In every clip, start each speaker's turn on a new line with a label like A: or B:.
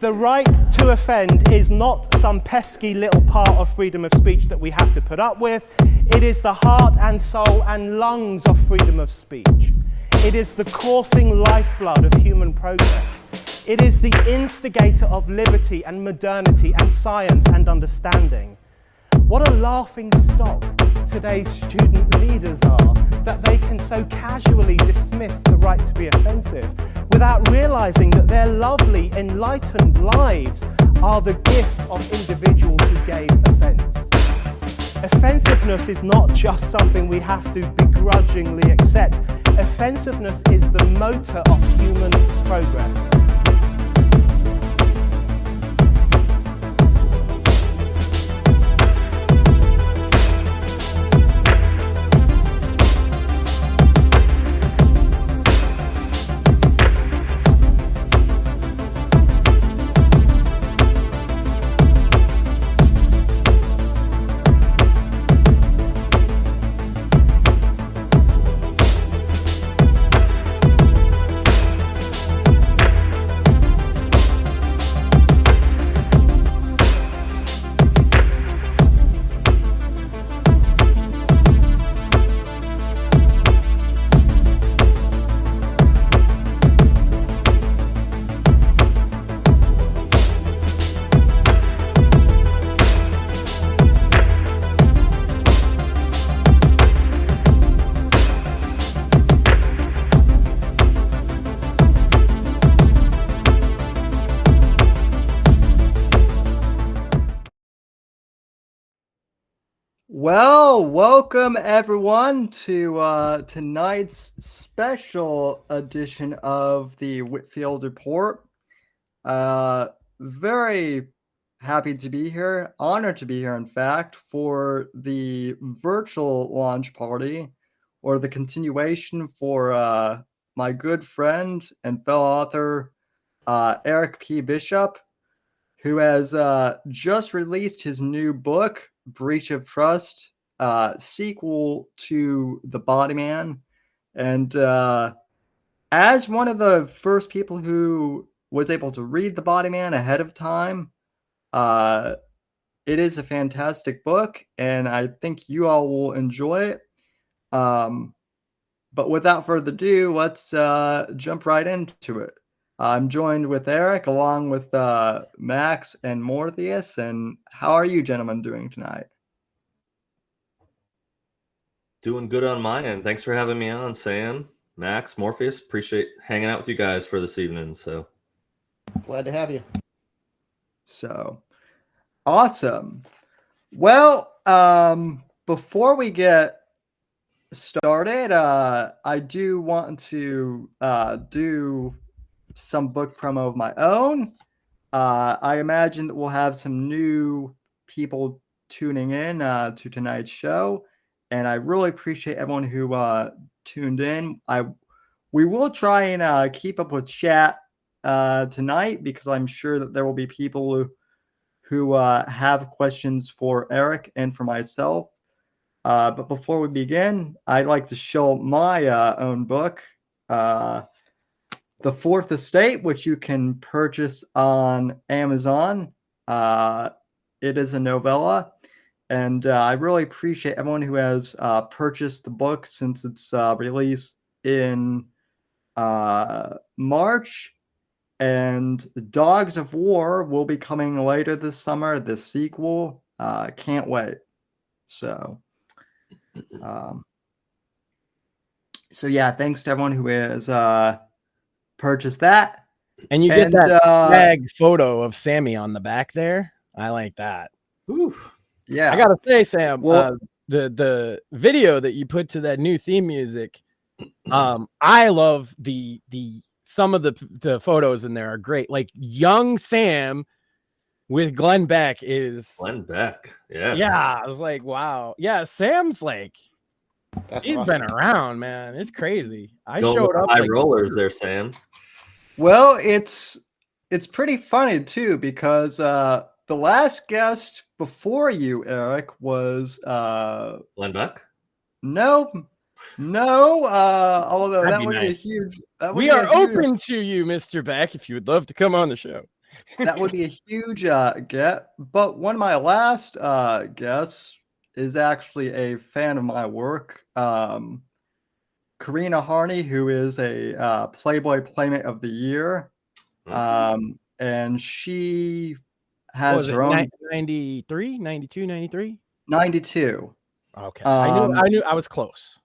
A: The right to offend is not some pesky little part of freedom of speech that we have to put up with. It is the heart and soul and lungs of freedom of speech. It is the coursing lifeblood of human progress. It is the instigator of liberty and modernity and science and understanding. What a laughing stock today's student leaders are, that they can so casually dismiss the right to be offensive without realizing that their lovely, enlightened lives are the gift of individuals who gave offense. Offensiveness is not just something we have to begrudgingly accept. Offensiveness is the motor of human progress.
B: Well, welcome everyone to tonight's special edition of the Whitfield Report. Very happy to be here, honored to be here, in fact, for the virtual launch party, or the continuation for my good friend and fellow author, Eric P. Bishop, who has just released his new book, Breach of Trust, sequel to The Body Man. And as one of the first people who was able to read The Body Man ahead of time, it is a fantastic book, and I think you all will enjoy it. But without further ado, let's jump right into it. I'm joined with Eric, along with Max and Morpheus. And how are you gentlemen doing tonight?
C: Doing good on my end. Thanks for having me on, Sam, Max, Morpheus. Appreciate hanging out with you guys for this evening. So
D: glad to have you.
B: So awesome. Well, before we get started, I do want to do some book promo of my own. I imagine that we'll have some new people tuning in to tonight's show, and I really appreciate everyone who tuned in. We will try and keep up with chat tonight, because I'm sure that there will be people who have questions for Eric and for myself. But before we begin, I'd like to show my own book, The Fourth Estate, which you can purchase on Amazon. It is a novella, and I really appreciate everyone who has purchased the book since its release in March. And Dogs of War will be coming later this summer, the sequel. Can't wait. So yeah, thanks to everyone who has purchase that.
D: And you get that tag photo of Sammy on the back there. I like that.
B: Oof. Yeah.
D: I gotta say, Sam, well, the video that you put to that new theme music, I love the some of the photos in there are great. Like young Sam with Glenn Beck is
C: Glenn Beck. Yes.
D: Yeah. I was like, wow. Yeah, Sam's like, he's been around, man. It's crazy. I showed up.
C: High rollers there, Sam.
B: Well, it's pretty funny too, because the last guest before you, Eric, was
C: Glenn Beck.
B: No. Although that would be a huge.
D: We are open to you, Mr. Beck, if you would love to come on the show.
B: That would be a huge get. But one of my last guests is actually a fan of my work. Karina Harney, who is a Playboy Playmate of the Year. And she
D: What
B: has
D: was it,
B: her own
D: 93, 92, 93?
B: 92.
D: Okay. I knew I was close.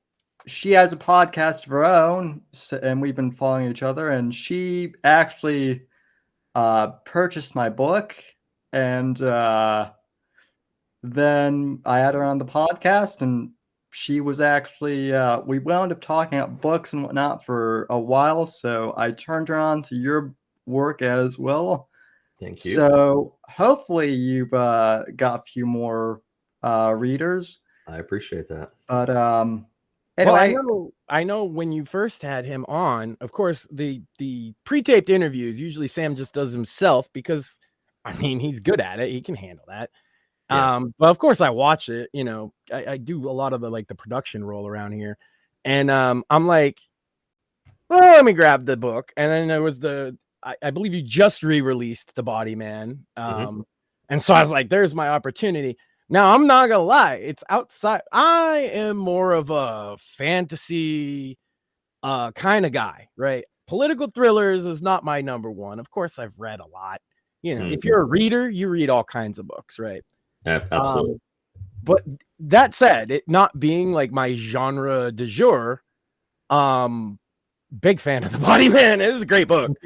B: She has a podcast of her own, and we've been following each other. And she actually purchased my book, and then I had her on the podcast, and she was actually we wound up talking about books and whatnot for a while. So I turned her on to your work as well.
C: Thank you.
B: So hopefully you've got a few more readers.
C: I appreciate that.
B: But
D: Anyway,
B: anyway,
D: I know when you first had him on, of course, the pre-taped interviews, usually Sam just does himself because, I mean, he's good at it. He can handle that.
C: Yeah.
D: But of course I watch it, you know, I do a lot of the production roll around here. And I'm like, well, let me grab the book. And then there was I believe you just re-released The Body Man. And so I was like, there's my opportunity. Now, I'm not gonna lie, it's outside. I am more of a fantasy kind of guy, right? Political thrillers is not my number one. Of course, I've read a lot. You know, if you're a reader, you read all kinds of books, right?
C: Absolutely.
D: But that said, it not being like my genre du jour, big fan of The Body Man. It is a great book.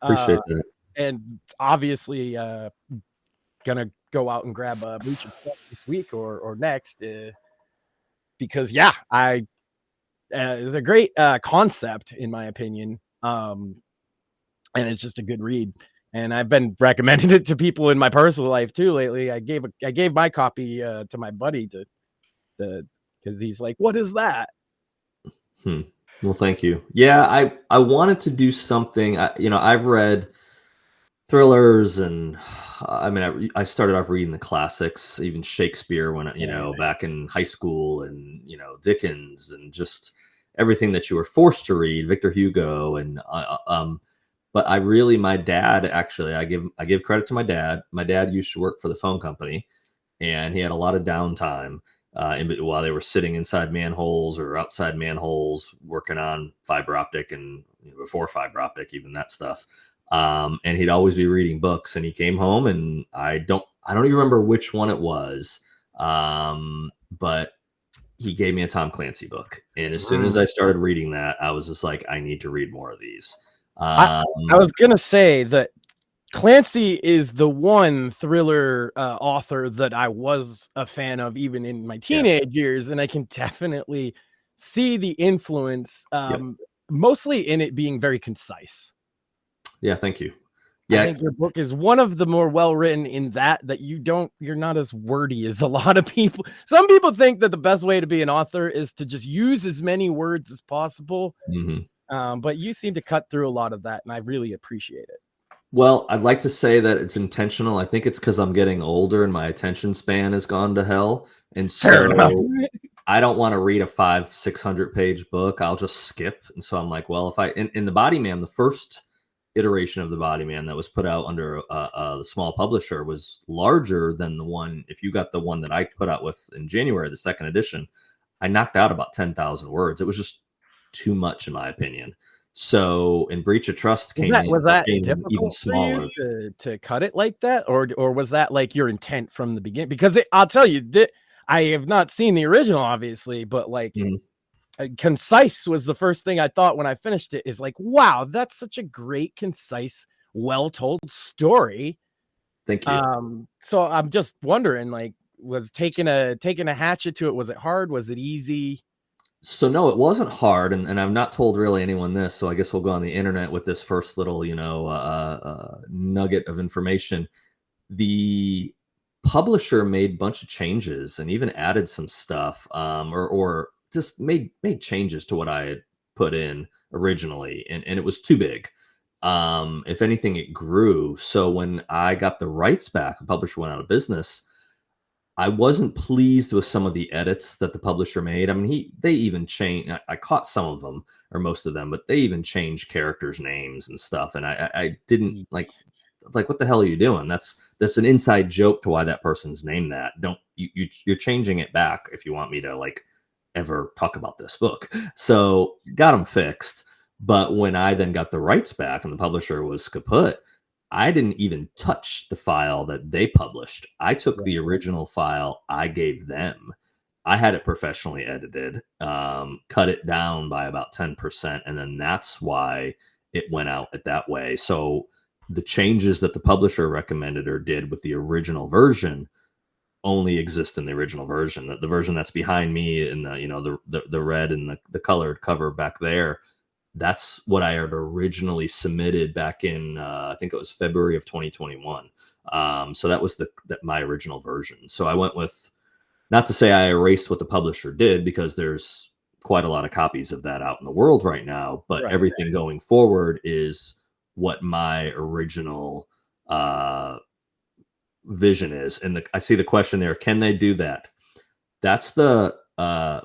C: Appreciate that.
D: And obviously, gonna go out and grab a Bleach this week or next, because it's a great concept in my opinion, and it's just a good read. And I've been recommending it to people in my personal life too lately. I gave my copy to my buddy because he's like, "What is that?"
C: Well, thank you. Yeah, I wanted to do something. I've read thrillers, and I mean, I started off reading the classics, even Shakespeare when back in high school, and Dickens, and just everything that you were forced to read, Victor Hugo, and but my dad actually, I give credit to my dad. My dad used to work for the phone company, and he had a lot of downtime while they were sitting inside manholes or outside manholes working on fiber optic, and before fiber optic, even that stuff. And he'd always be reading books, and he came home, and I don't even remember which one it was. But he gave me a Tom Clancy book. And as soon as I started reading that, I was just like, I need to read more of these.
D: I was going to say that Clancy is the one thriller author that I was a fan of even in my teenage years. And I can definitely see the influence, mostly in it being very concise.
C: Yeah, thank you. Yeah,
D: I think your book is one of the more well-written in that you're not as wordy as a lot of people. Some people think that the best way to be an author is to just use as many words as possible. But you seem to cut through a lot of that, and I really appreciate it.
C: Well, I'd like to say that it's intentional. I think it's because I'm getting older and my attention span has gone to hell. And so I don't want to read a 500-600 page book. I'll just skip. And so I'm like, well, if in The Body Man, the first iteration of The Body Man that was put out under the small publisher was larger than the one. If you got the one that I put out with in January, the second edition, I knocked out about 10,000 words. It was just too much, in my opinion. So in Breach of Trust
D: was that difficult even smaller for you to cut it like that, or was that like your intent from the beginning? Because I'll tell you that I have not seen the original, obviously, but like concise was the first thing I thought when I finished it. Is like, wow, that's such a great, concise, well-told story.
C: Thank you.
D: So I'm just wondering, like, was taking a hatchet to it, was it hard? Was it easy?
C: So no, it wasn't hard, and I've not told really anyone this, so I guess we'll go on the internet with this first little, nugget of information. The publisher made a bunch of changes and even added some stuff, or just made changes to what I had put in originally, and it was too big. If anything, it grew. So when I got the rights back, the publisher went out of business. I wasn't pleased with some of the edits that the publisher made. I mean, they even changed. I caught some of them, or most of them, but they even changed characters' names and stuff. And I didn't like. like, what the hell are you doing? That's an inside joke to why that person's named that. Don't you're changing it back if you want me to like ever talk about this book. So got them fixed. But when I then got the rights back and the publisher was kaput, I didn't even touch the file that they published. I took the original file, I gave them. I had it professionally edited, cut it down by about 10%, and then that's why it went out at that way. So the changes that the publisher recommended or did with the original version only exist in the original version. The version that's behind me in the red and the colored cover back there, that's what I had originally submitted back in I think it was February of 2021. So that was my original version. So I went with, not to say I erased what the publisher did, because there's quite a lot of copies of that out in the world right now, but everything going forward is what my original vision is. And I see the question there, can they do that? That's the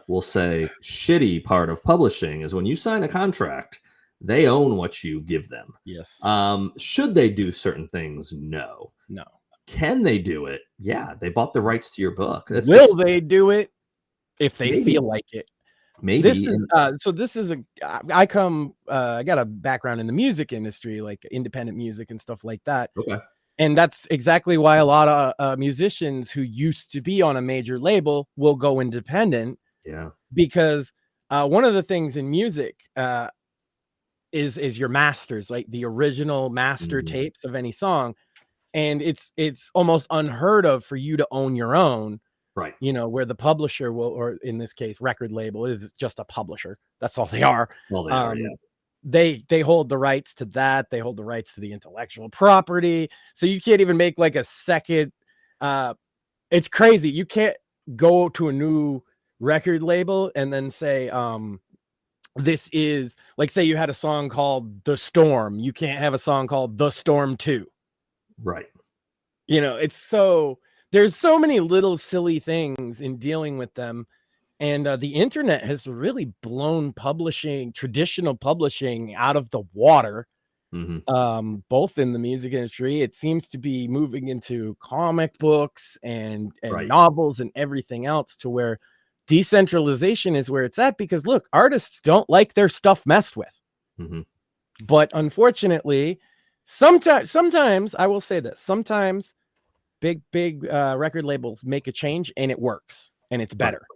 C: we'll say shitty part of publishing, is when you sign a contract, they own what you give them.
D: Yes.
C: Should they do certain things? No. Can they do it? Yeah, they bought the rights to your book.
D: Will they do it if they feel like it?
C: Maybe.
D: I got a background in the music industry, like independent music and stuff like that.
C: Okay.
D: And that's exactly why a lot of musicians who used to be on a major label will go independent.
C: Yeah.
D: Because one of the things in music is your masters, like the original master tapes of any song. And it's almost unheard of for you to own your own.
C: Right.
D: Where the publisher will, or in this case, record label, is just a publisher. That's all they are.
C: Well, they are, yeah.
D: They hold the rights to that. They hold the rights to the intellectual property. So you can't even make like a second. It's crazy. You can't go to a new record label and then say, this is like, say you had a song called The Storm. You can't have a song called The Storm 2.
C: Right.
D: There's so many little silly things in dealing with them. And the internet has really blown traditional publishing out of the water, both in the music industry. It seems to be moving into comic books and novels and everything else, to where decentralization is where it's at. Because look, artists don't like their stuff messed with. But unfortunately, sometimes I will say this, sometimes big record labels make a change and it works and it's better.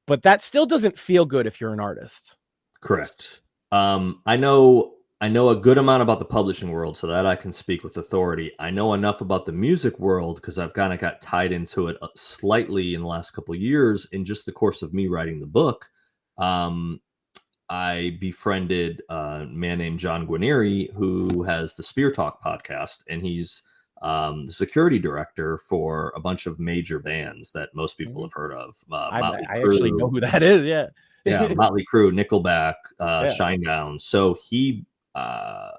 D: But that still doesn't feel good if you're an artist.
C: Correct. I know a good amount about the publishing world, so that I can speak with authority. I know enough about the music world because I've kind of got tied into it slightly in the last couple of years in just the course of me writing the book. I befriended a man named John Guarnieri, who has the Spear Talk podcast, and he's the security director for a bunch of major bands that most people have heard of.
D: I actually know who that is. Yeah.
C: Yeah. Motley Crue, Nickelback, Shinedown. So he, I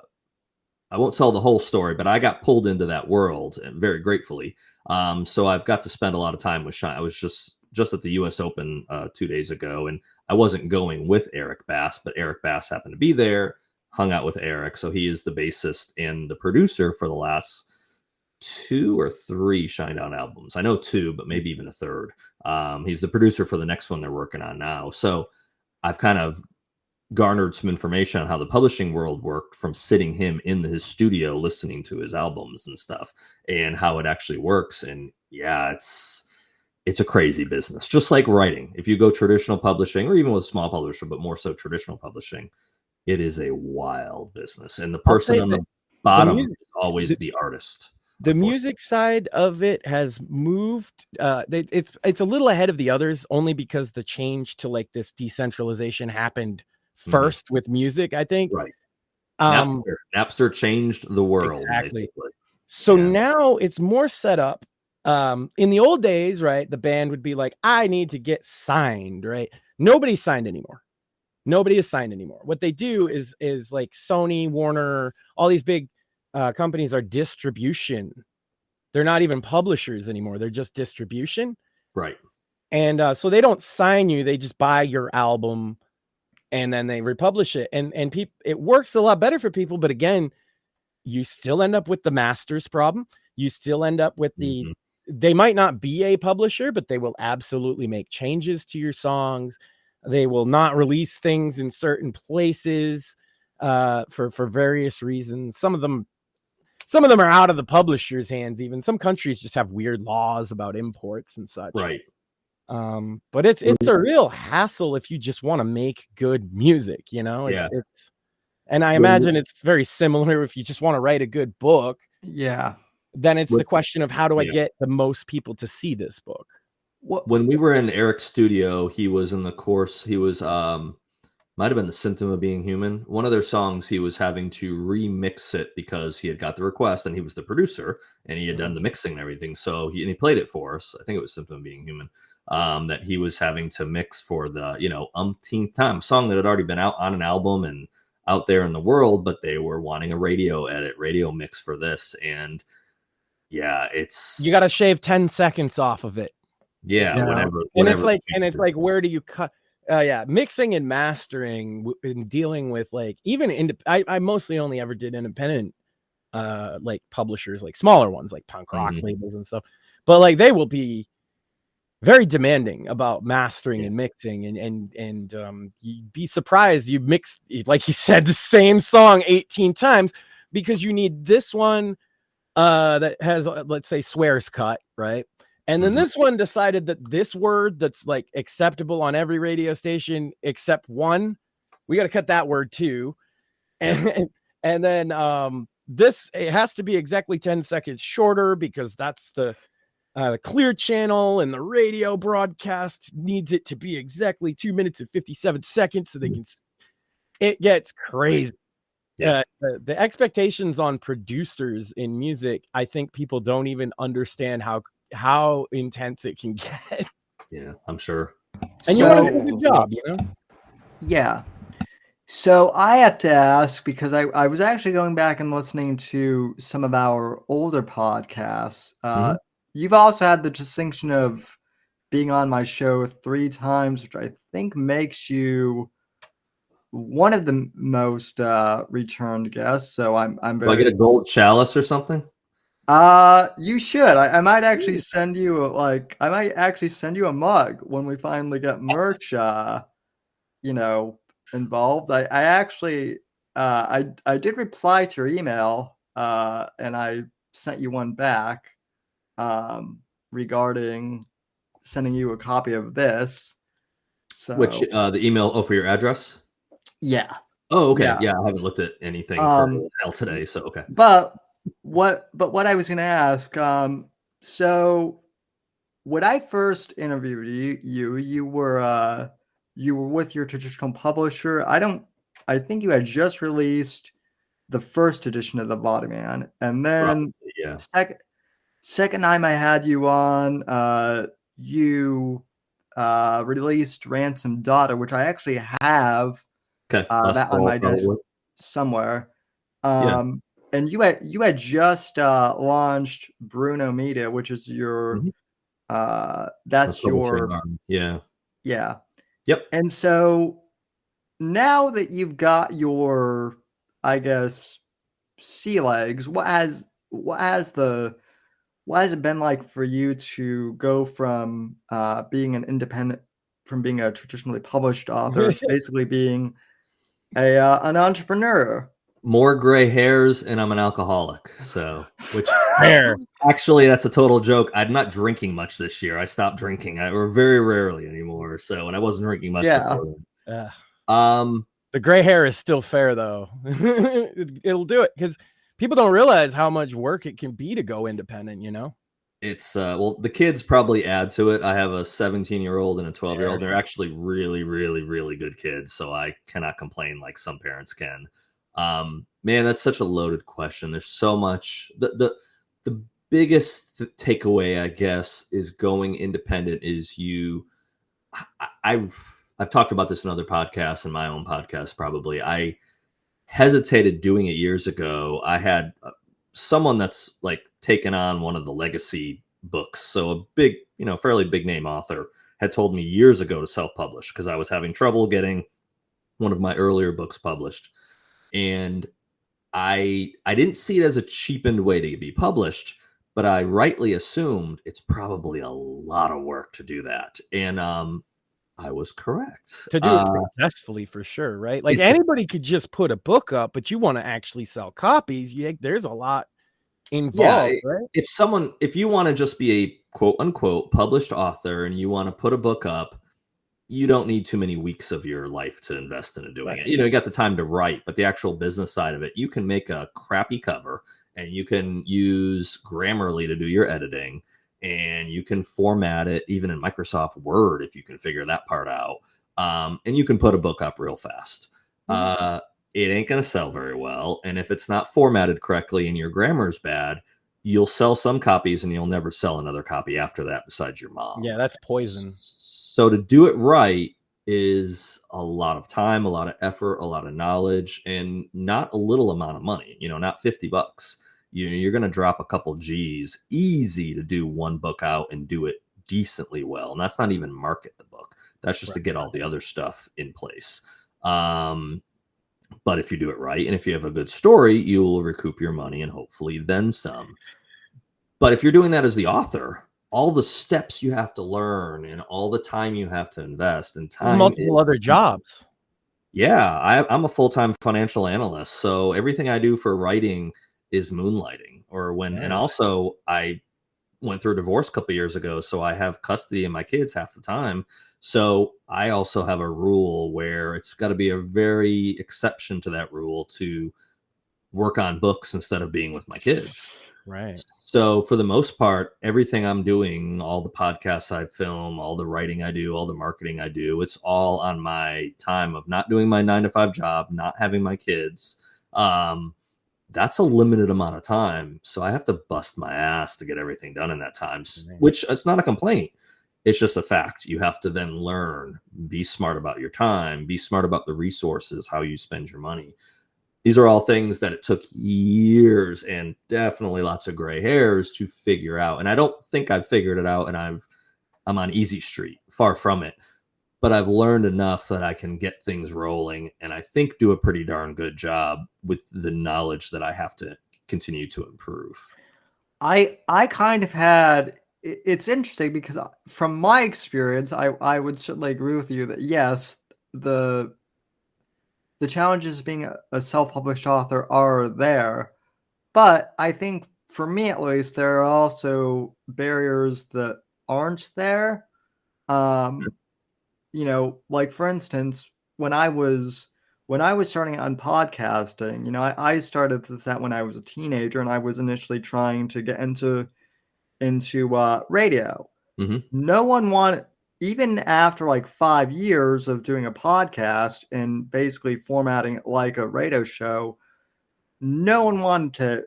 C: won't tell the whole story, but I got pulled into that world, and very gratefully. So I've got to spend a lot of time with Shine. I was just at the US Open 2 days ago, and I wasn't going with Eric Bass, but Eric Bass happened to be there, hung out with Eric. So he is the bassist and the producer for the last 2 or 3 Shinedown albums. I know 2, but maybe even a third. He's the producer for the next one they're working on now. So I've kind of garnered some information on how the publishing world worked from sitting him in his studio, listening to his albums and stuff, and how it actually works. And yeah, it's a crazy business, just like writing. If you go traditional publishing, or even with a small publisher, but more so traditional publishing, it is a wild business. And the person on the bottom is always the artist.
D: The music side of it has moved. It's a little ahead of the others, only because the change to like this decentralization happened first with music, I think.
C: Right. Napster changed the world.
D: Exactly. Basically. So now it's more set up. In the old days, right, the band would be like, I need to get signed, right? Nobody's signed anymore. Nobody is signed anymore. What they do is like Sony, Warner, all these big companies are distribution. They're not even publishers anymore. They're just distribution.
C: Right.
D: And so they don't sign you. They just buy your album and then they republish it. And it works a lot better for people. But again, you still end up with the master's problem. You still end up with the,
C: Mhm.
D: they might not be a publisher, but they will absolutely make changes to your songs. They will not release things in certain places for various reasons. Some of them are out of the publisher's hands. Even some countries just have weird laws about imports and such.
C: Right.
D: But it's a real hassle if you just want to make good music, you know.
C: Yeah.
D: And I imagine it's very similar if you just want to write a good book.
B: Yeah.
D: Then it's the question of how do I
C: Yeah.
D: get the most people to see this book?
C: When we were in Eric's studio, he was in the course. He was might have been The Symptom of Being Human. One of their songs, he was having to remix it because he had got the request and he was the producer and he had done the mixing and everything. So he played it for us. I think it was Symptom of Being Human. That he was having to mix for the, umpteenth time, a song that had already been out on an album and out there in the world, but they were wanting a radio mix for this. And yeah,
D: You got to shave 10 seconds off of it.
C: Yeah. Whenever
D: And it's like, where do you cut? Mixing and mastering and dealing with like even I mostly only ever did independent like publishers, like smaller ones like punk rock labels and stuff, but like they will be very demanding about mastering and mixing and you'd be surprised you mix, like you said, the same song 18 times because you need this one that has, let's say, swears cut, right? And then this one decided that this word that's like acceptable on every radio station except one, we got to cut that word too. And then this, it has to be exactly 10 seconds shorter because that's the clear channel, and the radio broadcast needs it to be exactly 2 minutes and 57 seconds so they can. It gets crazy. Yeah, the expectations on producers in music, I think people don't even understand how intense it can get.
C: Yeah, I'm sure.
D: And you want to do a good job, you know?
B: Yeah. So I have to ask, because I was actually going back and listening to some of our older podcasts. You've also had the distinction of being on my show 3 times, which I think makes you one of the most returned guests. So I'm very.
C: Do I get a gold chalice or something?
B: You should. I might actually send you a mug when we finally get merch involved. I actually I did reply to your email and I sent you one back regarding sending you a copy of this. So
C: Which the email for your address?
B: Yeah.
C: Oh, okay.
B: Yeah.
C: Yeah, I haven't looked at anything for hell today, so okay.
B: But what I was going to ask, so when I first interviewed you were with your traditional publisher. I think you had just released the first edition of the Body Man, and then second time I had you on, you released Ransom Daughter, which I actually have that on my desk somewhere. And you had just launched Bruno Media, which is your that's your Yep. And so now that you've got your, I guess, sea legs, what has it been like for you to go from being an independent, from being a traditionally published author to basically being an entrepreneur?
C: More gray hairs, and I'm an alcoholic. So, which actually, that's a total joke. I'm not drinking much this year. I stopped drinking. Or very rarely anymore. So, and I wasn't drinking much before then.
D: The gray hair is still fair, though. It'll do it because people don't realize how much work it can be to go independent. You know,
C: it's well, the kids probably add to it. I have a 17-year-old and a 12-year-old. They're actually really, really, really good kids. So I cannot complain like some parents can. Man, that's such a loaded question. There's so much. The biggest takeaway, I guess, is going independent is I've talked about this in other podcasts and my own podcast. Probably I hesitated doing it years ago. I had someone that's like taken on one of the legacy books. So a big, fairly big name author had told me years ago to self-publish because I was having trouble getting one of my earlier books published. And I didn't see it as a cheapened way to be published, but I rightly assumed it's probably a lot of work to do that. And I was correct.
D: To do it successfully, for sure, right? Like
C: It's
D: anybody could just put a book up, but you want to actually sell copies. There's a lot
C: yeah,
D: involved, right?
C: if you want to just be a quote unquote published author and you want to put a book up, you don't need too many weeks of your life to invest into doing it. You know, you got the time to write, but the actual business side of it, you can make a crappy cover and you can use Grammarly to do your editing, and you can format it even in Microsoft Word if you can figure that part out. And you can put a book up real fast. It ain't going to sell very well. And if it's not formatted correctly and your grammar's bad, you'll sell some copies and you'll never sell another copy after that besides your mom.
D: Yeah, that's poison.
C: So to do it right is a lot of time, a lot of effort, a lot of knowledge, and not a little amount of money, you know, not $50. You're going to drop a couple G's easy to do one book out and do it decently well. And that's not even market the book. That's just to get all the other stuff in place. But if you do it right, and if you have a good story, you will recoup your money and hopefully then some. But if you're doing that as the author, all the steps you have to learn and all the time you have to invest, and time,
D: multiple other jobs.
C: Yeah, I'm a full-time financial analyst, so everything I do for writing is moonlighting. And also I went through a divorce a couple of years ago, so I have custody of my kids half the time. So I also have a rule where it's got to be a very exception to that rule to work on books instead of being with my kids.
D: Right.
C: So for the most part, everything I'm doing, all the podcasts I film, all the writing I do, all the marketing I do, it's all on my time of not doing my 9-to-5 job, not having my kids. That's a limited amount of time. So I have to bust my ass to get everything done in that time, which it's not a complaint. It's just a fact. You have to then learn, be smart about your time, be smart about the resources, how you spend your money. These are all things that it took years and definitely lots of gray hairs to figure out. And I don't think I've figured it out and I'm on easy street, far from it. But I've learned enough that I can get things rolling, and I think do a pretty darn good job with the knowledge that I have to continue to improve.
B: I kind of had, it's interesting because from my experience, I would certainly agree with you that yes, the challenges of being a self-published author are there, but I think for me at least, there are also barriers that aren't there. You know, like for instance, when I was starting on podcasting, you know, I started this out when I was a teenager, and I was initially trying to get into radio.
C: Mm-hmm.
B: No one wanted, even after like 5 years of doing a podcast and basically formatting it like a radio show, no one wanted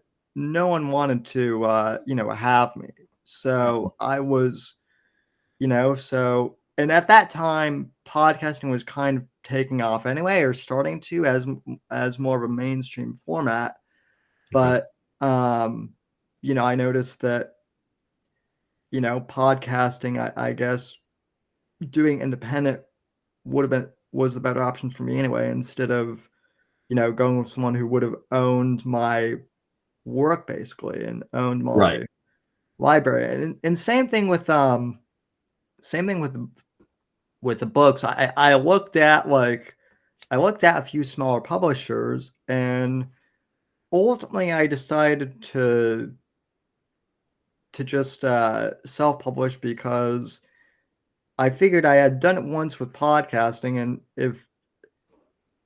B: to you know, have me. So I was, you know, and at that time, podcasting was kind of taking off anyway, or starting to as more of a mainstream format. But you know, I noticed that, you know, podcasting, I guess doing independent was the better option for me anyway, instead of, you know, going with someone who would have owned my work basically and owned my library. And same thing with the books. I looked at a few smaller publishers, and ultimately I decided to just self-publish because I figured I had done it once with podcasting,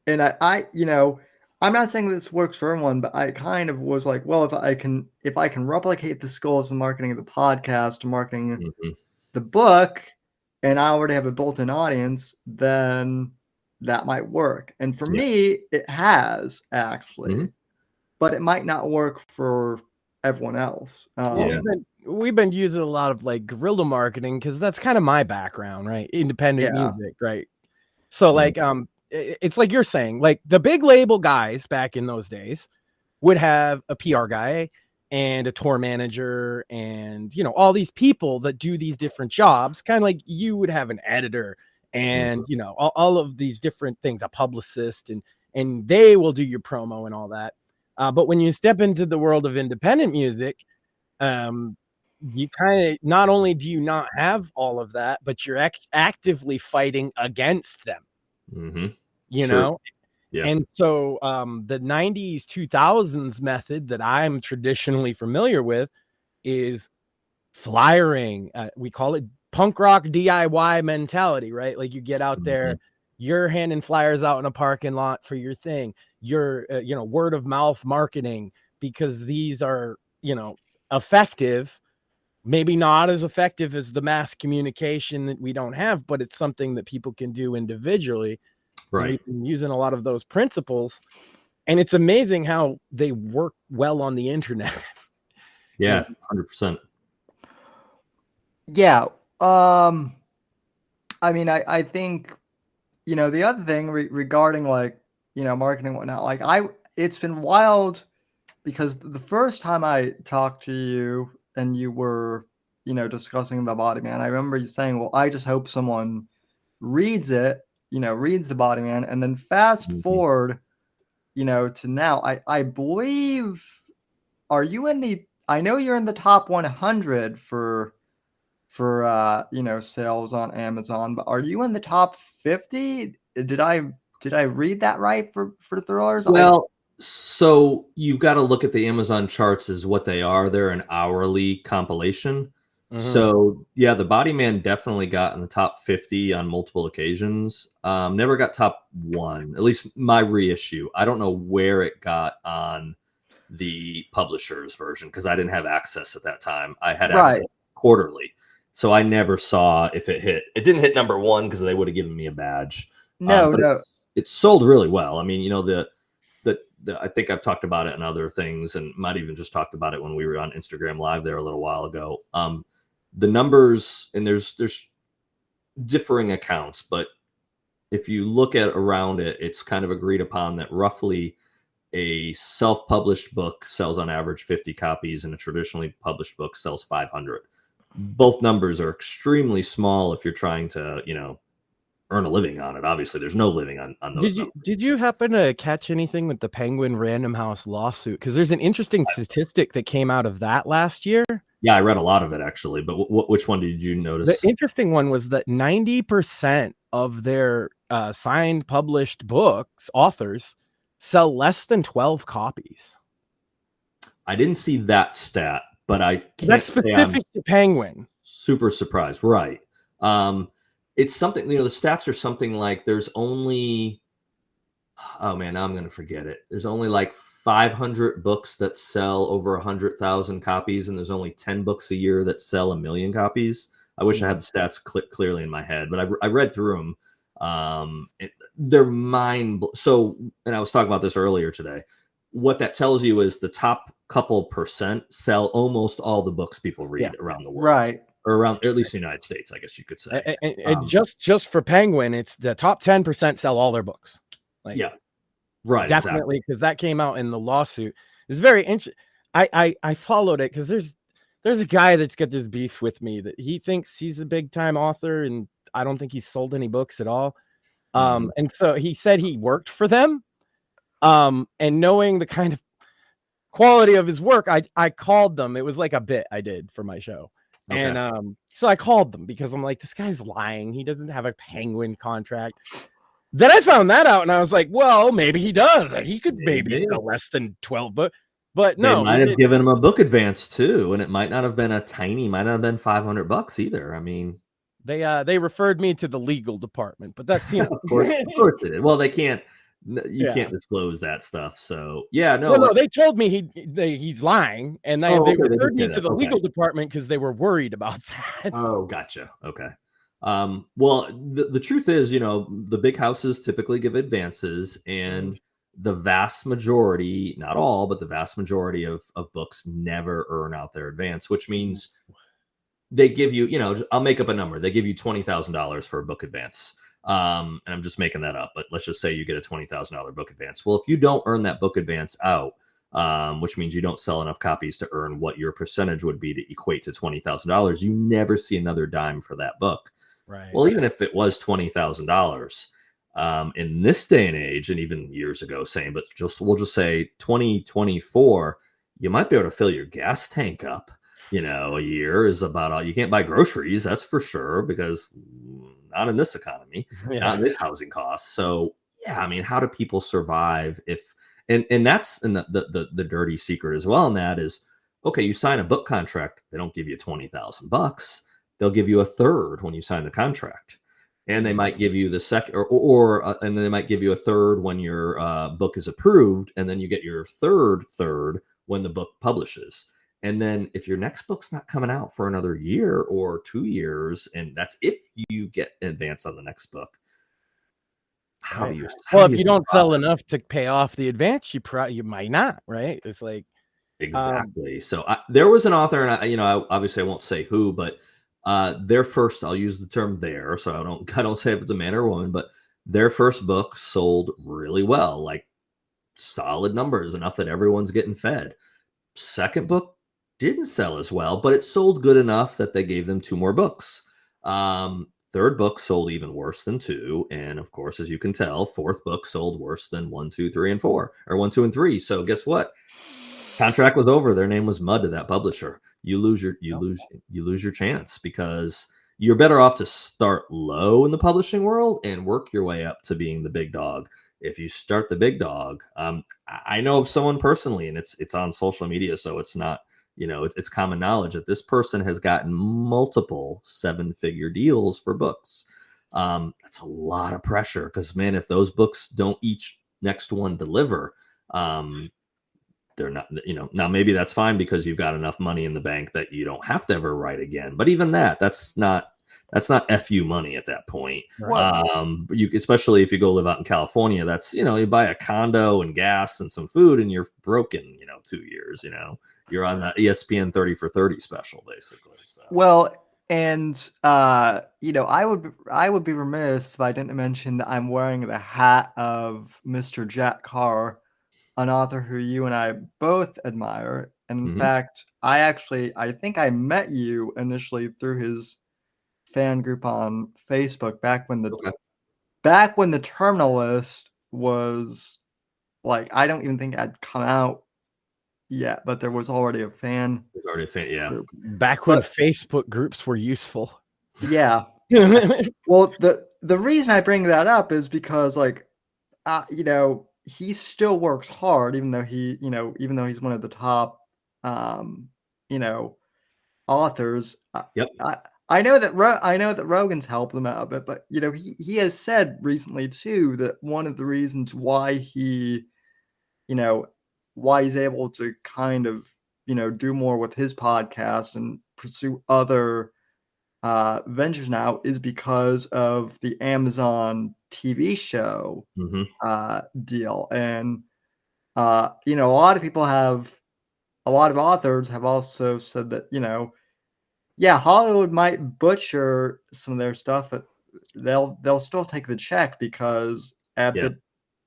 B: and I you know, I'm not saying this works for everyone, but I kind of was like, well, if I can replicate the skills of marketing the podcast to marketing the book, and I already have a built-in audience, then that might work. And for me, it has actually, but it might not work for everyone else.
D: We've been using a lot of like guerrilla marketing because that's kind of my background, right? Independent music, right? So like, it's like you're saying, like the big label guys back in those days would have a PR guy and a tour manager and, you know, all these people that do these different jobs, kind of like you would have an editor and, you know, all of these different things, a publicist, and they will do your promo and all that. But when you step into the world of independent music, you kind of, not only do you not have all of that, but you're actively fighting against them.
C: Mm-hmm.
D: You
C: True.
D: know?
C: Yeah.
D: And so the 90s, 2000s method that I'm traditionally familiar with is flyering. We call it punk rock DIY mentality, right? Like you get out there, you're handing flyers out in a parking lot for your thing. You're, word of mouth marketing, because these are, effective. Maybe not as effective as the mass communication that we don't have, but it's something that people can do individually.
C: Right.
D: We've been using a lot of those principles, and it's amazing how they work well on the internet.
C: Yeah, 100%.
B: Yeah. I mean, I think, the other thing regarding like, marketing and whatnot, like it's been wild because the first time I talked to you and you were, discussing the Body Man, I remember you saying, well, I just hope someone reads it, reads the Body Man. And then fast forward, to now, I believe, I know you're in the top 100 for sales on Amazon, but are you in the top 50? Did I read that right for thrillers?
C: Well, so you've got to look at the Amazon charts as what they are. They're an hourly compilation. So yeah, the Body Man definitely got in the top 50 on multiple occasions. Never got top 1, at least my reissue. I don't know where it got on the publisher's version because I didn't have access at that time. I had access quarterly. So I never saw if it hit. It didn't hit number 1 because they would have given me a badge.
B: No.
C: It sold really well. I mean, I think I've talked about it in other things, and might even just talked about it when we were on Instagram Live there a little while ago. The numbers, and there's differing accounts, but if you look at around it, it's kind of agreed upon that roughly a self-published book sells on average 50 copies, and a traditionally published book sells 500. Both numbers are extremely small if you're trying to, earn a living on it. Obviously, there's no living on those numbers.
D: Did you happen to catch anything with the Penguin Random House lawsuit? Because there's an interesting statistic that came out of that last year.
C: Yeah, I read a lot of it actually, but which one did you notice?
D: The interesting one was that 90% of their signed published books, authors, sell less than 12 copies.
C: I didn't see that stat, but I can't
D: That's specific to Penguin.
C: Super surprised, right? It's something, the stats are something like there's only, oh man, now I'm going to forget it. There's only like 500 books that sell over 100,000 copies, and there's only 10 books a year that sell 1 million copies. I wish I had the stats clearly in my head, but I read through them. They're so, and I was talking about this earlier today. What that tells you is the top couple percent sell almost all the books people read around the world.
B: Right.
C: Or around, or at least the United States, I guess you could say.
D: And just for Penguin, it's the top 10% sell all their books.
C: Yeah. Right.
D: Definitely, because that came out in the lawsuit. It's very interesting. I followed it because there's a guy that's got this beef with me that he thinks he's a big time author, and I don't think he's sold any books at all. And so he said he worked for them. And knowing the kind of quality of his work, I called them. It was like a bit I did for my show. Okay. And so I called them because I'm like, this guy's lying. He doesn't have a Penguin contract. Then I found that out, and I was like, well, maybe he does. He could maybe sell less than 12 books. But no,
C: they might have given him a book advance too, and it might not have been might not have been $500 either. I mean,
D: they referred me to the legal department, but that's
C: of course they did. Well, they can't. You can't disclose that stuff. So no,
D: they told me he's lying, and they referred me to the legal department because they were worried about that.
C: Oh, gotcha. Okay. Well, the truth is, the big houses typically give advances, and the vast majority, not all, but the vast majority of books never earn out their advance, which means they give you, I'll make up a number. They give you $20,000 for a book advance. And I'm just making that up, but let's just say you get a $20,000 book advance. Well, if you don't earn that book advance out, which means you don't sell enough copies to earn what your percentage would be to equate to $20,000, you never see another dime for that book.
D: Right.
C: Well, even if it was $20,000, In this day and age, and even years ago, same, but we'll just say 2024, you might be able to fill your gas tank up. A year is about all you can't buy groceries, that's for sure, because not in this economy, not in this housing costs. So yeah, I mean, how do people survive if and that's the dirty secret as well. And that is, okay, you sign a book contract, they don't give you $20,000. They'll give you a third when you sign the contract. And they might give you the second, and then they might give you a third when your book is approved, and then you get your third when the book publishes. And then if your next book's not coming out for another year or 2 years, and that's if you get advance on the next book,
D: if you don't sell enough to pay off the advance, you might not, right? It's like
C: exactly. So there was an author, and obviously I won't say who, but their first, I'll use the term there, so I don't say if it's a man or a woman, but their first book sold really well, like solid numbers, enough that everyone's getting fed. Second book didn't sell as well, but it sold good enough that they gave them 2 more books. Third book sold even worse than 2, and of course, as you can tell, fourth book sold worse than 1, 2, 3, and 4, or 1, 2, and 3. So guess what? Contract was over. Their name was mud to that publisher. You lose your chance, because you're better off to start low in the publishing world and work your way up to being the big dog. If you start the big dog, I know of someone personally, and it's on social media, so it's not, it's common knowledge that this person has gotten multiple 7-figure deals for books. That's a lot of pressure, because man, if those books don't each next one deliver, they're not, now maybe that's fine because you've got enough money in the bank that you don't have to ever write again. But even that's not FU money at that point. Right. Especially if you go live out in California, that's, you buy a condo and gas and some food and you're broken, 2 years, you're on the ESPN 30 for 30 special, basically. So.
B: Well, and, I would be remiss if I didn't mention that I'm wearing the hat of Mr. Jack Carr, an author who you and I both admire. And in fact, I think I met you initially through his fan group on Facebook back when the Terminal List was like, I don't even think it had come out yet, but there was already a fan.
C: There's already a fan, yeah.
D: Group. Back when Facebook groups were useful.
B: Yeah. Well, the reason I bring that up is because, he still works hard, even though he's one of the top, authors.
C: Yep.
B: I know that Rogan's helped him out a bit, but he has said recently too that one of the reasons why he's able to kind of do more with his podcast and pursue other ventures now is because of the Amazon TV show deal. And a lot of authors have also said that Hollywood might butcher some of their stuff, but they'll still take the check because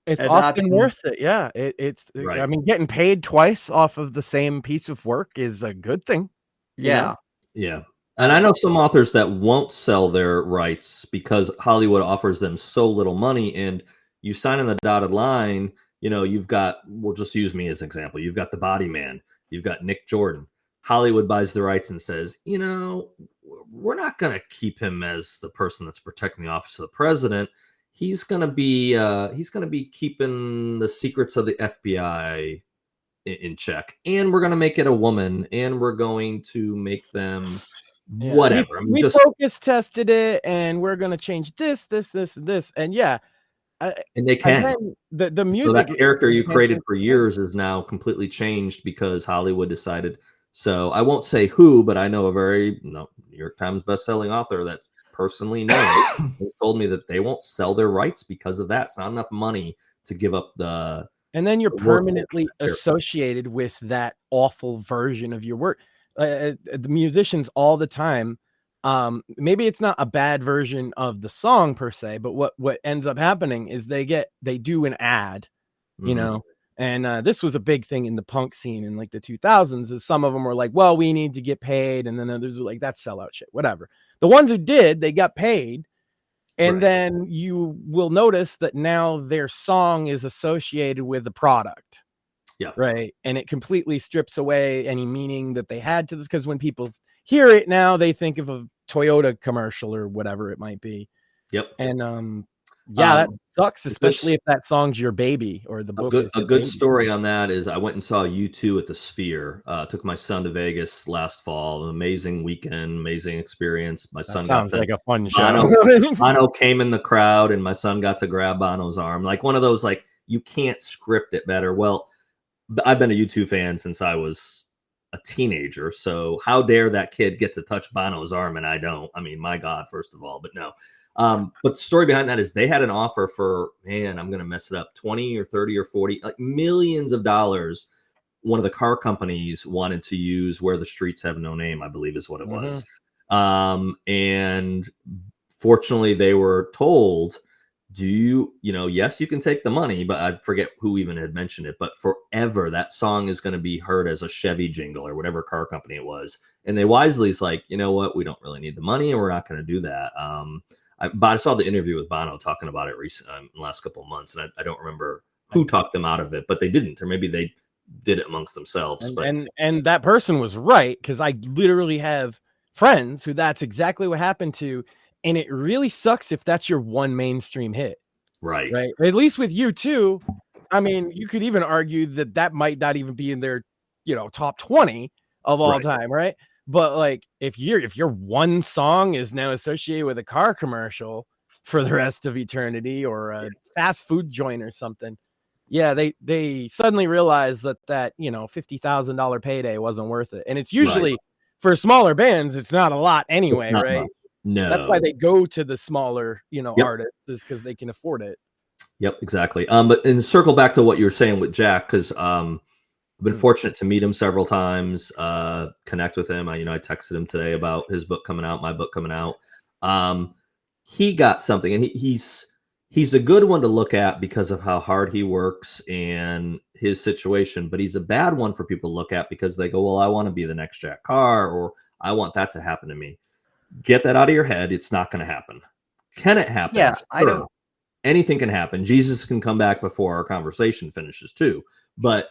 D: it's often worth it. Yeah, it's right. I mean, getting paid twice off of the same piece of work is a good thing.
B: Yeah.
C: Yeah. And I know some authors that won't sell their rights because Hollywood offers them so little money, and you sign on the dotted line, you've got, we'll just use me as an example. You've got the Body Man, you've got Nick Jordan. Hollywood buys the rights and says, we're not going to keep him as the person that's protecting the office of the president. He's going to be keeping the secrets of the FBI in check, and we're going to make it a woman, and we're going to make them whatever.
D: We focus tested it, and we're going to change this, and this, and
C: and they can.
D: The music.
C: So that character you created for years is now completely changed because Hollywood decided. So I won't say who, but I know a very New York Times bestselling author that personally knows has told me that they won't sell their rights because of that. It's not enough money to give up the.
D: And then you're permanently associated with that awful version of your work. The musicians all the time. Maybe it's not a bad version of the song per se, but what ends up happening is they do an ad, and this was a big thing in the punk scene in like the 2000s. Is some of them were like, well, we need to get paid, and then others were like, that's sellout shit, whatever. The ones who did, they got paid, And
C: Right.
D: then you will notice that now their song is associated with the product.
C: Yeah.
D: Right. And it completely strips away any meaning that they had to this, because when people hear it now, they think of a Toyota commercial or whatever it might be.
C: Yep.
D: And that sucks, especially if that song's your baby or the book is
C: A
D: your
C: good
D: baby.
C: story on that is I went and saw U2 at the Sphere. Took my son to Vegas last fall. An amazing weekend, amazing experience. My son
D: Sounds
C: got
D: like a fun show.
C: Bono came in the crowd, and my son got to grab Bono's arm. Like one of those, like, you can't script it better. Well, I've been a U2 fan since I was a teenager. So how dare that kid get to touch Bono's arm and I don't? I mean, my God, first of all, but no. But the story behind that is they had an offer for, man, I'm going to mess it up, 20 or 30 or 40, like millions of dollars. One of the car companies wanted to use Where the Streets Have No Name, I believe is what it was. And fortunately, they were told, yes, you can take the money, but I forget who even had mentioned it, but forever that song is going to be heard as a Chevy jingle or whatever car company it was. And they wisely is like, you know what, we don't really need the money and we're not going to do that. But I saw the interview with Bono talking about it recently, in the last couple of months, and I don't remember who talked them out of it, but they didn't, or maybe they did it amongst themselves.
D: And that person was right, because I literally have friends who that's exactly what happened to, and it really sucks if that's your one mainstream hit.
C: Right.
D: At least with U2, I mean, you could even argue that might not even be in their, top 20 of all time, right? But like, if your one song is now associated with a car commercial for the rest of eternity, or a fast food joint or something, yeah, they suddenly realize that $50,000 payday wasn't worth it. And it's usually for smaller bands, it's not a lot anyway, right?
C: Much. No,
D: that's why they go to the smaller, artists, is because they can afford it.
C: Yep, exactly. But and circle back to what you were saying with Jack, because I've been fortunate to meet him several times, connect with him. I texted him today about his book coming out, my book coming out. He got something, and he's a good one to look at because of how hard he works and his situation, but he's a bad one for people to look at because they go, well, I want to be the next Jack Carr, or I want that to happen to me. Get that out of your head. It's not going to happen. Can it happen?
B: Yeah,
C: sure.
B: I don't.
C: Anything can happen. Jesus can come back before our conversation finishes too. But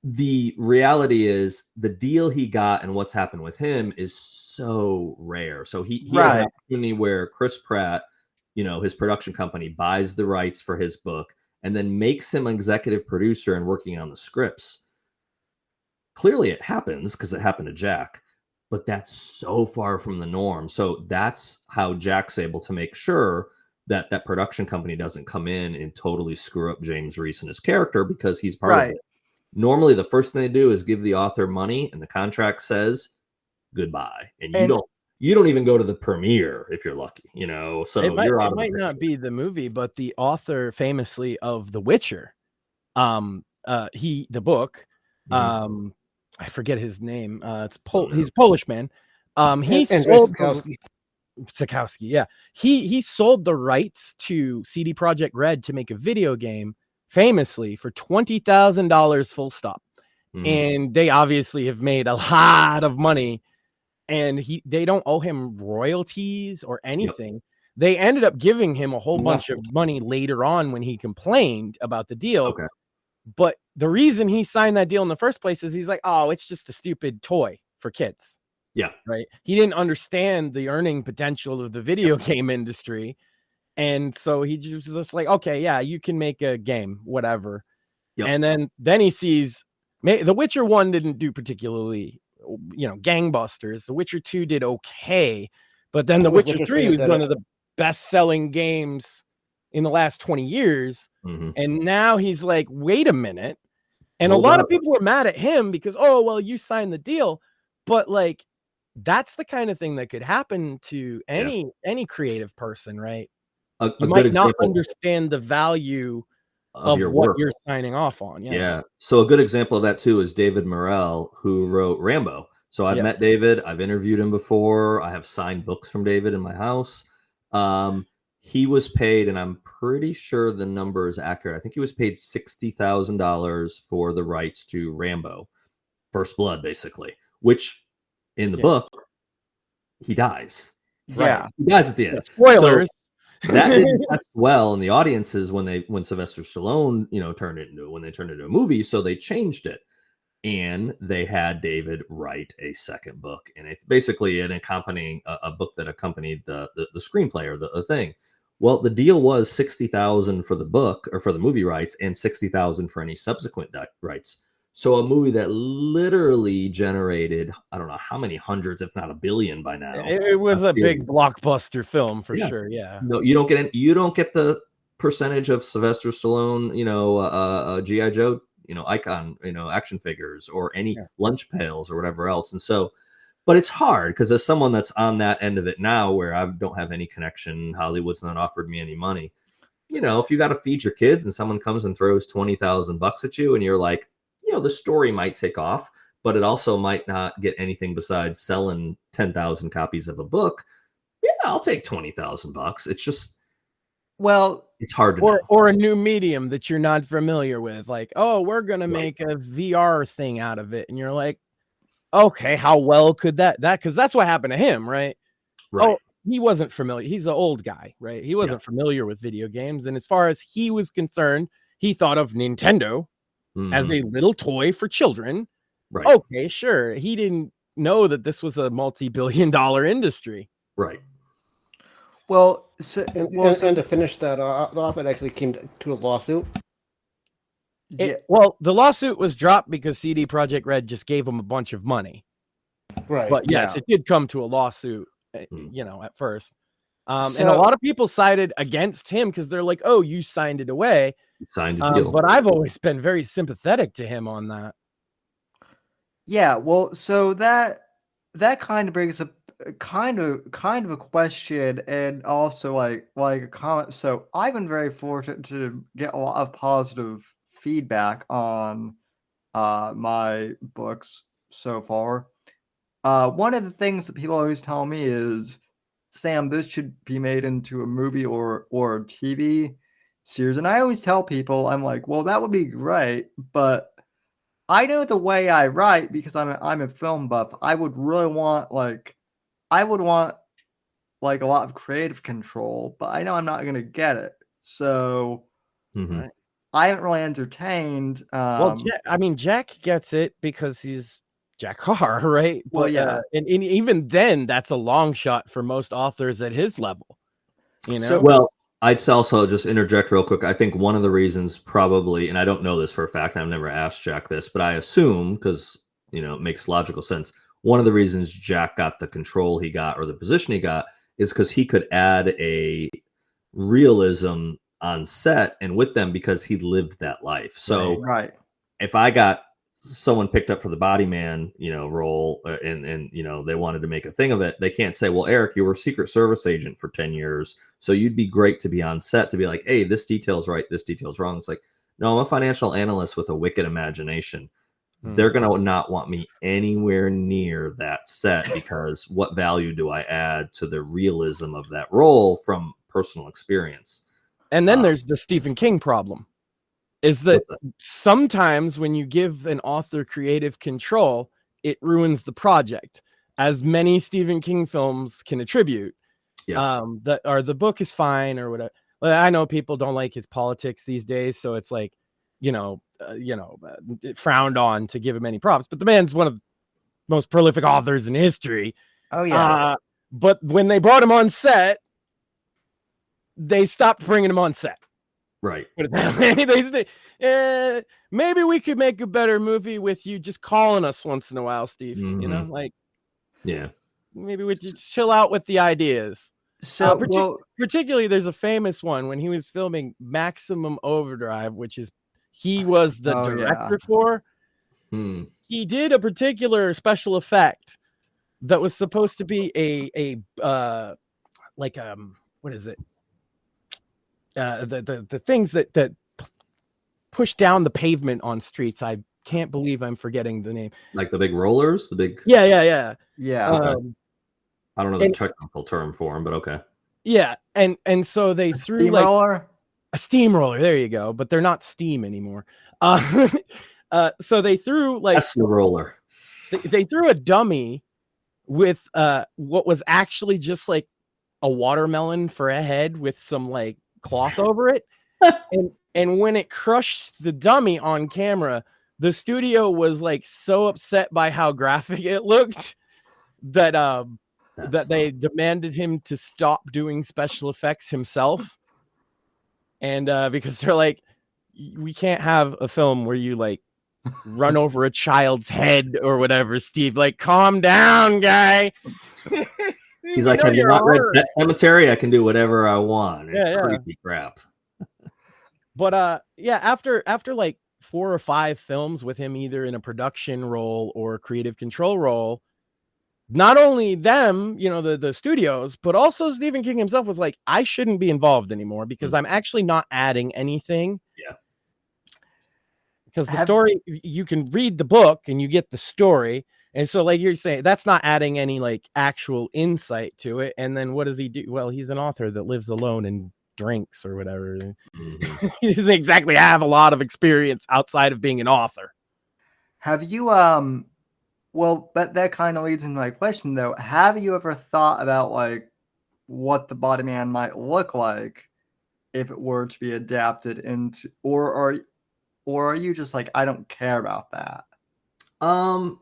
C: the reality is the deal he got and what's happened with him is so rare. So he has an opportunity where Chris Pratt, his production company, buys the rights for his book and then makes him an executive producer and working on the scripts. Clearly it happens because it happened to Jack, but that's so far from the norm. So that's how Jack's able to make sure that that production company doesn't come in and totally screw up James Reese and his character, because he's part of it. Normally, the first thing they do is give the author money, and the contract says goodbye, and you don't even go to the premiere if you're lucky, So you're out of the picture.
D: It might not be the movie, but the author famously of The Witcher, the book, I forget his name. He's a Polish man. He sold Sikowski. Yeah, he sold the rights to CD Projekt Red to make a video game, famously for $20,000 full stop. And they obviously have made a lot of money, and they don't owe him royalties or anything. They ended up giving him a whole bunch of money later on when he complained about the deal. But the reason he signed that deal in the first place is he's like, oh, it's just a stupid toy for kids.
C: Yeah.
D: Right. He didn't understand the earning potential of the video game industry. And so he was just like, okay, yeah, you can make a game, whatever. And then he sees The Witcher 1 didn't do particularly, gangbusters. The Witcher 2 did okay. But then The Witcher 3 was one of the best-selling games in the last 20 years. And now he's like, wait a minute. And a lot of people were mad at him because, oh, well, you signed the deal. But like, that's the kind of thing that could happen to any creative person, right? You might not understand the value of what work you're signing off on.
C: Yeah. So a good example of that too is David Morrell, who wrote Rambo. So I've met David. I've interviewed him before. I have signed books from David in my house. He was paid, and I'm pretty sure the number is accurate, I think he was paid $60,000 for the rights to Rambo, First Blood, basically, which in the book, he dies.
B: Yeah.
C: He dies at the end.
D: Spoilers.
C: That didn't test well in the audiences when Sylvester Stallone, turned it into a movie. So they changed it, and they had David write a second book, and it's basically an accompanying a book that accompanied the screenplay or the thing. Well, the deal was $60,000 for the book or for the movie rights, and $60,000 for any subsequent rights. So a movie that literally generated, I don't know how many hundreds, if not a billion by now.
D: It was a big blockbuster film for sure. Yeah.
C: No, you don't get the percentage of Sylvester Stallone, G.I. Joe, icon, action figures or any lunch pails or whatever else. And so, but it's hard because as someone that's on that end of it now, where I don't have any connection, Hollywood's not offered me any money. If you got to feed your kids and someone comes and throws $20,000 at you, and you're like, the story might take off, but it also might not get anything besides selling 10,000 copies of a book. Yeah, I'll take $20,000. It's just, it's hard to know.
D: Or a new medium that you're not familiar with. Like, oh, we're going to make a VR thing out of it. And you're like, okay, how well could that, because that's what happened to him, right?
C: Right.
D: Oh, he wasn't familiar. He's an old guy, right? He wasn't familiar with video games. And as far as he was concerned, he thought of Nintendo as a little toy for children.
C: Right.
D: Okay, sure. He didn't know that this was a multi-billion-dollar industry.
C: Right.
B: Well,
E: and to finish that off, it actually came to a lawsuit.
D: Well, the lawsuit was dropped because CD Projekt Red just gave him a bunch of money.
E: Right.
D: But yes, it did come to a lawsuit, at first. And a lot of people sided against him because they're like, oh, you signed it away.
C: Signed a deal.
D: But I've always been very sympathetic to him on that.
B: Yeah, well, so that kind of brings up kind of a question, and also like a comment. So I've been very fortunate to get a lot of positive feedback on my books so far. One of the things that people always tell me is, Sam, this should be made into a movie or a TV series. And I always tell people, I'm like, well, that would be great, but I know the way I write, because I'm a film buff. I would want a lot of creative control, but I know I'm not going to get it. So I haven't really entertained.
D: Jack gets it because he's Jack Carr, right?
B: Well,
D: but,
B: yeah.
D: And even then, that's a long shot for most authors at his level.
C: I'd also just interject real quick. I think one of the reasons probably, and I don't know this for a fact, I've never asked Jack this, but I assume, because, it makes logical sense. One of the reasons Jack got the control he got, or the position he got, is because he could add a realism on set and with them because he lived that life. So if I got someone picked up for the body man, role, and they wanted to make a thing of it, they can't say, well, Eric, you were a Secret Service agent for 10 years, so you'd be great to be on set to be like, hey, this detail's right, this detail's wrong. It's like, no, I'm a financial analyst with a wicked imagination. They're going to not want me anywhere near that set, because what value do I add to the realism of that role from personal experience?
D: And then there's the Stephen King problem. Is that sometimes when you give an author creative control, it ruins the project, as many Stephen King films can attribute. The book is fine or whatever. I know people don't like his politics these days, so it's like, frowned on to give him any props. But the man's one of the most prolific authors in history.
B: Oh yeah.
D: But when they brought him on set, they stopped bringing him on set.
C: Right.
D: Maybe we could make a better movie with you just calling us once in a while, Steve. Maybe we just chill out with the ideas.
B: So
D: particularly there's a famous one when he was filming Maximum Overdrive, which is he was the director for. He did a particular special effect that was supposed to be what is it? The things that push down the pavement on streets. I can't believe I'm forgetting the name.
C: Like the big rollers,
D: Yeah.
C: Okay. I don't know the technical term for them, but okay.
D: Yeah, and so they threw
B: steamroller?
D: A steamroller. There you go. But they're not steam anymore. So they threw
C: that's the roller.
D: They threw a dummy with what was actually just like a watermelon for a head with some like cloth over it. And when it crushed the dummy on camera, the studio was like so upset by how graphic it looked that they demanded him to stop doing special effects himself. And because they're like, we can't have a film where you like run over a child's head or whatever, Steve. Like, calm down, guy.
C: He's like, have you not read Pet Cemetery? I can do whatever I want. It's creepy crap.
D: But after like 4 or 5 films with him either in a production role or creative control role, not only them, the studios, but also Stephen King himself was like, I shouldn't be involved anymore because I'm actually not adding anything.
C: Yeah.
D: Because the story, you can read the book and you get the story. And so like you're saying, that's not adding any like actual insight to it. And then what does he do? Well, he's an author that lives alone and drinks or whatever. Mm-hmm. He doesn't exactly have a lot of experience outside of being an author.
B: Have you well, but that kind of leads into my question though. Have you ever thought about like what the Body Man might look like if it were to be adapted into, or are you just like, I don't care about that?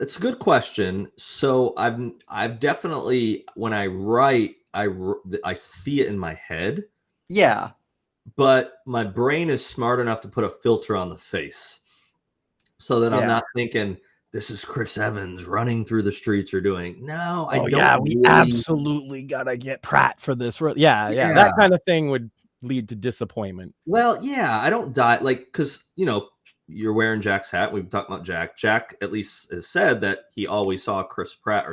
C: It's a good question. So I've definitely, when I write, I see it in my head.
B: Yeah.
C: But my brain is smart enough to put a filter on the face so that I'm not thinking this is Chris Evans running through the streets or doing. No, I don't.
D: Yeah, we absolutely gotta get Pratt for this. Yeah. That kind of thing would lead to disappointment.
C: Well, yeah, I don't die because you're wearing Jack's hat. We've talked about Jack. Jack at least has said that he always saw Chris Pratt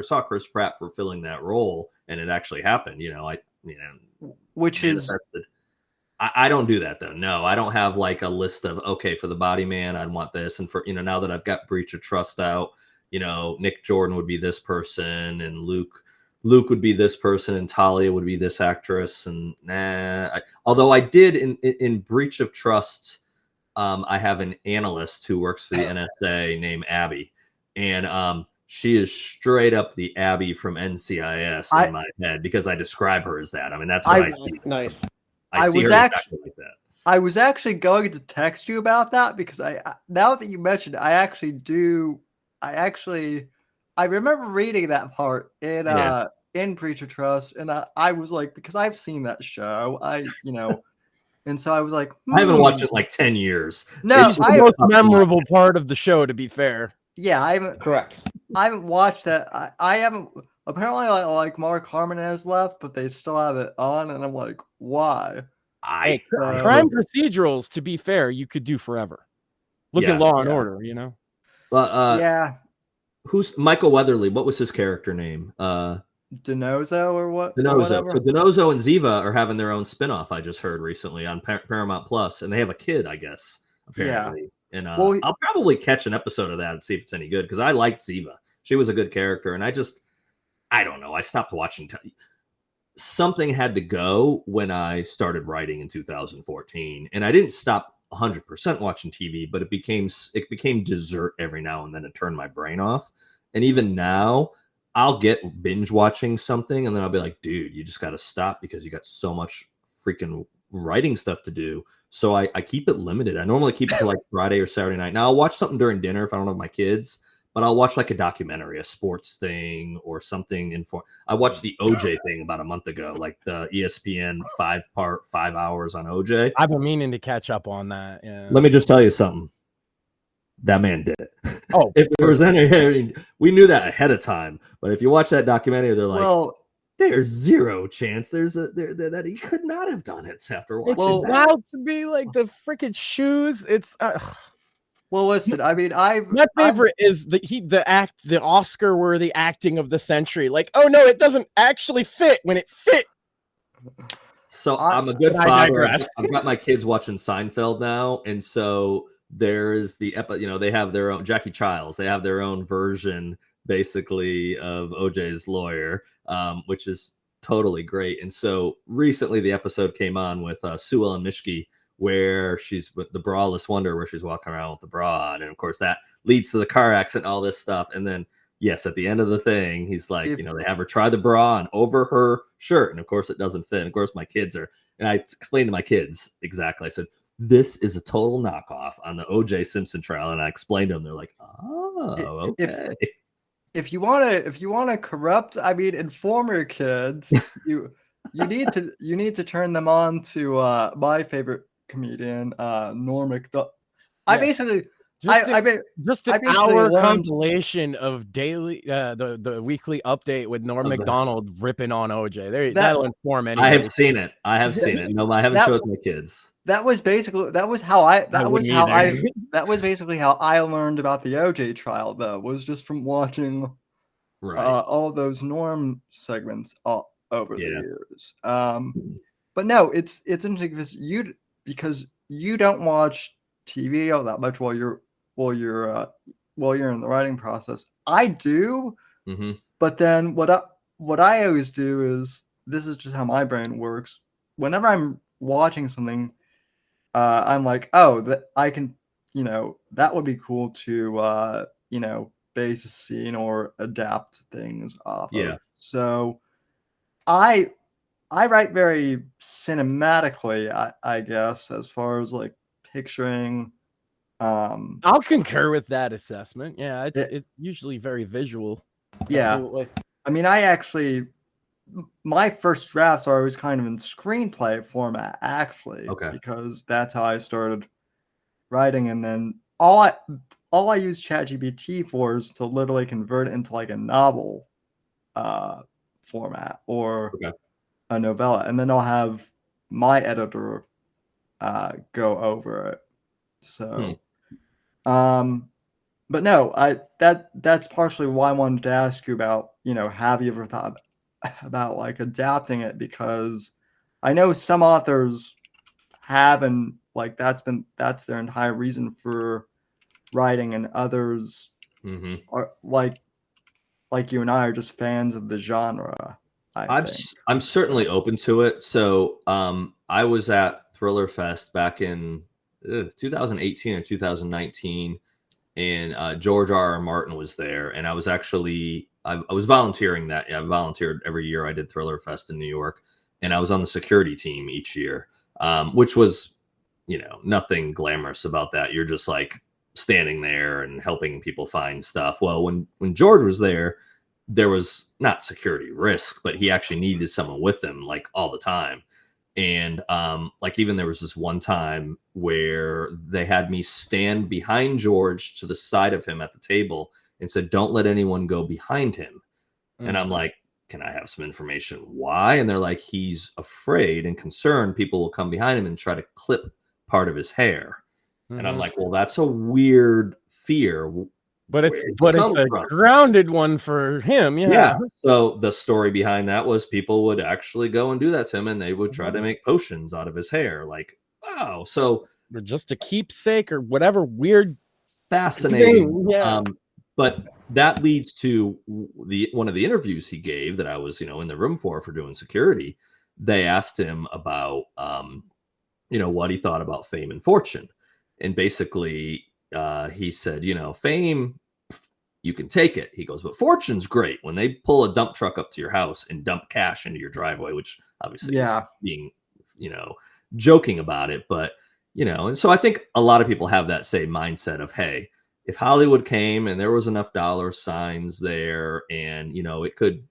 C: fulfilling that role, and it actually happened. Which is, I don't do that though. No, I don't have like a list of, okay, for the Body Man, I'd want this. And for, now that I've got Breach of Trust out, Nick Jordan would be this person and Luke would be this person and Talia would be this actress. And although I did in Breach of Trust, I have an analyst who works for the NSA named Abby. And, she is straight up the Abby from NCIS in my head because I describe her as that. I mean, that's what I see.
E: Nice.
C: I see her exactly like that.
B: I was actually going to text you about that because now that you mentioned, I remember reading that part in Breach of Trust, and I was like, because I've seen that show, and so I was like,
C: I haven't watched it like 10 years.
B: No,
D: it's the most memorable part of the show, to be fair.
B: Yeah, I haven't.
E: Correct.
B: I haven't watched that. I haven't. Apparently, like Mark Harmon has left, but they still have it on, and I'm like, why?
D: Crime procedurals, to be fair, you could do forever. Look at Law and Order,
C: But
B: yeah.
C: Who's Michael Weatherly? What was his character name?
B: Denozo or what?
C: Denozo. So Denozo and Ziva are having their own spinoff. I just heard recently on Paramount Plus, and they have a kid, I guess. Apparently. Yeah. And I'll probably catch an episode of that and see if it's any good because I liked Ziva. She was a good character, and I don't know. I stopped watching. Something had to go when I started writing in 2014, and I didn't stop 100% watching TV, but it became dessert every now and then to turn my brain off. And even now, I'll get binge watching something, and then I'll be like, dude, you just got to stop because you got so much freaking writing stuff to do. So I keep it limited. I normally keep it to like Friday or Saturday night. Now I'll watch something during dinner if I don't have my kids, but I'll watch like a documentary, a sports thing or something. I watched the OJ thing about a month ago, like the ESPN 5-part, 5 hours on OJ.
D: I've been meaning to catch up on that. Yeah.
C: Let me just tell you something. That man did it.
D: Oh,
C: if there was any, we knew that ahead of time. But if you watch that documentary, they're like, there's zero chance that he could not have done it after watching.
D: It's wild to be like the freaking shoes. It's
B: well, listen. I mean,
D: my favorite is the Oscar-worthy acting of the century. Like, oh no, it doesn't actually fit when it fit.
C: So I'm a good father. I've got my kids watching Seinfeld now, and so there is the they have their own Jackie Childs. They have their own version, basically, of OJ's lawyer, which is totally great. And so recently the episode came on with Sue Ellen Mishke, where she's with the braless wonder, where she's walking around with the bra. And of course that leads to the car accident, all this stuff. And then, yes, at the end of the thing, he's like,
B: If-
C: you know, they have her try the bra on over her shirt, and of course it doesn't fit. And of course my kids are, and I explained to my kids exactly. I said, this is a total knockoff on the O.J. Simpson trial, and I explained to them. They're like, oh, okay.
B: If you wanna corrupt, I mean, inform your kids, you need to turn them on to my favorite comedian, Norm Macdonald. I
D: Yeah.
B: basically
D: Just
B: I
D: just
B: I
D: an
B: basically
D: hour
B: learned-
D: compilation of daily the weekly update with Norm Macdonald ripping on OJ. That'll inform
C: I
D: anybody.
C: have seen it. I have seen it. No, I haven't
B: That-
C: showed my kids.
B: that was basically how I
D: wouldn't either.
B: that was basically how I learned about the OJ trial, though, was just from watching
C: Right.
B: all those Norm segments all over the
C: Yeah.
B: years. But no, it's interesting because you don't watch TV all that much while you're in the writing process. I do,
C: Mm-hmm.
B: but then what I always do is, this is just how my brain works. Whenever I'm watching something, I'm like, oh, that I can, that would be cool to base a scene or adapt things off
C: Yeah.
B: of. So I write very cinematically, I guess, as far as like picturing.
D: I'll concur with that assessment. Yeah,
B: Yeah.
D: it's usually very visual.
B: Yeah,
E: Absolutely.
B: I mean, my first drafts are always kind of in screenplay format, actually,
C: Okay.
B: because that's how I started writing, and then all I use ChatGPT for is to literally convert it into like a novel format or
C: Okay.
B: a novella, and then I'll have my editor go over it. So, but no, that's partially why I wanted to ask you about, have you ever thought about like adapting it, because I know some authors have, and like that's their entire reason for writing, and others
C: Mm-hmm.
B: are like you and I are just fans of the genre. I think.
C: I'm certainly open to it. So I was at Thriller Fest back in 2018 or 2019, and George R.R. Martin was there, and I was actually I was volunteering that. I volunteered every year. I did Thriller Fest in New York, and I was on the security team each year, which was, nothing glamorous about that. You're just like standing there and helping people find stuff. Well, when George was there was not security risk, but he actually needed someone with him like all the time. And like even there was this one time where they had me stand behind George to the side of him at the table and said, don't let anyone go behind him. And I'm like, can I have some information? Why? And they're like, he's afraid and concerned people will come behind him and try to clip part of his hair. And I'm like, well, that's a weird fear.
D: But it's
C: Where'd it come
D: a
C: from?
D: grounded one for him. Yeah.
C: So the story behind that was people would actually go and do that to him, and they would try to make potions out of his hair. Like, wow. So
D: Or just a keepsake or whatever weird
C: fascinating.
D: thing. Yeah.
C: But that leads to one of the interviews he gave that I was, in the room for doing security. They asked him about, what he thought about fame and fortune. And basically, he said, fame, you can take it. He goes, but fortune's great. When they pull a dump truck up to your house and dump cash into your driveway, which obviously is being, joking about it. But, and so I think a lot of people have that same mindset of, hey, if Hollywood came and there was enough dollar signs there, and, it could,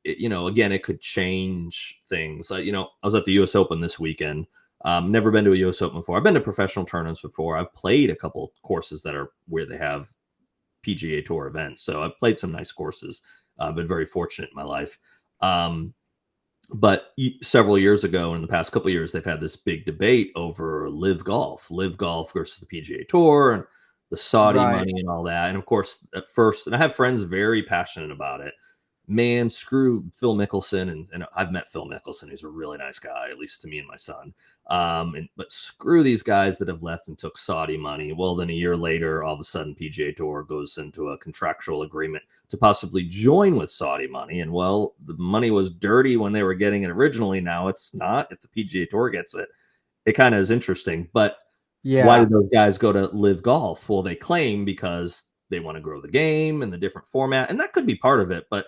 C: again, it could change things. I was at the U.S. Open this weekend. Never been to a U.S. Open before. I've been to professional tournaments before. I've played a couple courses that are where they have PGA Tour events. So I've played some nice courses. I've been very fortunate in my life. But several years ago, in the past couple of years, they've had this big debate over live golf versus the PGA Tour and the Saudi money and all that. And of course, at first, and I have friends very passionate about it. Man, screw Phil Mickelson, and I've met Phil Mickelson. He's a really nice guy, at least to me and my son. But screw these guys that have left and took Saudi money. Well, then a year later, all of a sudden, PGA Tour goes into a contractual agreement to possibly join with Saudi money. And well, the money was dirty when they were getting it originally. Now it's not. If the PGA Tour gets it, it kind of is interesting. But why did those guys go to live golf? Well, they claim because they want to grow the game and the different format, and that could be part of it. But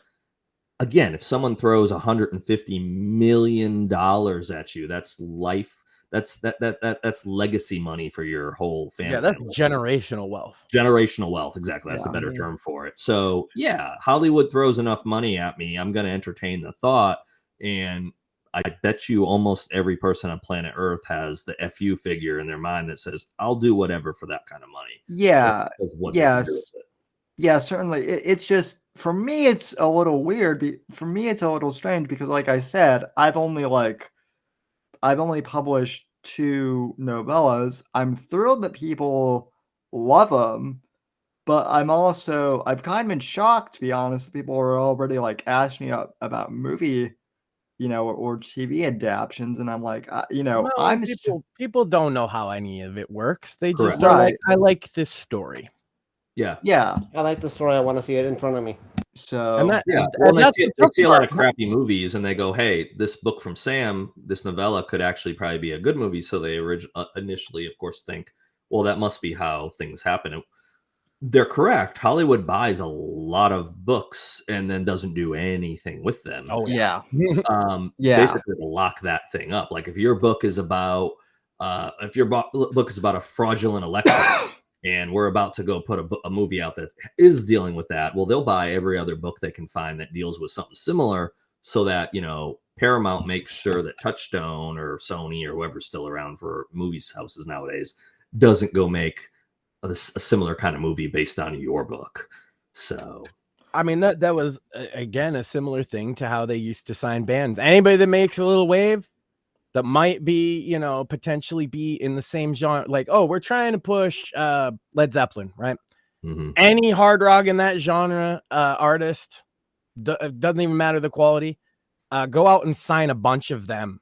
C: again, if someone throws $150 million at you, that's life. That's legacy money for your whole family.
D: Yeah, that's generational wealth.
C: Generational wealth, exactly. That's
B: Yeah.
C: a better term for it. So yeah, Hollywood throws enough money at me, I'm going to entertain the thought. And I bet you almost every person on planet Earth has the FU figure in their mind that says, I'll do whatever for that kind of money.
B: Yeah.
C: Just because what they can do with it.
B: Yeah, certainly. It's just, for me, it's a little weird. For me, it's a little strange because, like I said, I've only published 2 novellas. I'm thrilled that people love them, but I've kind of been shocked, to be honest. People are already like asking me about movie, or TV adaptions, and I'm like,
D: Well, people don't know how any of it works. They just
C: Correct.
D: are
B: Right.
D: like, I like this story.
C: Yeah.
E: I like the story. I want to see it in front of me.
B: So
D: And that,
C: Yeah.
D: and
C: Well, they
D: that's
C: see,
D: the
C: they
D: tough
C: see a lot
D: part.
C: of crappy movies and they go, hey, this book from Sam, this novella could actually probably be a good movie. So they initially, of course, think, well, that must be how things happen. And they're correct. Hollywood buys a lot of books and then doesn't do anything with them.
D: Oh
B: yeah.
C: Yeah. Basically to lock that thing up. Like if your book is about book is about a fraudulent election and we're about to go put a movie out that is dealing with that, well, they'll buy every other book they can find that deals with something similar so that, Paramount makes sure that Touchstone or Sony or whoever's still around for movies houses nowadays doesn't go make a similar kind of movie based on your book. So
D: I mean, that was again a similar thing to how they used to sign bands. Anybody that makes a little wave that might be, potentially be in the same genre, like, oh, we're trying to push Led Zeppelin, right?
C: mm-hmm.
D: Any hard rock in that genre artist, doesn't even matter the quality, go out and sign a bunch of them,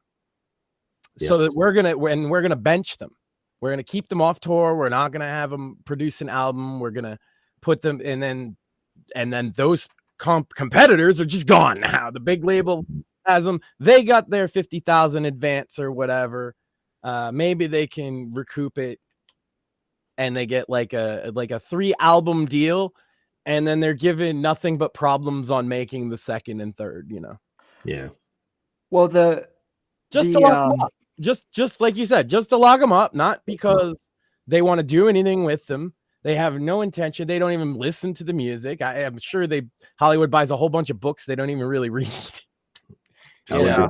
D: so that we're gonna bench them. We're gonna keep them off tour. We're not gonna have them produce an album. We're gonna put them, and then those competitors are just gone now. The big label has them. They got their 50,000 advance or whatever. Maybe they can recoup it, and they get like a 3-album deal, and then they're given nothing but problems on making the second and third.
C: Yeah.
B: Well,
D: Just to lock them up. Just like you said, just to lock them up, not because they want to do anything with them. They have no intention. They don't even listen to the music. I am sure Hollywood buys a whole bunch of books they don't even really read.
B: Yeah.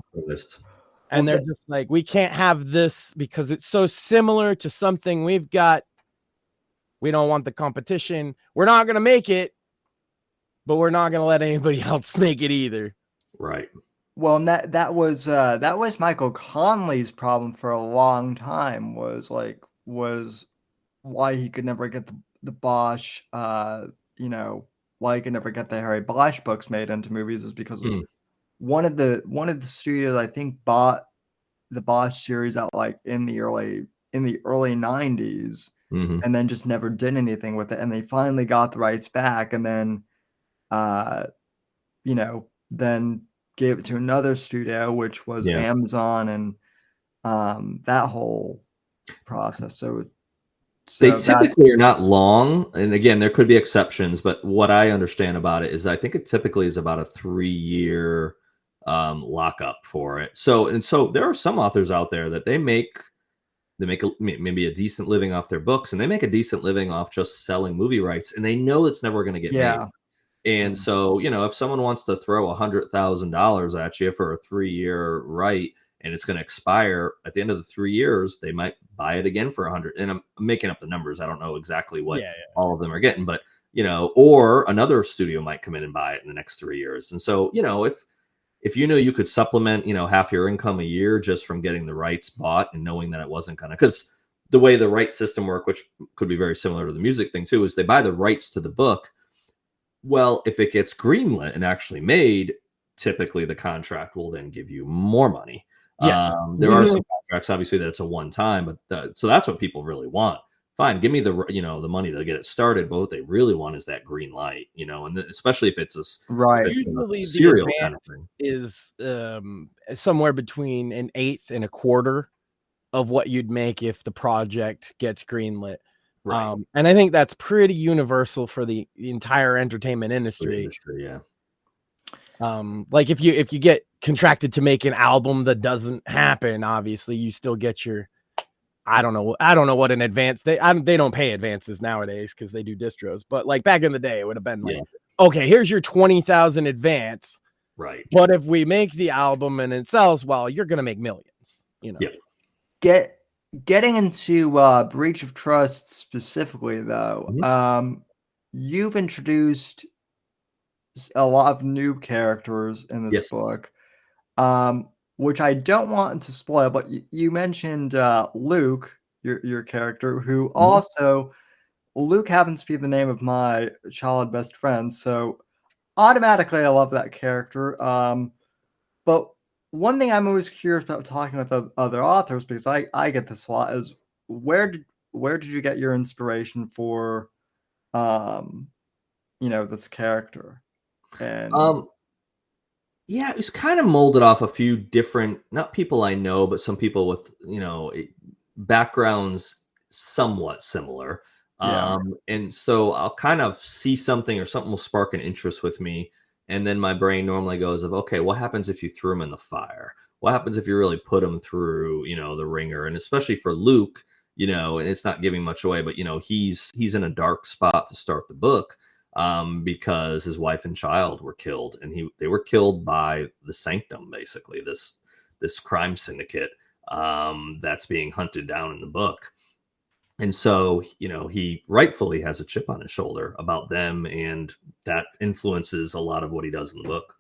D: And they're just like, we can't have this because it's so similar to something we've got. We don't want the competition. We're not going to make it, but we're not going to let anybody else make it either.
C: Right.
B: Well, and that was Michael Conley's problem for a long time. Was why he could never get the Bosch, why he could never get the Harry Bosch books made into movies is because one of the studios, I think, bought the Bosch series out like in the early 90s, and then just never did anything with it. And they finally got the rights back, and then then gave it to another studio, which was Amazon, and that whole process. So
C: they typically are not long, and again, there could be exceptions, but what I understand about it is I think it typically is about a 3-year lockup for it. So there are some authors out there that they make maybe a decent living off their books, and they make a decent living off just selling movie rights, and they know it's never going to get made. And so, if someone wants to throw $100,000 at you for a 3-year right, and it's going to expire at the end of the 3 years, they might buy it again for 100. And I'm making up the numbers. I don't know exactly what all of them are getting, but or another studio might come in and buy it in the next 3 years. And so, if you knew you could supplement, half your income a year just from getting the rights bought and knowing that it wasn't going to, because the way the rights system work, which could be very similar to the music thing too, is they buy the rights to the book. Well, if it gets greenlit and actually made, typically the contract will then give you more money.
D: Yes.
C: There are some contracts, obviously, that it's a one-time, but so that's what people really want. Fine, give me the money to get it started, but what they really want is that green light, and especially if it's
D: Usually
C: serial
D: the
C: kind of thing.
D: Is somewhere between an eighth and a quarter of what you'd make if the project gets greenlit.
C: Right.
D: And I think that's pretty universal for the entire entertainment
C: For the
D: industry.
C: industry, yeah.
D: Like if you get contracted to make an album that doesn't happen, obviously you still get your, I don't know what an advance they don't pay advances nowadays because they do distros, but like back in the day it would have been like,
C: Yeah.
D: okay, here's your 20,000 advance,
C: Right.
D: but if we make the album and it sells well, you're gonna make millions, you know.
C: Yeah.
B: Getting into breach of trust specifically, though, you've introduced a lot of new characters in this
C: Yes.
B: book, which I don't want to spoil. But you mentioned Luke, your character, who also Luke happens to be the name of my childhood best friend, so automatically I love that character. But one thing I'm always curious about talking with other authors, because I get this a lot, is where did you get your inspiration for this character? And
C: yeah, it was kind of molded off a few different, not people I know, but some people with, backgrounds somewhat similar.
B: Yeah.
C: And so I'll kind of see something or something will spark an interest with me. And then my brain normally goes of, okay, what happens if you threw him in the fire? What happens if you really put him through, the ringer? And especially for Luke, and it's not giving much away, but, he's in a dark spot to start the book. Because his wife and child were killed, and they were killed by the Sanctum, basically this crime syndicate that's being hunted down in the book. And so, he rightfully has a chip on his shoulder about them, and that influences a lot of what he does in the book.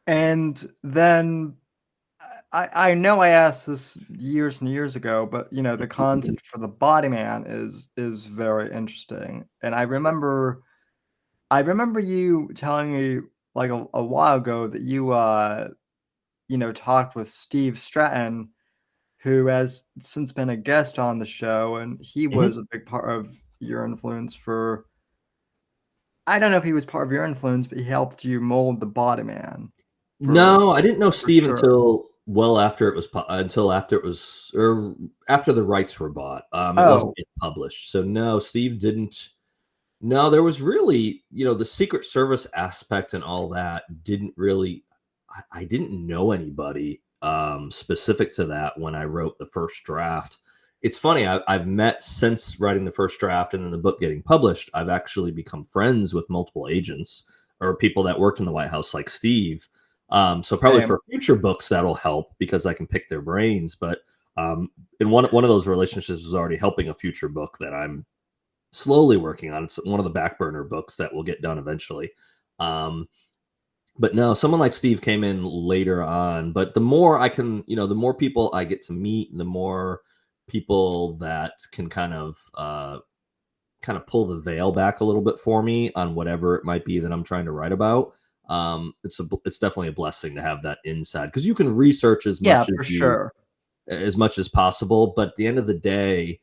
B: And then I know I asked this years and years ago, but the concept for the body man is very interesting. And I remember you telling me like a while ago that you talked with Steve Stratton, who has since been a guest on the show, and he was a big part of your influence for. I don't know if he was part of your influence, but he helped you mold the body man.
C: No, I didn't know Steve
B: sure.
C: until well after it was after the rights were bought. It wasn't yet published, so no, Steve didn't. No, there was really, the Secret Service aspect and all that didn't really. I didn't know anybody specific to that when I wrote the first draft. It's funny, I've met since writing the first draft and then the book getting published. I've actually become friends with multiple agents or people that worked in the White House, like Steve. So probably for future books that'll help because I can pick their brains. But in one of those relationships was already helping a future book that I'm slowly working on. It's one of the back burner books that will get done eventually. But no, someone like Steve came in later on. But the more I can, the more people I get to meet, the more people that can kind of pull the veil back a little bit for me on whatever it might be that I'm trying to write about. It's definitely a blessing to have that inside, because you can research as much as much as possible, but at the end of the day,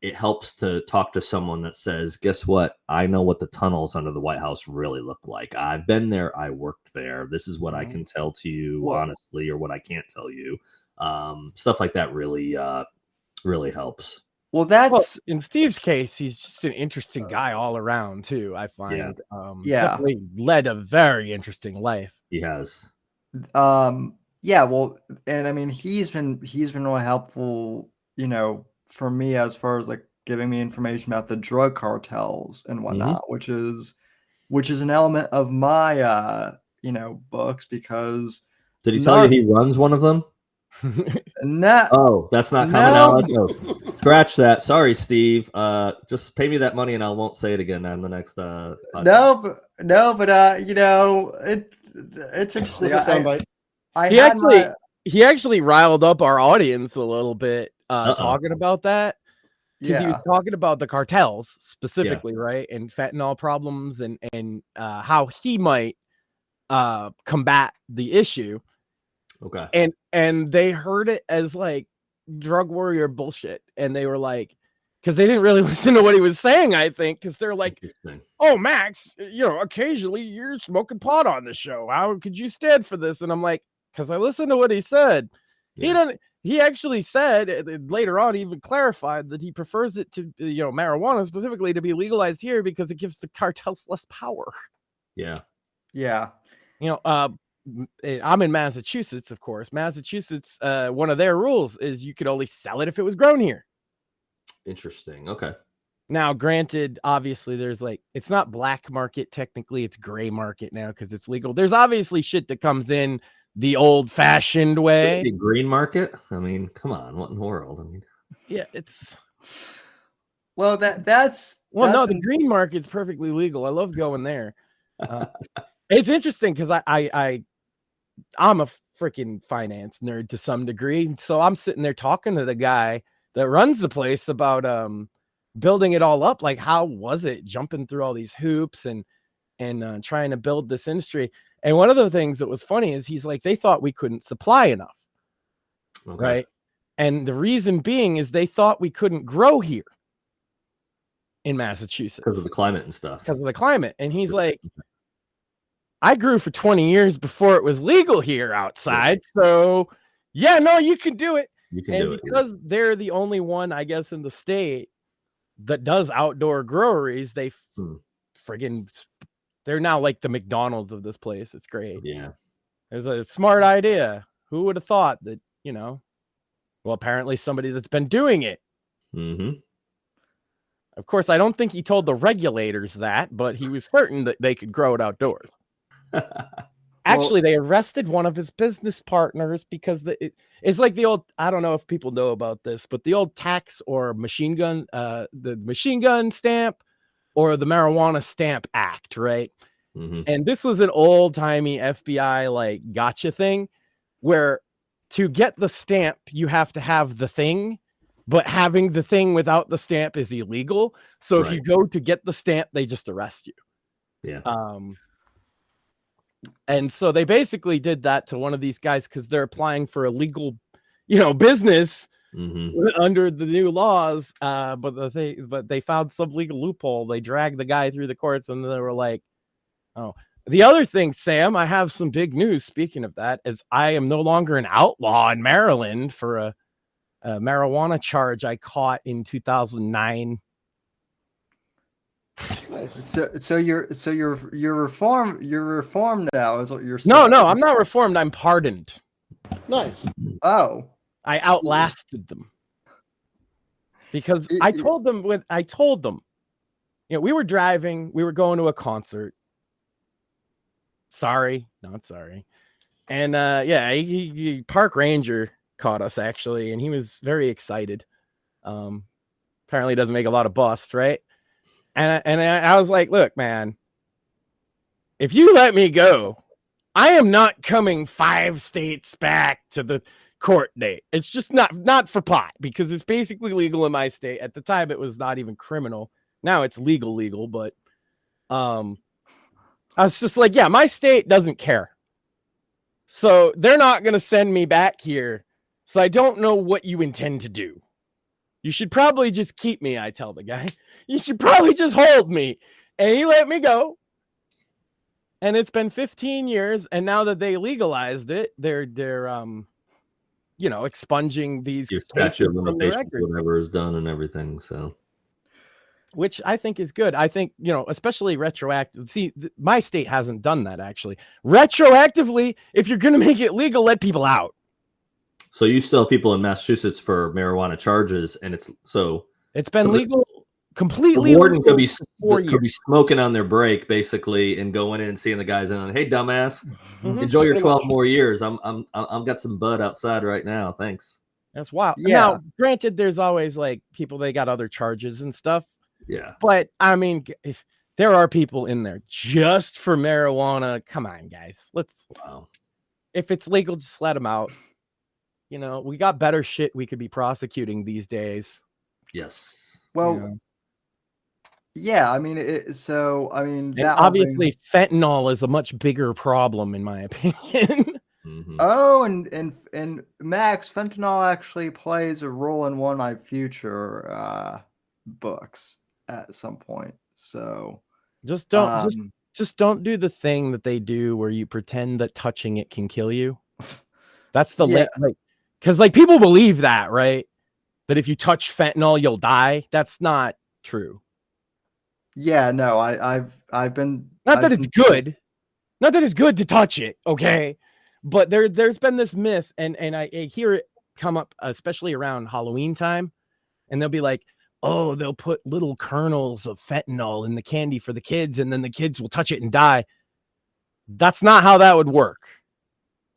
C: it helps to talk to someone that says, guess what? I know what the tunnels under the White House really look like. I've been there. I worked there. This is what I can tell to you honestly, or what I can't tell you. Stuff like that really helps.
B: Well, that's
D: in Steve's case, he's just an interesting guy all around too. I find, definitely led a very interesting life.
C: He has.
B: Yeah, well, and I mean, he's been really helpful, for me as far as like giving me information about the drug cartels and whatnot, which is an element of my books, because
C: did he tell you he runs one of them?
B: No.
C: Oh, that's not common knowledge. Oh, scratch that. Sorry, Steve. Just pay me that money and I won't say it again on the next podcast.
B: No, but it's interesting.
D: He actually riled up our audience a little bit talking about that, because he was talking about the cartels specifically, right, and fentanyl problems and how he might combat the issue.
C: Okay.
D: And they heard it as like drug warrior bullshit, and they were like, because they didn't really listen to what he was saying, I think, because they're like, oh, Max, occasionally you're smoking pot on the show. How could you stand for this? And I'm like, because I listened to what he said. He he actually said later on, he even clarified that he prefers it to, marijuana specifically to be legalized here because it gives the cartels less power.
C: Yeah.
B: Yeah.
D: I'm in Massachusetts, of course. Massachusetts, one of their rules is you could only sell it if it was grown here.
C: Interesting. Okay.
D: Now, granted, obviously, there's it's not black market. Technically, it's gray market now because it's legal. There's obviously shit that comes in the old-fashioned way.
C: The green market? I mean, come on. What in the world? I mean,
D: yeah, it's...
B: Well, that's...
D: Well, no, the green market's perfectly legal. I love going there. It's interesting because I'm a freaking finance nerd to some degree. So I'm sitting there talking to the guy that runs the place about building it all up. Like, how was it jumping through all these hoops and trying to build this industry? And one of the things that was funny is he's like, they thought we couldn't supply enough.
C: okay.
D: Right. And the reason being is they thought we couldn't grow here in Massachusetts
C: Because of the climate and stuff.
D: Because of the climate. And he's like, I grew for 20 years before it was legal here outside. So yeah, no, you can do it.
C: You can do it.
D: Because they're the only one, I guess, in the state that does outdoor groweries, they friggin' they're now like the McDonald's of this place. It's great.
C: Yeah.
D: It was a smart idea. Who would have thought that, well, apparently somebody that's been doing it.
C: Mm-hmm.
D: Of course, I don't think he told the regulators that, but he was certain that they could grow it outdoors. Actually, they arrested one of his business partners because it's like the old, I don't know if people know about this, but the old tax or machine gun, the machine gun stamp or the marijuana stamp act, right?
C: Mm-hmm.
D: And this was an old timey FBI gotcha thing where to get the stamp, you have to have the thing, but having the thing without the stamp is illegal. So if you go to get the stamp, they just arrest you.
C: Yeah.
D: And so they basically did that to one of these guys because they're applying for a legal, business under the new laws. But they found some legal loophole. They dragged the guy through the courts, and they were like, "Oh." The other thing, Sam, I have some big news. Speaking of that, is I am no longer an outlaw in Maryland for a marijuana charge I caught in 2009.
B: So you're reformed now is what you're saying.
D: No, I'm not reformed. I'm pardoned.
E: Nice.
B: Oh,
D: I outlasted them because I told them we were driving, we were going to a concert. Sorry, not sorry. And he park ranger caught us actually, and he was very excited. Apparently doesn't make a lot of busts, right? And I was like, look, man, if you let me go, I am not coming 5 states back to the court date. It's just not for pot because it's basically legal in my state. At the time, it was not even criminal. Now it's legal, but I was just like, yeah, my state doesn't care. So they're not going to send me back here. So I don't know what you intend to do. You should probably just keep me, I tell the guy. You should probably just hold me. And he let me go. And it's been 15 years. And now that they legalized it, they're expunging these
C: your statute of limitations, whatever is done and everything. So,
D: which I think is good. I think, especially retroactive. See, my state hasn't done that actually. Retroactively, if you're going to make it legal, let people out.
C: So you still have people in Massachusetts for marijuana charges, and it's
D: been legal, completely.
C: The warden could be
D: legal
C: smoking on their break, basically, and going in and seeing the guys and, hey, dumbass, enjoy your 12 more years. I'm got some bud outside right now. Thanks.
D: That's wild.
B: Yeah.
D: Now, granted, there's always people they got other charges and stuff.
C: Yeah.
D: But I mean, if there are people in there just for marijuana, come on, guys. If it's legal, just let them out. We got better shit we could be prosecuting these days.
C: Yes.
B: Well, yeah. I mean,
D: obviously fentanyl is a much bigger problem, in my opinion.
C: Mm-hmm.
B: Oh, and Max, fentanyl actually plays a role in one of my future books at some point. So
D: just don't do the thing that they do where you pretend that touching it can kill you. That's the Because like people believe that, right? That if you touch fentanyl, you'll die. That's not true.
B: Yeah, no, I've been
D: Not
B: I've
D: that it's
B: been-
D: good. Not that it's good to touch it, okay? But there's been this myth, and I hear it come up, especially around Halloween time, and they'll be like, oh, they'll put little kernels of fentanyl in the candy for the kids, and then the kids will touch it and die. That's not how that would work.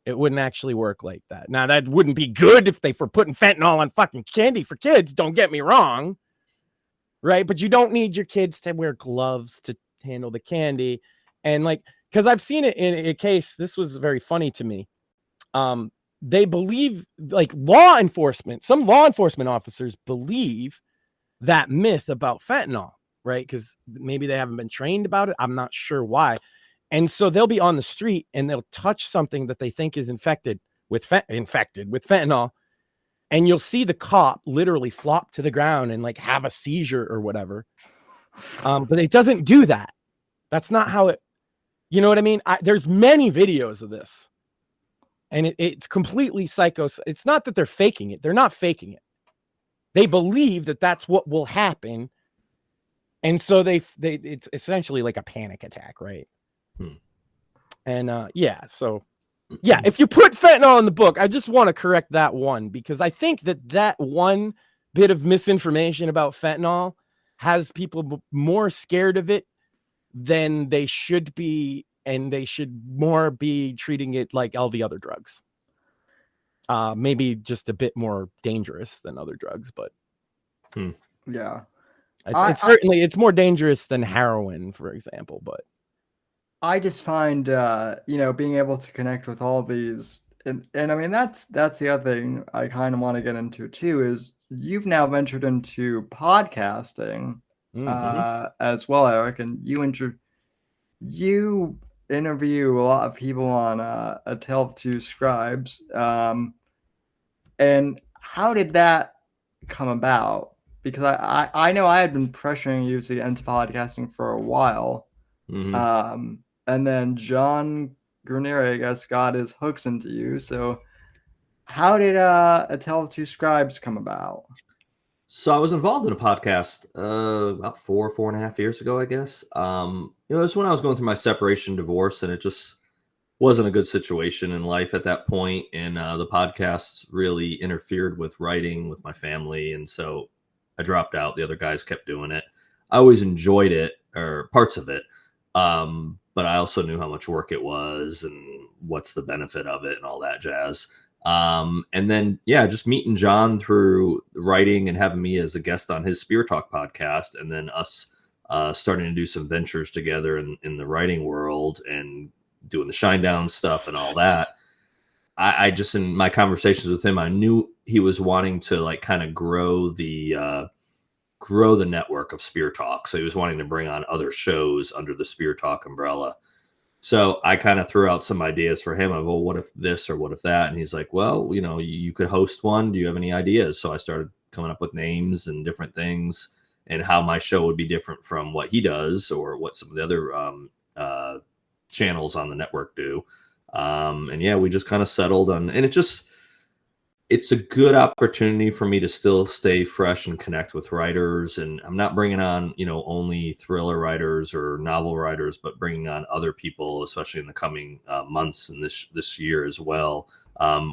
D: It wouldn't actually work like that. Now, that wouldn't be good if they were putting fentanyl on fucking candy for kids. Don't get me wrong. Right? But you don't need your kids to wear gloves to handle the candy. And like, because I've seen it in a case, this was very funny to me. They believe, like law enforcement, some law enforcement officers believe that myth about fentanyl, right? Because maybe they haven't been trained about it. I'm not sure why. And so they'll be on the street and they'll touch something that they think is infected with fentanyl. And you'll see the cop literally flop to the ground and like have a seizure or whatever. But it doesn't do that. That's not how it, you know what I mean? There's many videos of this. And it's completely psycho. It's not that they're faking it. They're not faking it. They believe that that's what will happen. And so it's essentially like a panic attack, right? And so if you put fentanyl in the book, I just want to correct that one, because I think that one bit of misinformation about fentanyl has people more scared of it than they should be, and they should more be treating it like all the other drugs. Maybe just a bit more dangerous than other drugs, but
B: yeah,
D: it's certainly it's more dangerous than heroin, for example. But
B: I just find being able to connect with all these, and I mean that's the other thing I kind of want to get into too, is you've now ventured into podcasting as well, Eric, and you interview a lot of people on A Tale of Two Scribes, and how did that come about? Because I know I had been pressuring you to get into podcasting for a while. And then John Grunier, I guess, got his hooks into you. So how did A Tale of Two Scribes come about?
C: So I was involved in a podcast about 4.5 years ago, I guess. It was when I was going through my separation divorce, and it just wasn't a good situation in life at that point. And the podcasts really interfered with writing with my family. And so I dropped out. The other guys kept doing it. I always enjoyed it, or parts of it. But I also knew how much work it was and what's the benefit of it and all that jazz. And then, just meeting John through writing and having me as a guest on his Spear Talk podcast, and then us starting to do some ventures together in the writing world and doing the Shinedown stuff and all that. I just, in my conversations with him, I knew he was wanting to like kind of grow the network of Spear Talk. So he was wanting to bring on other shows under the Spear Talk umbrella. So I kind of threw out some ideas for him of, well, what if this or what if that? And he's like, well, you could host one. Do you have any ideas? So I started coming up with names and different things and how my show would be different from what he does or what some of the other channels on the network do. We just kind of settled on, and it's a good opportunity for me to still stay fresh and connect with writers. And I'm not bringing on, only thriller writers or novel writers, but bringing on other people, especially in the coming months and this year as well,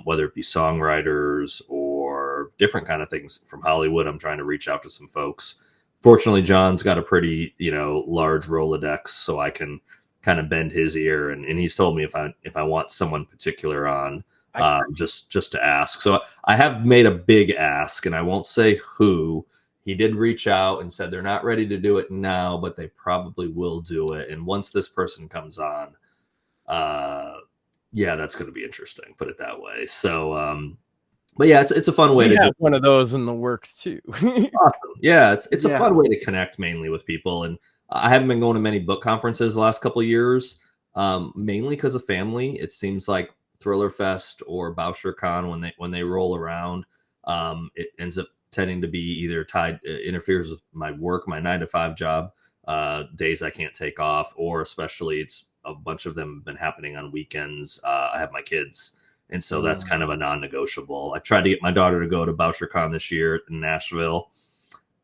C: whether it be songwriters or different kind of things from Hollywood. I'm trying to reach out to some folks. Fortunately, John's got a pretty, large Rolodex, so I can kind of bend his ear. And he's told me if I want someone particular on, just to ask. So I have made a big ask, and I won't say who. He did reach out and said they're not ready to do it now, but they probably will do it. And once this person comes on, that's going to be interesting, put it that way. So, but yeah, it's a fun way to
D: have one of those in the works too.
C: Awesome. Yeah, it's a fun way to connect mainly with people. And I haven't been going to many book conferences the last couple of years, mainly because of family. It seems like Thriller Fest or Boucher Con, when they roll around, it ends up tending to be either interferes with my work, my 9-to-5 job, days I can't take off, or especially it's a bunch of them have been happening on weekends. I have my kids, And so that's kind of a non-negotiable. I tried to get my daughter to go to BoucherCon this year in Nashville,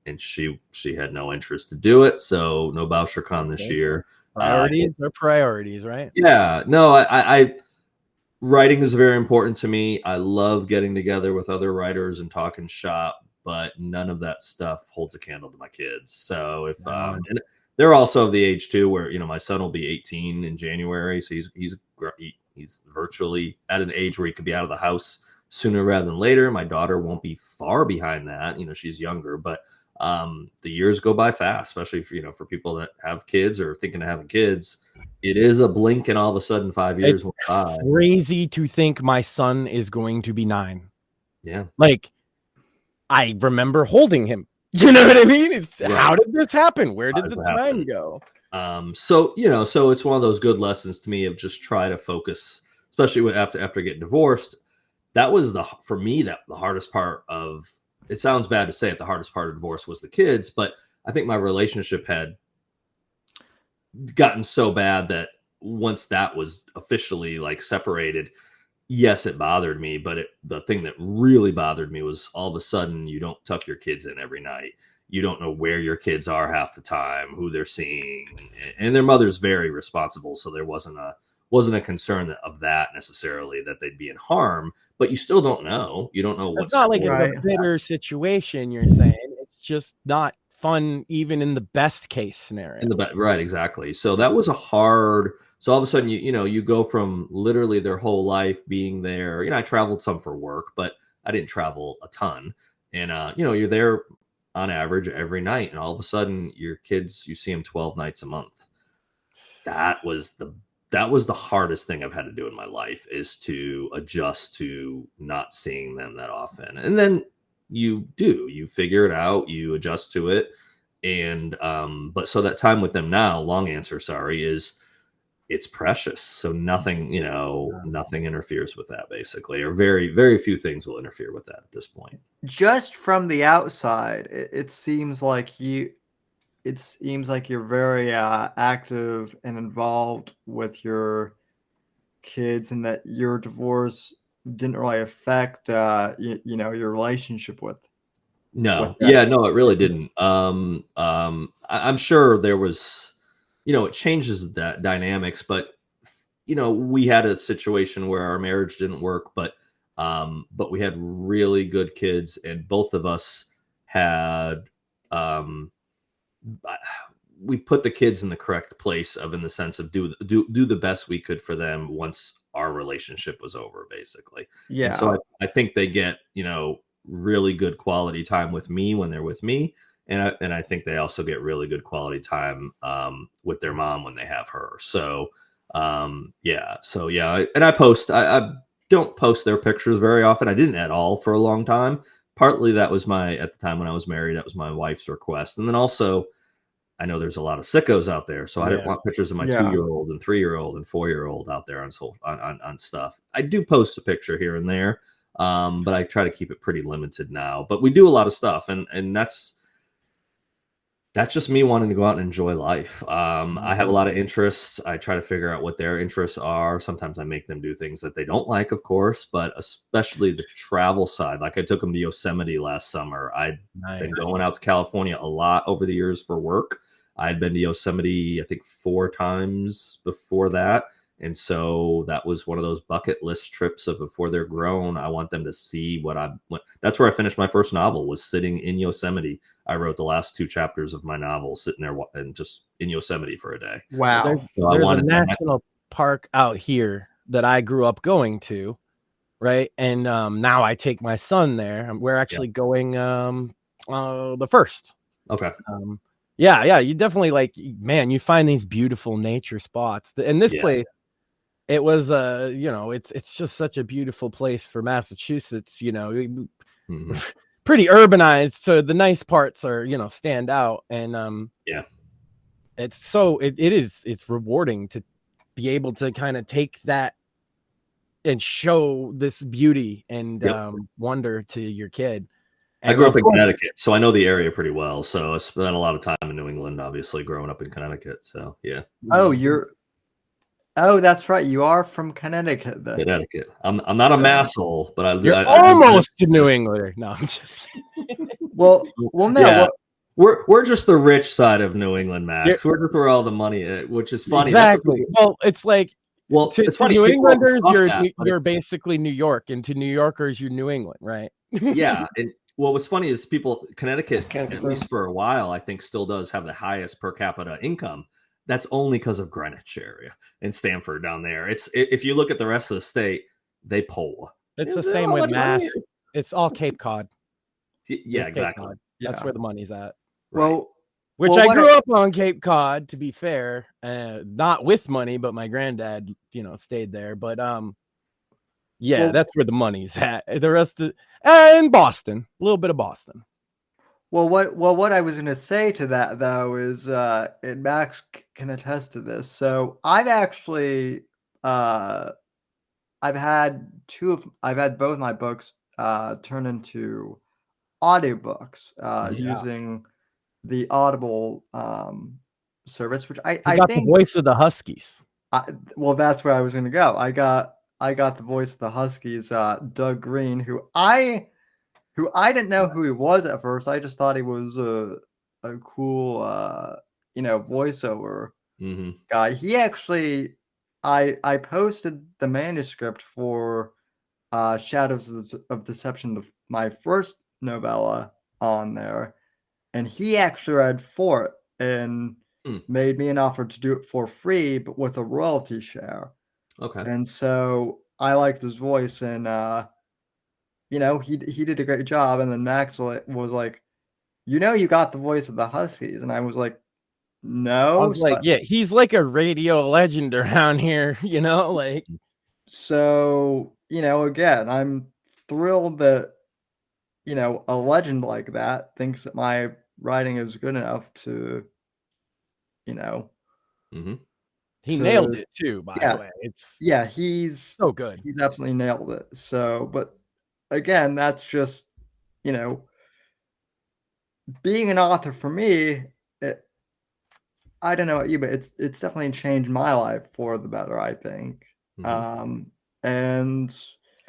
C: and she had no interest to do it. So no BoucherCon this year.
D: Priorities are priorities, right?
C: Yeah, no, I writing is very important to me. I love getting together with other writers and talking shop, but none of that stuff holds a candle to my kids. So if and they're also of the age too, where my son will be 18 in January, so he's virtually at an age where he could be out of the house sooner rather than later. My daughter won't be far behind that. She's younger, but the years go by fast, especially for people that have kids or thinking of having kids. It is a blink, and all of a sudden 5 years went by.
D: Crazy to think my son is going to be 9.
C: Yeah,
D: like I remember holding him. You know what I mean? It's
C: right.
D: How did this happen? Where did
C: How
D: the
C: did that
D: time
C: happen?
D: go?
C: So it's one of those good lessons to me of just try to focus, especially after getting divorced. That was for me the hardest part of. It sounds bad to say it. The hardest part of divorce was the kids, but I think my relationship had gotten so bad that once that was officially separated, yes, it bothered me. But the thing that really bothered me was all of a sudden you don't tuck your kids in every night. You don't know where your kids are half the time, who they're seeing, and their mother's very responsible. So there wasn't a concern of that necessarily, that they'd be in harm, but you still don't know. You don't know what's
D: It's not like
B: Right.
D: it's a bitter situation. You're saying it's just not fun, even in the best case scenario.
C: right, exactly. So that was a hard. So all of a sudden, you go from literally their whole life being there. I traveled some for work, but I didn't travel a ton. And you're there on average every night, and all of a sudden, your kids, you see them 12 nights a month. That was the hardest thing I've had to do in my life, is to adjust to not seeing them that often. And then you figure it out, you adjust to it. And but so that time with them now, long answer, sorry, is it's precious. So nothing interferes with that, basically, or very, very few things will interfere with that at this point.
B: Just from the outside, it seems like you're very active and involved with your kids, and that your divorce didn't really affect your relationship with.
C: No,
B: that.
C: yeah, no, it really didn't. I'm sure there was, it changes that dynamics, but we had a situation where our marriage didn't work, but we had really good kids, and both of us had we put the kids in the correct place, in the sense of do the best we could for them once our relationship was over, basically.
B: Yeah.
C: And so I think they get really good quality time with me when they're with me, and I think they also get really good quality time with their mom when they have her. So yeah. And I don't post their pictures very often. I didn't at all for a long time. Partly that was at the time when I was married, that was my wife's request. And then also, I know there's a lot of sickos out there, so I didn't want pictures of my 2-year-old and 3-year-old and 4-year-old out there on stuff. I do post a picture here and there, but I try to keep it pretty limited now. But we do a lot of stuff, and that's just me wanting to go out and enjoy life. I have a lot of interests. I try to figure out what their interests are. Sometimes I make them do things that they don't like, of course, but especially the travel side. Like I took them to Yosemite last summer. I'd been going out to California a lot over the years for work. I'd been to Yosemite, I think, 4 times before that. And so that was one of those bucket list trips of before they're grown. I want them to see that's where I finished my first novel, was sitting in Yosemite. I wrote the last 2 chapters of my novel sitting there and just in Yosemite for a day.
B: Wow.
D: There's a national park out here that I grew up going to, right? And now I take my son there. We're actually going the first.
C: Okay.
D: Yeah, you definitely you find these beautiful nature spots. And this place, it was it's just such a beautiful place for Massachusetts,
C: Mm-hmm.
D: pretty urbanized, so the nice parts are stand out. And it's rewarding to be able to kind of take that and show this beauty and wonder to your kid. And
C: I grew up in Connecticut, so I know the area pretty well. So I spent a lot of time in New England, obviously growing up in Connecticut. So yeah.
B: Oh, Oh, that's right. You are from Connecticut, then.
C: Connecticut. I'm not a masshole, but
D: You're
C: I
D: almost a New Englander. No, I'm just kidding.
B: Well, no.
C: Yeah.
B: What,
C: We're just the rich side of New England,
D: You're-
C: Max. We're just where all the money is, which is funny.
D: Exactly. Well, it's like to
C: It's funny.
D: New
C: people
D: Englanders,
C: talk
D: you're
C: that, but
D: you're
C: it's-
D: basically New York, and to New Yorkers, you're New England, right?
C: yeah. And what was funny is Connecticut,
E: Can't
C: at
E: confirm.
C: least for a while, I think still does have the highest per capita income. That's only because of Greenwich area and Stamford down there. If you look at the rest of the state, they poor.
D: It's the
C: Is there
D: same
C: how
D: with
C: much money?
D: Mass. It's all Cape Cod.
C: Yeah,
D: It's Cape
C: exactly.
D: Cod. That's
B: Yeah.
D: where the money's at.
C: Right.
B: well,
D: Which
B: Well,
D: I
B: what
D: grew up on Cape Cod, to be fair, not with money, but my granddad, stayed there. But yeah,
B: Well-
D: that's where the money's at. The rest of and Boston, a little bit of Boston.
B: what I was going to say to that though is, and Max can attest to this. So I've actually, I've had both my books turn into audiobooks
D: Yeah.
B: using the Audible service, which
D: You
B: I
D: got
B: think.
D: the voice of the Huskies.
B: Well, that's where I was going to go. I got the voice of the Huskies, Doug Green, who I didn't know who he was at first. I just thought he was a cool, voiceover
C: Mm-hmm.
B: guy. He actually, I posted the manuscript for Shadows of Deception, my first novella, on there, and he actually read for it and made me an offer to do it for free, but with a royalty share.
C: Okay.
B: And so I liked his voice, and he did a great job. And then Max was like, you got the voice of the Huskies, and I was like, no.
D: I was like, yeah, he's like a radio legend around here, like.
B: So again, I'm thrilled that a legend like that thinks that my writing is good enough to,
C: Mm-hmm.
D: He
B: So,
D: nailed it too, by
B: yeah.
D: the way. It's
B: he's
D: so good.
B: he's absolutely nailed it. So, but again, that's just, being an author for me. I don't know about you, but it's definitely changed my life for the better, I think.
C: Mm-hmm.
B: And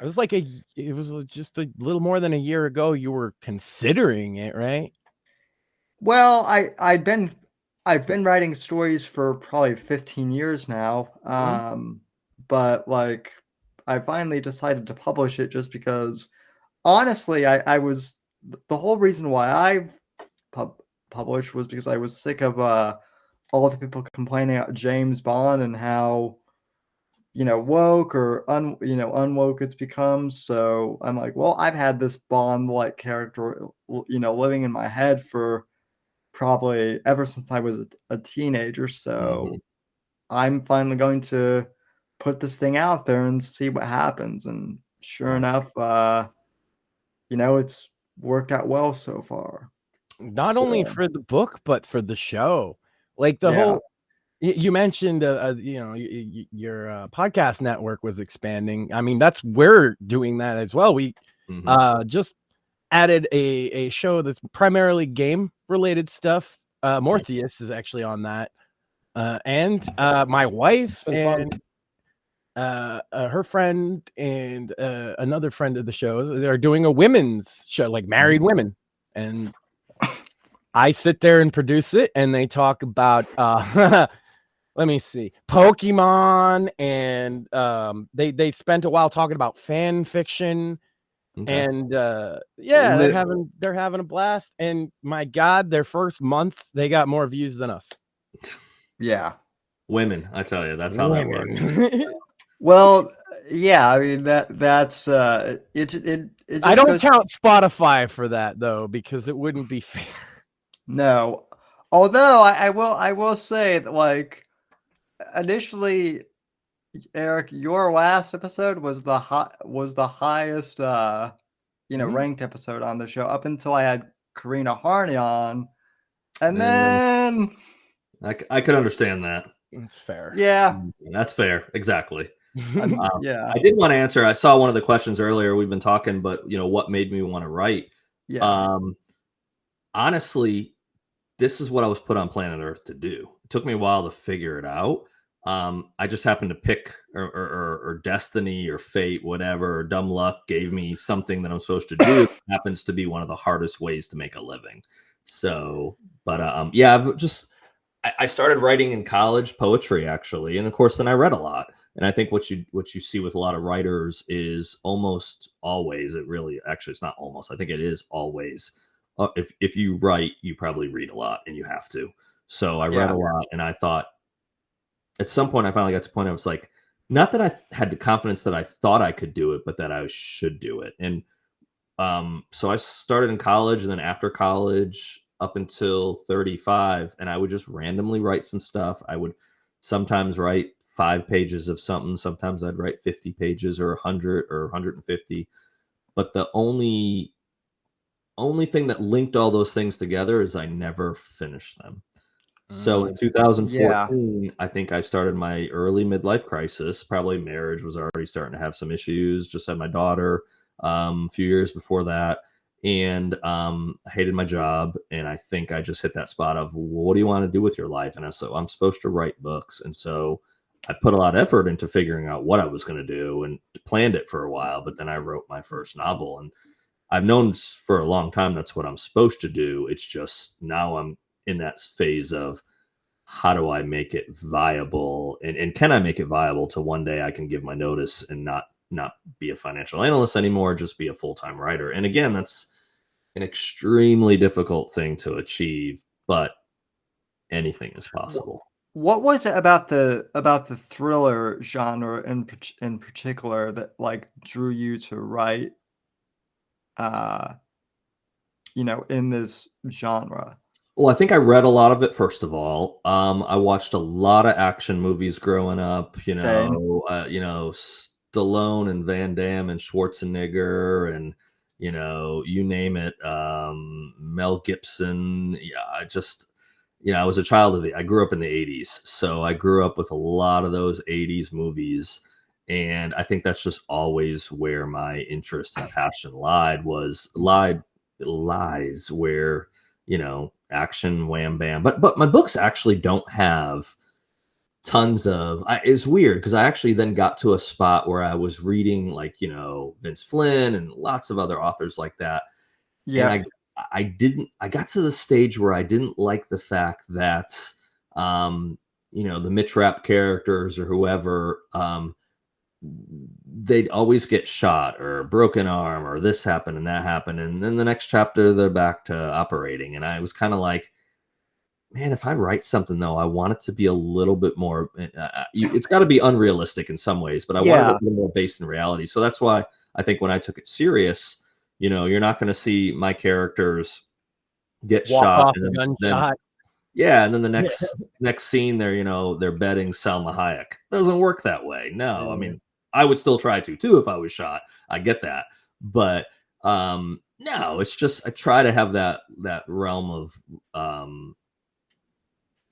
D: It was just a little more than a year ago you were considering it, right?
B: well, I've been writing stories for probably 15 years now. But like, I finally decided to publish it just because, honestly, I was, the whole reason why I've published was because I was sick of all the people complaining about James Bond and how woke or unwoke it's become. So I'm like, well, I've had this Bond-like character living in my head for probably ever since I was a teenager. So I'm finally going to put this thing out there and see what happens. And sure enough, it's worked out well so far.
D: Not only for the book, but for the show. Like the whole, you mentioned, your podcast network was expanding. I mean, we're doing that as well. We just added a show that's primarily game related stuff. Morpheus is actually on that. And my wife and her friend and another friend of the show, they're doing a women's show, like married women. And I sit there and produce it, and they talk about let me see, Pokemon, and they spent a while talking about fan fiction. Okay. And they're having a blast. And my God, their first month they got more views than us.
B: Yeah,
C: women, I tell you, that's how that works.
B: Well, yeah, I mean that's it
D: I don't count Spotify for that though, because it wouldn't be fair.
B: No, although I will say that, like, initially, Eric, your last episode was the highest ranked episode on the show up until I had Karina Harney on, and then
C: I could understand that.
D: It's fair.
B: Yeah,
C: that's fair. Exactly.
B: Yeah,
C: I did want to answer. I saw one of the questions earlier. We've been talking, but what made me want to write?
B: Yeah.
C: Honestly, this is what I was put on planet Earth to do. It took me a while to figure it out. I just happened to pick, or destiny or fate, whatever, or dumb luck gave me something that I'm supposed to do. It happens to be one of the hardest ways to make a living. So, but yeah, I started writing in college, poetry actually, and of course then I read a lot. And I think what you see with a lot of writers is almost always, it really, actually it's not almost, I think it is always, if you write, you probably read a lot, and you have to. So I read
B: Yeah.
C: a lot, and I thought at some point I finally got to the point I was like, not that I had the confidence that I thought I could do it, but that I should do it. And so I started in college, and then after college up until 35, and I would just randomly write some stuff. I would sometimes write 5 pages of something. Sometimes I'd write 50 pages or 100 or 150. But the only thing that linked all those things together is I never finished them. So in 2014, I think I started my early midlife crisis. Probably marriage was already starting to have some issues. Just had my daughter a few years before that, and I hated my job. And I think I just hit that spot of, well, what do you want to do with your life? And so I'm supposed to write books, and so I put a lot of effort into figuring out what I was going to do, and planned it for a while. But then I wrote my first novel, and I've known for a long time that's what I'm supposed to do. It's just now I'm in that phase of, how do I make it viable, and can I make it viable to one day I can give my notice and not be a financial analyst anymore, just be a full-time writer. And again, that's an extremely difficult thing to achieve, but anything is possible.
B: What was it about the thriller genre in particular that like drew you to write in this genre?
C: Well, I think I read a lot of it, first of all. I watched a lot of action movies growing up,
B: Same.
C: Stallone and Van Damme and Schwarzenegger, and, you name it, Mel Gibson. Yeah, I was a child I grew up in the 80s. So I grew up with a lot of those 80s movies. And I think that's just always where my interest and passion lies where, action, wham bam. But my books actually don't have tons of. It's weird because I actually then got to a spot where I was reading like Vince Flynn and lots of other authors like that,
B: Yeah.
C: and I got to the stage where I didn't like the fact that the Mitch Rapp characters or whoever, they'd always get shot or broken arm or this happened and that happened, and then the next chapter they're back to operating. And I was kind of like, man, if I write something though, I want it to be a little bit more, it's got to be unrealistic in some ways, but I want it to be more based in reality. So that's why I think when I took it serious, you're not going to see my characters get
D: Walk
C: shot
D: off
C: and
D: a
C: then
D: gunshot.
C: yeah, and then the next scene they're betting Salma Hayek. Doesn't work that way. No, I mean, I would still try to too if I was shot. I get that. But no, it's just I try to have that realm of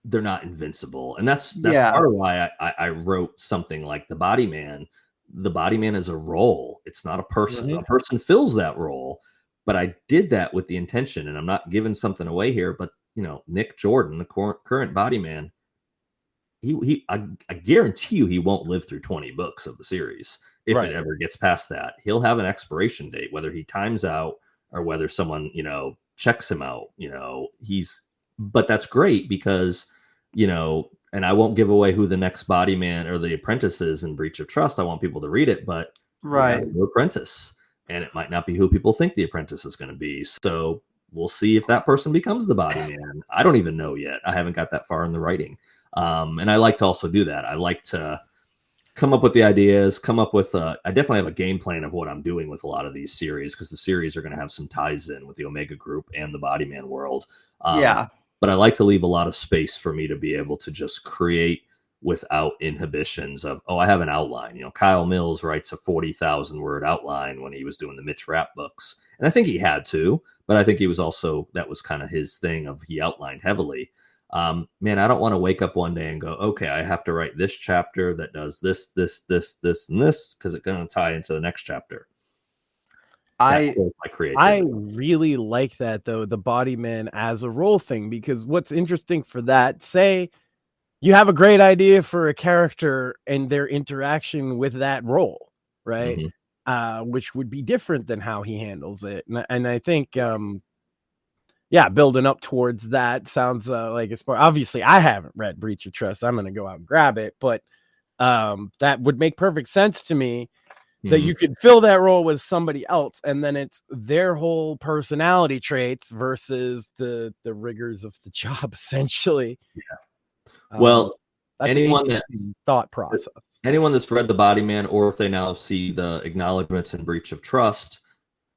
C: they're not invincible. And that's part of why I wrote something like The Body Man. The Body Man is a role. It's not a person.
D: Mhm.
C: A person fills that role. But I did that with the intention, and I'm not giving something away here, but Nick Jordan, the current Body Man, I guarantee you he won't live through 20 books of the series if
D: Right.
C: it ever gets past that. He'll have an expiration date, whether he times out or whether someone checks him out. But that's great because and I won't give away who the next Body Man or the apprentice is in Breach of Trust. I want people to read it, but
B: Right.
C: the apprentice, and it might not be who people think the apprentice is going to be. So we'll see if that person becomes the Body Man. I don't even know yet. I haven't got that far in the writing. And I like to also do that. I like to come up with the ideas, come up with I definitely have a game plan of what I'm doing with a lot of these series, because the series are going to have some ties in with the Omega Group and the Body Man world. But I like to leave a lot of space for me to be able to just create without inhibitions of, I have an outline. Kyle Mills writes a 40,000 word outline when he was doing the Mitch Rapp books. And I think he had to, but I think he was also, that was kind of his thing of he outlined heavily. Man, I don't want to wake up one day and go, okay, I have to write this chapter that does this, and this, because it's going to tie into the next chapter.
B: I
D: really like that though, the Body Man as a role thing, because what's interesting for that, say, you have a great idea for a character and their interaction with that role, right? Which would be different than how he handles it. And I think, building up towards that sounds like it's obviously I haven't read Breach of Trust. I'm going to go out and grab it, but that would make perfect sense to me that you could fill that role with somebody else, and then it's their whole personality traits versus the rigors of the job, essentially.
C: Yeah. Well,
D: that's
C: anyone that
D: thought process.
C: Anyone that's read The Body Man, or if they now see the acknowledgments in Breach of Trust,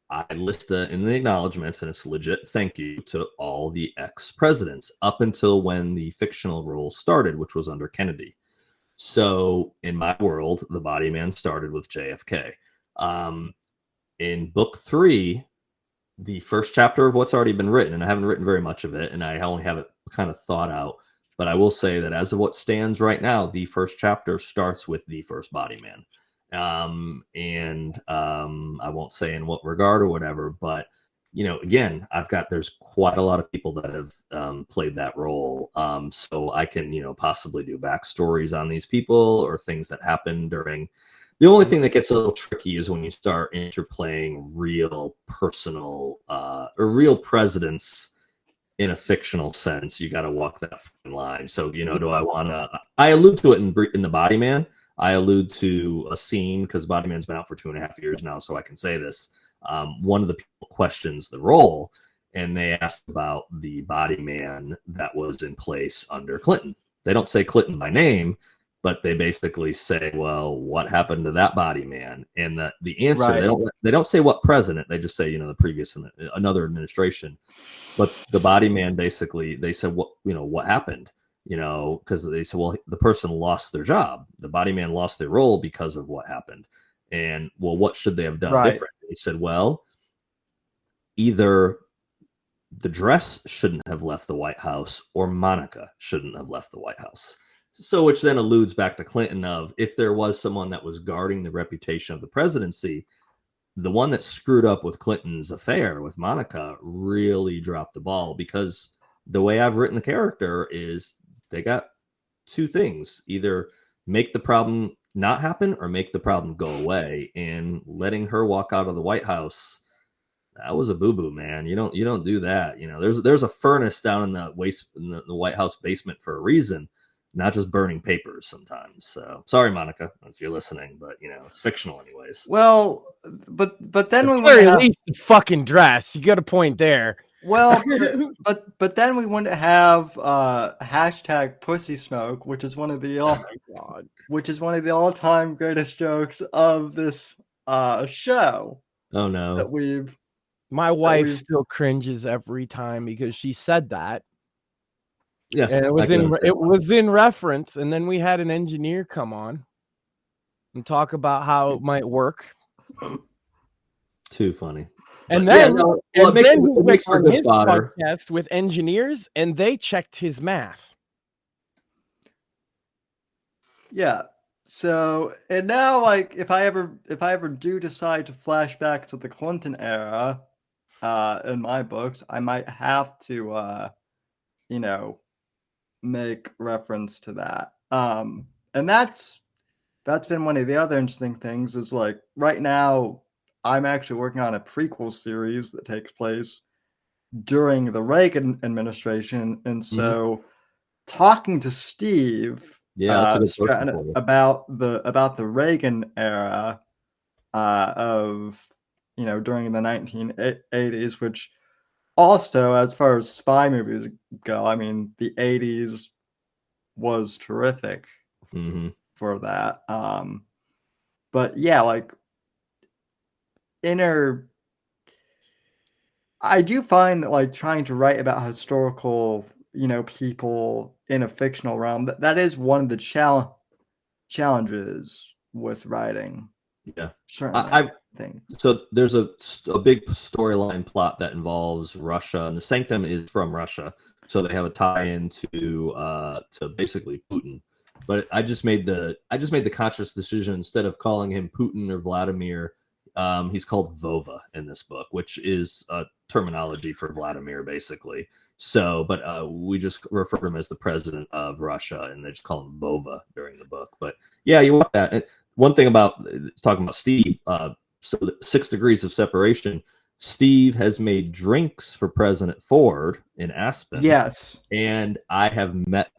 C: I list in the acknowledgments, and it's legit thank you to all the ex-presidents up until when the fictional role started, which was under Kennedy. So in my world, The Body Man started with JFK. In book 3, the first chapter of what's already been written, and I haven't written very much of it, and I only have it kind of thought out, but I will say that as of what stands right now, the first chapter starts with the first Body Man. I won't say in what regard or whatever, but again, there's quite a lot of people that have played that role. So I can, possibly do backstories on these people or things that happened during. The only thing that gets a little tricky is when you start interplaying real personal or real presidents in a fictional sense. You got to walk that fine line. So, do I want to? I allude to it in The Body Man. I allude to a scene because Body Man's been out for 2.5 years now, so I can say this. One of the people questions the role, and they ask about the Body Man that was in place under Clinton. They don't say Clinton by name, but they basically say, well, what happened to that Body Man? And the answer, right. They don't say what president. They just say, the previous, another administration. But the Body Man, basically, they said, what happened? Because they said, well, the person lost their job. The Body Man lost their role because of what happened. And, well, what should they have done different? He said, well, either the dress shouldn't have left the White House or Monica shouldn't have left the White House. So, which then alludes back to Clinton of, if there was someone that was guarding the reputation of the presidency, the one that screwed up with Clinton's affair with Monica really dropped the ball, because the way I've written the character is they got two things: either make the problem not happen or make the problem go away. And letting her walk out of the White House, that was a boo-boo, man. You don't do that. There's a furnace down in the White House basement for a reason, not just burning papers sometimes. So sorry, Monica, if you're listening, but it's fictional anyways.
B: Well, but then
D: at the very least the fucking dress. You got a point there.
B: Well, but then we want to have hashtag pussy smoke, which is one of the all-time greatest jokes of this show.
C: Oh no!
B: That
D: my wife still cringes every time because she said that.
C: Yeah,
D: and it was in reference, and then we had an engineer come on and talk about how it might work.
C: Too funny.
D: And then, he went on his podcast with engineers, and they checked his math.
B: Yeah. So, and now, like, if I ever do decide to flash back to the Clinton era, in my books, I might have to, make reference to that. And that's been one of the other interesting things. Is like right now, I'm actually working on a prequel series that takes place during the Reagan administration, and so talking to Steve Stratton about the Reagan era of during the 1980s, which also, as far as spy movies go, I mean, the 80s was terrific for that. But yeah, like I do find that, like, trying to write about historical, people in a fictional realm, that is one of the challenges with writing.
C: Yeah,
B: certainly. I think
C: so. There's a big storyline plot that involves Russia, and the Sanctum is from Russia, so they have a tie-in to basically Putin. But I just made the conscious decision, instead of calling him Putin or Vladimir, He's called Vova in this book, which is a terminology for Vladimir, basically. So, but we just refer to him as the president of Russia, and they just call him Vova during the book. But yeah, you want that. And one thing about talking about Steve, so the 6 degrees of separation. Steve has made drinks for President Ford in Aspen.
B: Yes.
C: And I have met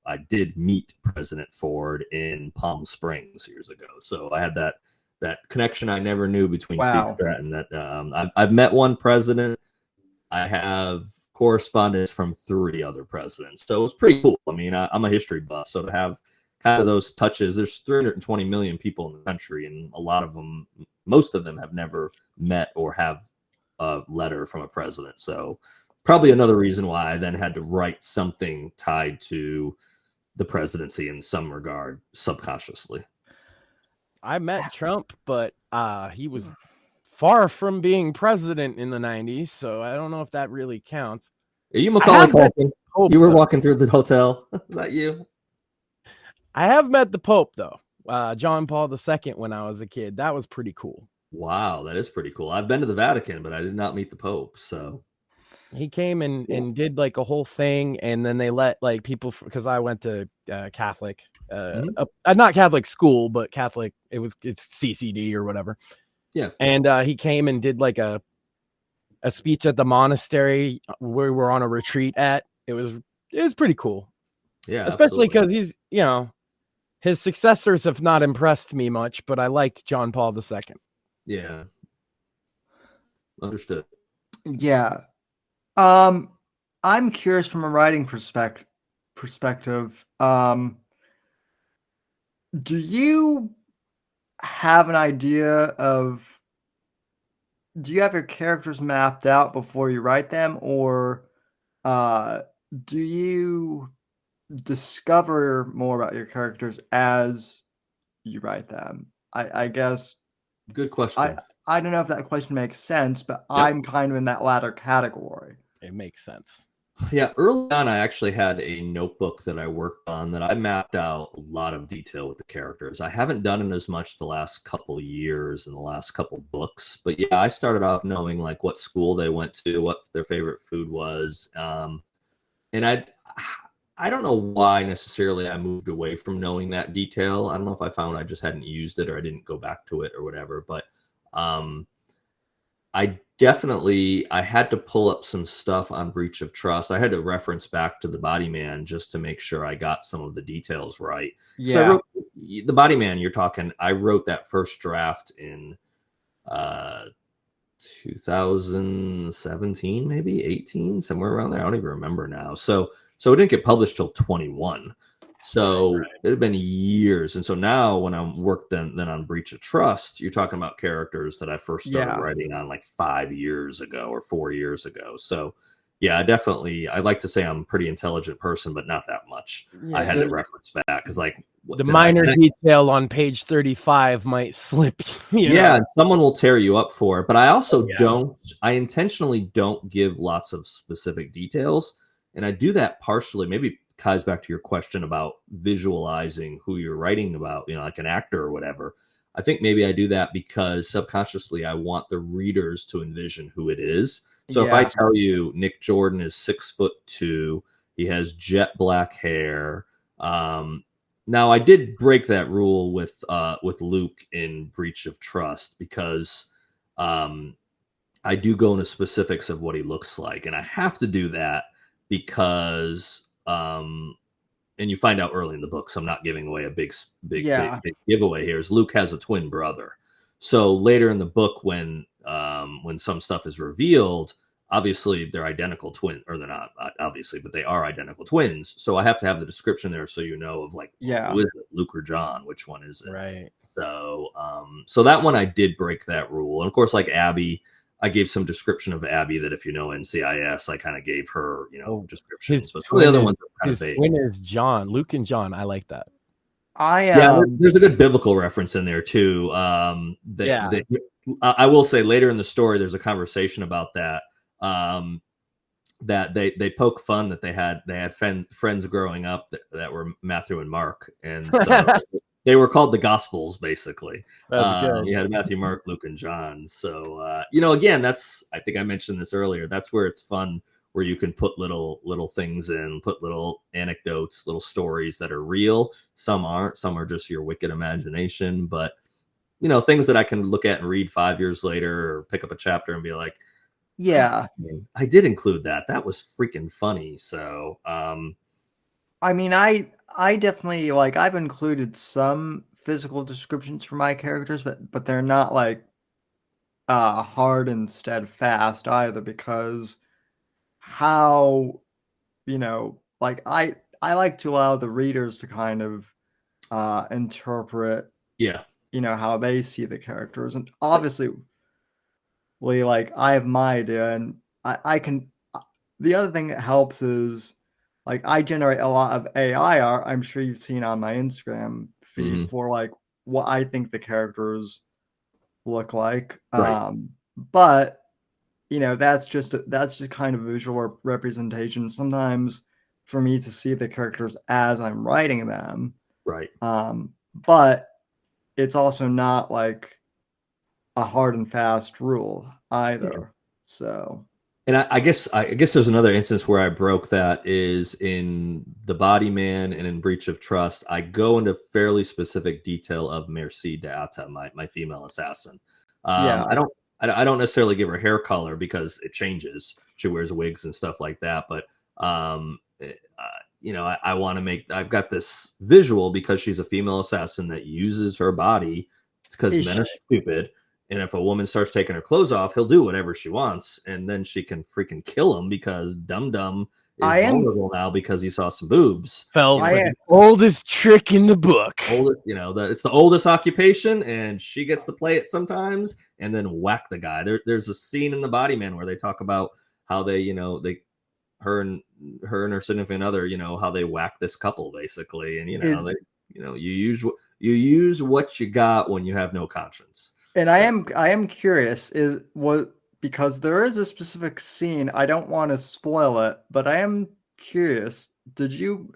C: I did meet President Ford in Palm Springs years ago. So I had that connection I never knew between Steve Stratton. That I've met one president. I have correspondence from 3 other presidents. So it was pretty cool. I mean, I'm a history buff, so to have kind of those touches. There's 320 million people in the country, and a lot of them, most of them have never met or have a letter from a president. So probably another reason why I then had to write something tied to the presidency in some regard subconsciously.
D: I met Trump, but he was far from being president in the 90s, so I don't know if that really counts.
C: Are you Macaulay Culkin? You were walking through the hotel. Is that you?
D: I have met the Pope, though. John Paul II when I was a kid. That was pretty cool.
C: Wow, that is pretty cool. I've been to the Vatican, but I did not meet the Pope. So
D: he came and did like a whole thing, and then they let like people, because I went to Catholic, not Catholic school, but Catholic. It's CCD or whatever.
C: Yeah,
D: and he came and did like a speech at the monastery where we're on a retreat at. It was pretty cool.
C: Yeah,
D: especially because he's, his successors have not impressed me much, but I liked John Paul II.
C: Yeah. Understood.
B: Yeah. I'm curious from a writing perspective. Do you have an idea do you have your characters mapped out before you write them, or do you discover more about your characters as you write them? I guess.
C: Good question.
B: I don't know if that question makes sense, but yep. I'm kind of in that latter category.
D: It makes sense.
C: Yeah, early on, I actually had a notebook that I worked on that I mapped out a lot of detail with the characters. I haven't done it as much the last couple of years in the last couple books, but yeah, I started off knowing like what school they went to, what their favorite food was, and I don't know why necessarily I moved away from knowing that detail. I don't know if I found I just hadn't used it or I didn't go back to it or whatever, but I had to pull up some stuff on breach of trust. I had to reference back to the Body Man just to make sure I got some of the details right.
B: Yeah.
C: I wrote, the Body Man you're talking, I wrote that first draft in 2017, maybe 18, somewhere around there. I don't even remember now. So it didn't get published till 21. So right. It had been years. And so now when I'm worked then on breach of trust, you're talking about characters that I first started writing on like 5 years ago or 4 years ago. So yeah, I like to say I'm a pretty intelligent person, but not that much. Yeah, I had to reference back because like
D: the minor detail on page 35 might slip.
C: Yeah, someone will tear you up for it. But I also I intentionally don't give lots of specific details. And I do that partially, maybe ties back to your question about visualizing who you're writing about, like an actor or whatever. I think maybe I do that because subconsciously I want the readers to envision who it is. So if I tell you Nick Jordan is 6'2", he has jet black hair. Now I did break that rule with Luke in Breach of Trust because I do go into specifics of what he looks like, and I have to do that because and you find out early in the book, so I'm not giving away a big giveaway here, is Luke has a twin brother. So later in the book when some stuff is revealed, obviously they're identical twins, or they're not obviously, but they are identical twins. So I have to have the description there so of like, who is it, Luke or John? Which one is it?
D: Right.
C: So so that one I did break that rule. And of course, like Abby, I gave some description of Abby that if you know NCIS, I kind of gave her, descriptions. But some of the other ones are kind of vague.
D: His twin is John, Luke and John. I like that.
C: There's a good biblical reference in there too. I will say later in the story, there's a conversation about that. That they poke fun that they had friends growing up that were Matthew and Mark, and so They were called the Gospels, basically.
D: That's good.
C: You had Matthew, Mark, Luke, and John. So, you know, again, I think I mentioned this earlier. That's where it's fun, where you can put little things in, put little anecdotes, little stories that are real. Some aren't. Some are just your wicked imagination. But, you know, things that I can look at and read 5 years later, or pick up a chapter and be like,
B: Yeah.
C: I did include that. That was freaking funny. So,
B: I mean, I definitely like I've included some physical descriptions for my characters, but they're not like hard and steadfast either, because how, you know, like I like to allow the readers to kind of interpret,
C: yeah.
B: you know, how they see the characters. And obviously, like I have my idea, and I can. The other thing that helps is, like, I generate a lot of AI art. I'm sure you've seen on my Instagram feed for like what I think the characters look like.
C: Right.
B: But you know, that's just kind of visual representation. Sometimes for me to see the characters as I'm writing them.
C: Right.
B: But it's also not like a hard and fast rule either.
C: Yeah.
B: So,
C: and I guess there's another instance where I broke that is in The Body Man and in Breach of Trust. I go into fairly specific detail of Merci Data, my female assassin.
B: yeah.
C: I don't necessarily give her hair color because it changes. She wears wigs and stuff like that. But you know, I want to make. I've got this visual because she's a female assassin that uses her body because men are stupid. And if a woman starts taking her clothes off, he'll do whatever she wants, and then she can freaking kill him because Dum Dum is vulnerable now because he saw some boobs.
D: Felt like the oldest trick in the book.
C: Oldest, you know, it's the oldest occupation, and she gets to play it sometimes, and then whack the guy. There's a scene in The Body Man where they talk about how they, you know, her and her significant other, you know, how they whack this couple basically, and you use what you got when you have no conscience.
B: And I am curious, because there is a specific scene, I don't want to spoil it, but I am curious, did you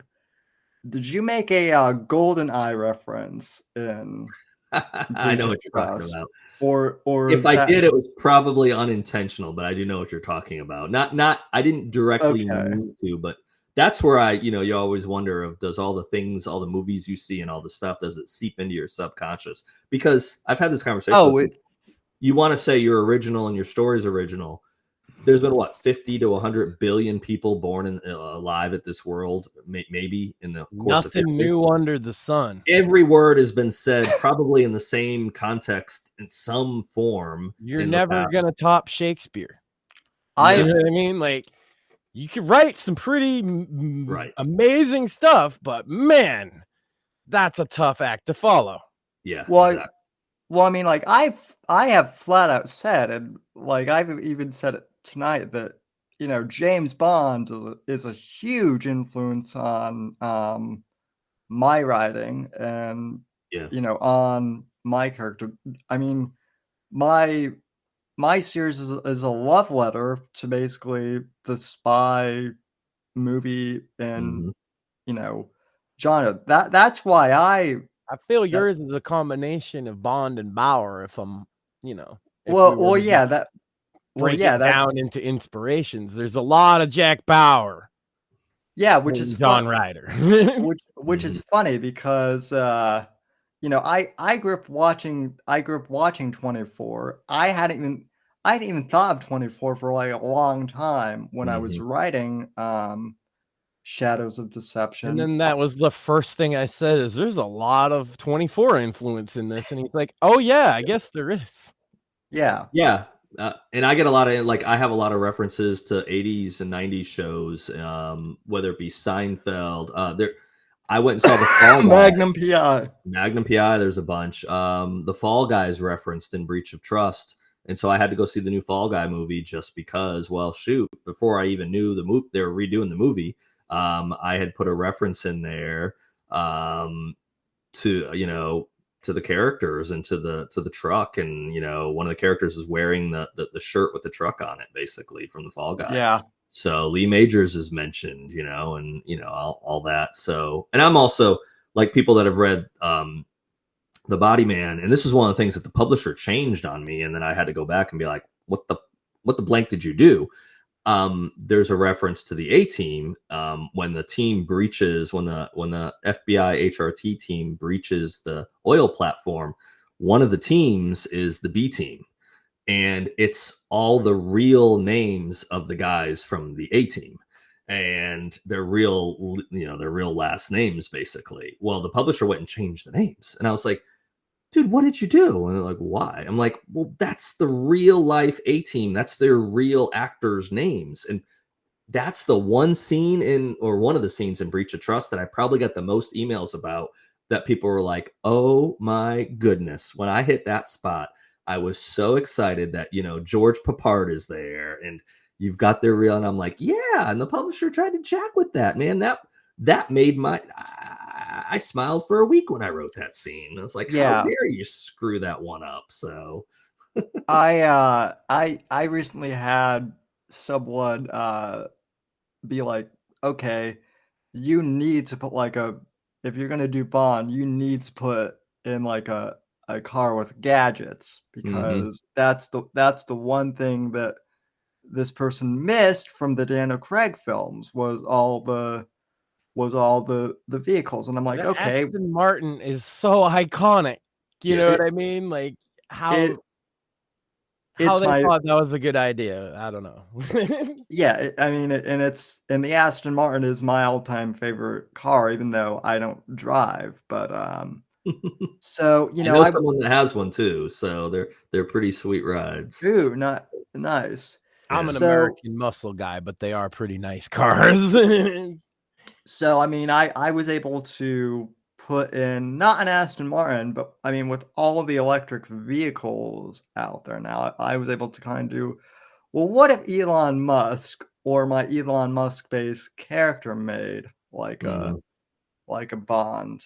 B: make a Golden Eye reference in
C: I know what you're talking about.
B: Or
C: if I did, it was probably unintentional, but I do know what you're talking about. Not I didn't directly mean to, but that's where you always wonder of, does all the movies you see and all the stuff, does it seep into your subconscious? Because I've had this conversation. You want to say you're original and your story's original. There's been 50 to 100 billion people born alive at this world, maybe in the course of
D: nothing new under the sun.
C: Every word has been said probably in the same context in some form.
D: You're never gonna top Shakespeare.
B: You
D: know what I mean? Like, you can write some pretty amazing stuff, but man, that's a tough act to follow.
C: Yeah.
B: Well,
C: exactly.
B: I mean, like I have flat out said, and like I've even said it tonight, that, you know, James Bond is a huge influence on my writing and you know, on my character. I mean, my series is a love letter to basically the spy movie and you know, genre. That's why I
D: feel yours is a combination of Bond and Bauer. If I'm, you know, break it down into inspirations. There's a lot of Jack Bauer.
B: Yeah, which is
D: John Ryder.
B: which is funny because you know, I grew up watching 24. I hadn't even thought of 24 for like a long time when I was writing Shadows of Deception.
D: And then that was the first thing I said, is there's a lot of 24 influence in this. And he's like, oh yeah, I guess there is.
B: Yeah.
C: Yeah. And I get a lot of, like, I have a lot of references to 80s and 90s shows, whether it be Seinfeld. I went and saw The Fall Guy. Magnum PI, there's a bunch. The Fall Guys referenced in Breach of Trust. And so I had to go see the new Fall Guy movie just because, well, shoot, before I even knew they were redoing the movie, I had put a reference in there to, you know, to the characters and to the truck, and, you know, one of the characters is wearing the shirt with the truck on it, basically, from the Fall Guy.
B: Yeah.
C: So Lee Majors is mentioned, you know, and, you know, all that. So, and I'm also, like, people that have read the Body Man, and this is one of the things that the publisher changed on me, and then I had to go back and be like, what the blank did you do? There's a reference to the A team when the team breaches, when the FBI HRT team breaches the oil platform. One of the teams is the B team, and it's all the real names of the guys from the A team, and their real, their real last names, basically. Well, the publisher went and changed the names, and I was like, dude, what did you do? And they're like, why? I'm like, well, that's the real life A team. That's their real actors' names. And that's the one scene one of the scenes in Breach of Trust that I probably got the most emails about, that people were like, oh my goodness. When I hit that spot, I was so excited that, George Papard is there and you've got their real, and I'm like, yeah. And the publisher tried to jack with that, man. That made I smiled for a week when I wrote that scene. I was like, how dare you screw that one up? So
B: I recently had someone be like, okay, you need to put if you're gonna do Bond, you need to put in like a car with gadgets, because that's the one thing that this person missed from the Daniel Craig films was all the vehicles. And I'm like, okay,
D: Aston Martin is so iconic. You know what I mean? Like how they thought that was a good idea. I don't know.
B: I mean, and the Aston Martin is my all-time favorite car, even though I don't drive. But so
C: I know someone that has one too, so they're pretty sweet rides.
B: Ooh, not nice.
D: I'm an American muscle guy, but they are pretty nice cars.
B: So, I mean, I was able to put in not an Aston Martin, but I mean, with all of the electric vehicles out there now, I was able to kind of do, well, what if Elon Musk or my Elon Musk based character made like a Bond?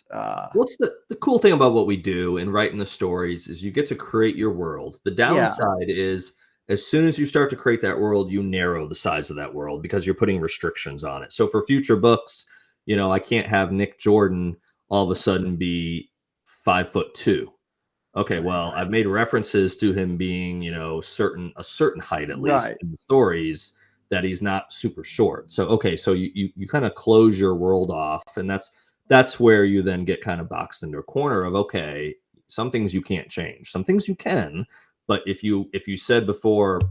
C: What's the cool thing about what we do in writing the stories is you get to create your world. The downside is, as soon as you start to create that world, you narrow the size of that world because you're putting restrictions on it. So for future books, I can't have Nick Jordan all of a sudden be 5'2". Okay, well, I've made references to him being, a certain height at least in the stories, that he's not super short. So okay, so you kind of close your world off, and that's where you then get kind of boxed into a corner of, okay, some things you can't change, some things you can. But if you said before,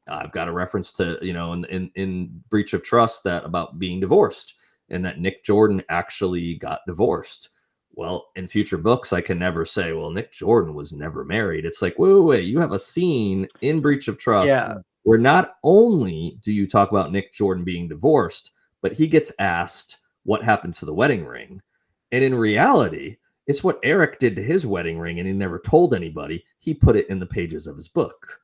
C: I've got a reference to, in Breach of Trust, that about being divorced and that Nick Jordan actually got divorced. Well, in future books, I can never say, well, Nick Jordan was never married. It's like, wait, you have a scene in Breach of Trust where not only do you talk about Nick Jordan being divorced, but he gets asked what happened to the wedding ring. And in reality, it's what Eric did to his wedding ring, and he never told anybody. He put it in the pages of his book,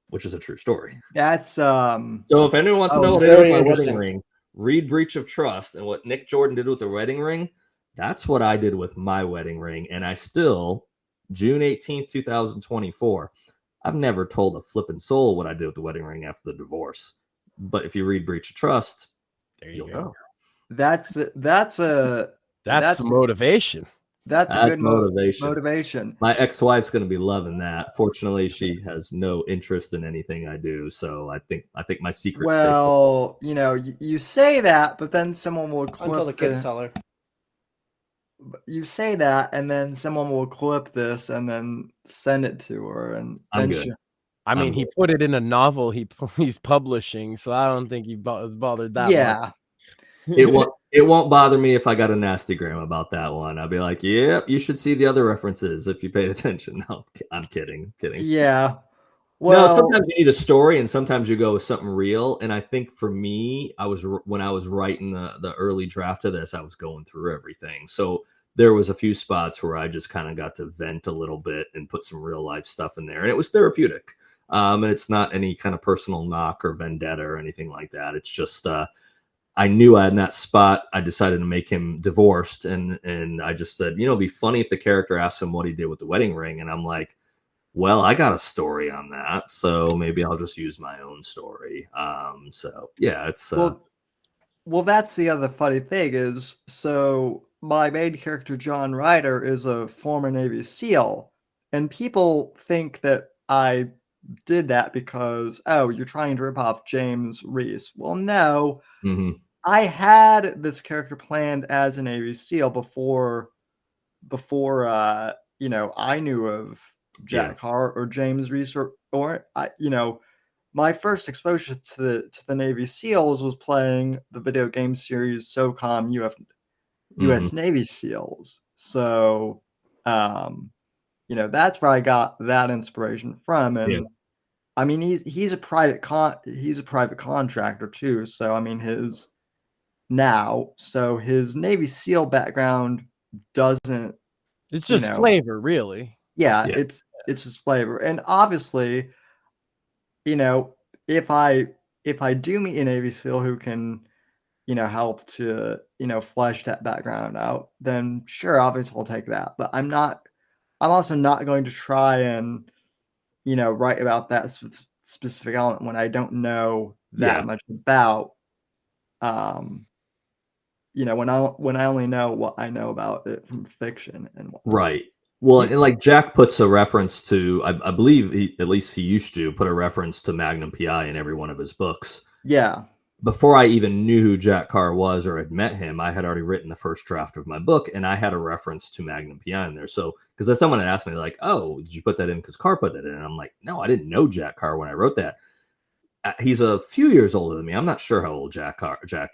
C: which is a true story.
B: That's
C: so if anyone wants to know what I did with my wedding ring, read Breach of Trust, and what Nick Jordan did with the wedding ring, that's what I did with my wedding ring. And I still, June 18th, 2024, I've never told a flippin' soul what I did with the wedding ring after the divorce. But if you read Breach of Trust, you'll know.
B: That's
D: motivation.
B: That's a good motivation.
C: My ex-wife's going to be loving that. Fortunately, she has no interest in anything I do, so I think my secret's
B: well, safe. You say that, but then someone will clip
E: until the kids tell her.
B: You say that, and then someone will clip this and then send it to her, and
C: I'm good.
D: I mean, he put it in a novel he's publishing, so I don't think he bothered that much.
C: It won't bother me if I got a nasty gram about that one. I'll be like, yep, you should see the other references if you paid attention. No, I'm kidding.
B: Yeah. Well,
C: no, sometimes you need a story, and sometimes you go with something real. And I think for me, when I was writing the early draft of this, I was going through everything. So there was a few spots where I just kind of got to vent a little bit and put some real life stuff in there, and it was therapeutic. And it's not any kind of personal knock or vendetta or anything like that. It's just I knew in that spot, I decided to make him divorced. And I just said, it'd be funny if the character asked him what he did with the wedding ring. And I'm like, well, I got a story on that, so maybe I'll just use my own story. So yeah, it's
B: well, that's the other funny thing is, so my main character, John Ryder, is a former Navy SEAL, and people think that I did that because, oh, you're trying to rip off James Reese. Well, no,
C: Mhm.
B: I had this character planned as a Navy SEAL before I knew of Jack
C: Yeah.
B: Carr or James Reese or my first exposure to the Navy SEALs was playing the video game series SOCOM
C: Mhm.
B: US Navy SEALs. So, that's where I got that inspiration from.
C: Yeah.
B: And I mean, he's a private contractor too. So I mean, his Navy SEAL background doesn't,
D: It's
B: you
D: just
B: know,
D: flavor, really.
B: yeah,
C: Yeah.
B: it's just flavor. And obviously, you know, if I do meet a Navy SEAL who can, help to, flesh that background out, then sure, obviously I'll take that. But I'm also not going to try and, write about that specific element when I don't know that
C: Yeah.
B: much about, um, when I only know what I know about it from fiction and whatnot.
C: Right. Well,
D: You-
C: and like Jack puts a reference to, I believe at least he used to put a reference to Magnum PI in every one of his books.
B: Yeah.
C: Before I even knew who Jack Carr was or had met him, I had already written the first draft of my book, and I had a reference to Magnum PI in there. So, because someone had asked me, like, "Oh, did you put that in because Carr put it in?" And I'm like, "No, I didn't know Jack Carr when I wrote that." He's a few years older than me. I'm not sure how old Jack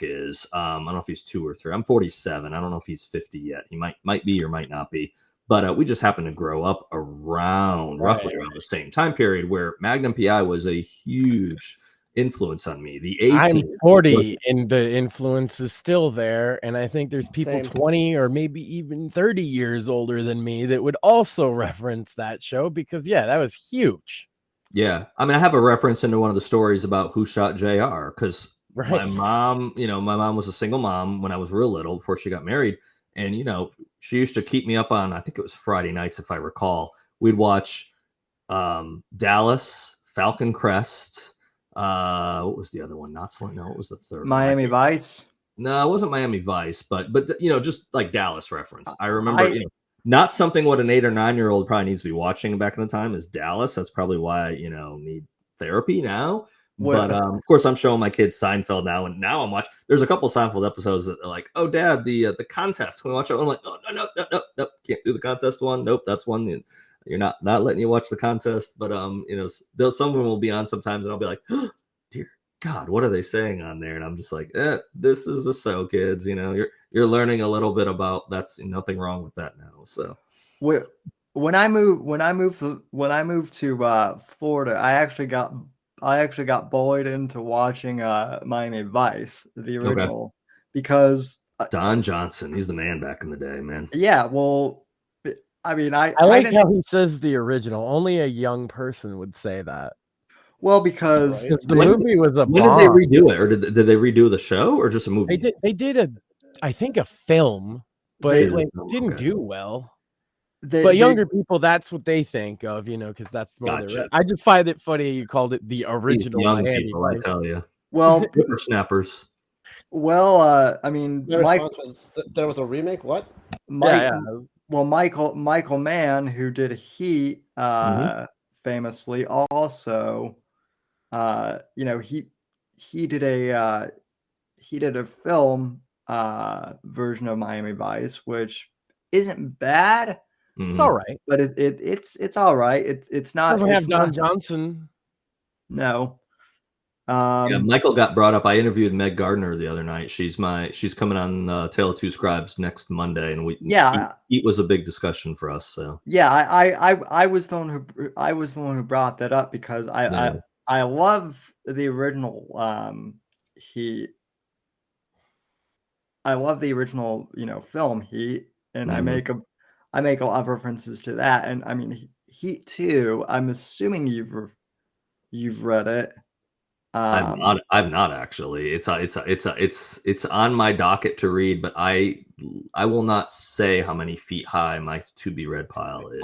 C: is. I don't know if he's 2 or 3. I'm 47. I don't know if he's 50 yet. He might be or might not be. But we just happened to grow up roughly around the same time period where Magnum PI was a huge influence on me. The
D: I'm
C: 18
D: 40 and the influence is still there. And I think there's people
E: Same.
D: 20 or maybe even 30 years older than me that would also reference that show because, yeah, that was huge.
C: Yeah. I mean, I have a reference into one of the stories about who shot JR because my
D: Right.
C: mom was a single mom when I was real little before she got married. And, she used to keep me up on, I think it was Friday nights, if I recall. We'd watch Dallas, Falcon Crest. What was the other one? No, what was the third one?
B: Miami Vice.
C: No, it wasn't Miami Vice, but just like Dallas reference. I remember,
B: I-
C: not something what an 8 or 9-year-old probably needs to be watching back in the time is Dallas. That's probably why I, need therapy now.
B: Well-
C: But of course, I'm showing my kids Seinfeld now, and now I'm watching. There's a couple Seinfeld episodes that are like, "Oh, Dad, the contest." Can we watch it? I'm like, "Oh, no, can't do the contest one. Nope, that's one. You're not letting you watch the contest." But some of them will be on sometimes, and I'll be like, oh, "Dear God, what are they saying on there?" And I'm just like, "This is a show, kids. You're learning a little bit about that's nothing wrong with that now." So
B: when I moved to Florida, I actually got bullied into watching Miami Vice, the original, because
C: Don Johnson, he's the man back in the day, man.
B: yeah, well, I mean,
D: I like how he says the original. Only a young person would say that.
B: well, because
E: Right.
D: Because the movie was a
C: When did they
D: bomb.
C: redo it, or did they redo the show, or just a movie?
D: They did I think a film, but
B: They-
D: it didn't
C: Okay.
D: do well.
B: they,
D: But
B: they-
D: younger people, that's what they think of, because that's more
C: Gotcha.
D: I just find it funny you called it the
C: These
D: original
C: young
D: Miami
C: people, I
D: Vice.
C: tell you,
B: well,
C: whippersnappers.
B: I mean,
E: The response was that there was a remake. What?
B: Michael Mann, who did Heat, famously also, he did a film version of Miami Vice, which isn't bad,
D: It's all right.
B: but it's all right. It's not.
D: Doesn't have
B: it's
D: Don
B: not-
D: Johnson.
B: No.
C: Yeah, Michael got brought up. I interviewed Meg Gardner the other night. She's coming on Tale of Two Scribes next Monday, and Heat was a big discussion for us. So
B: yeah, I was the one who brought that up because I love the original Heat. I love the original film Heat, and I make a lot of references to that. And I mean Heat 2, I'm assuming you've read it.
C: I've not actually. It's on my docket to read, but I will not say how many feet high my to be read pile is.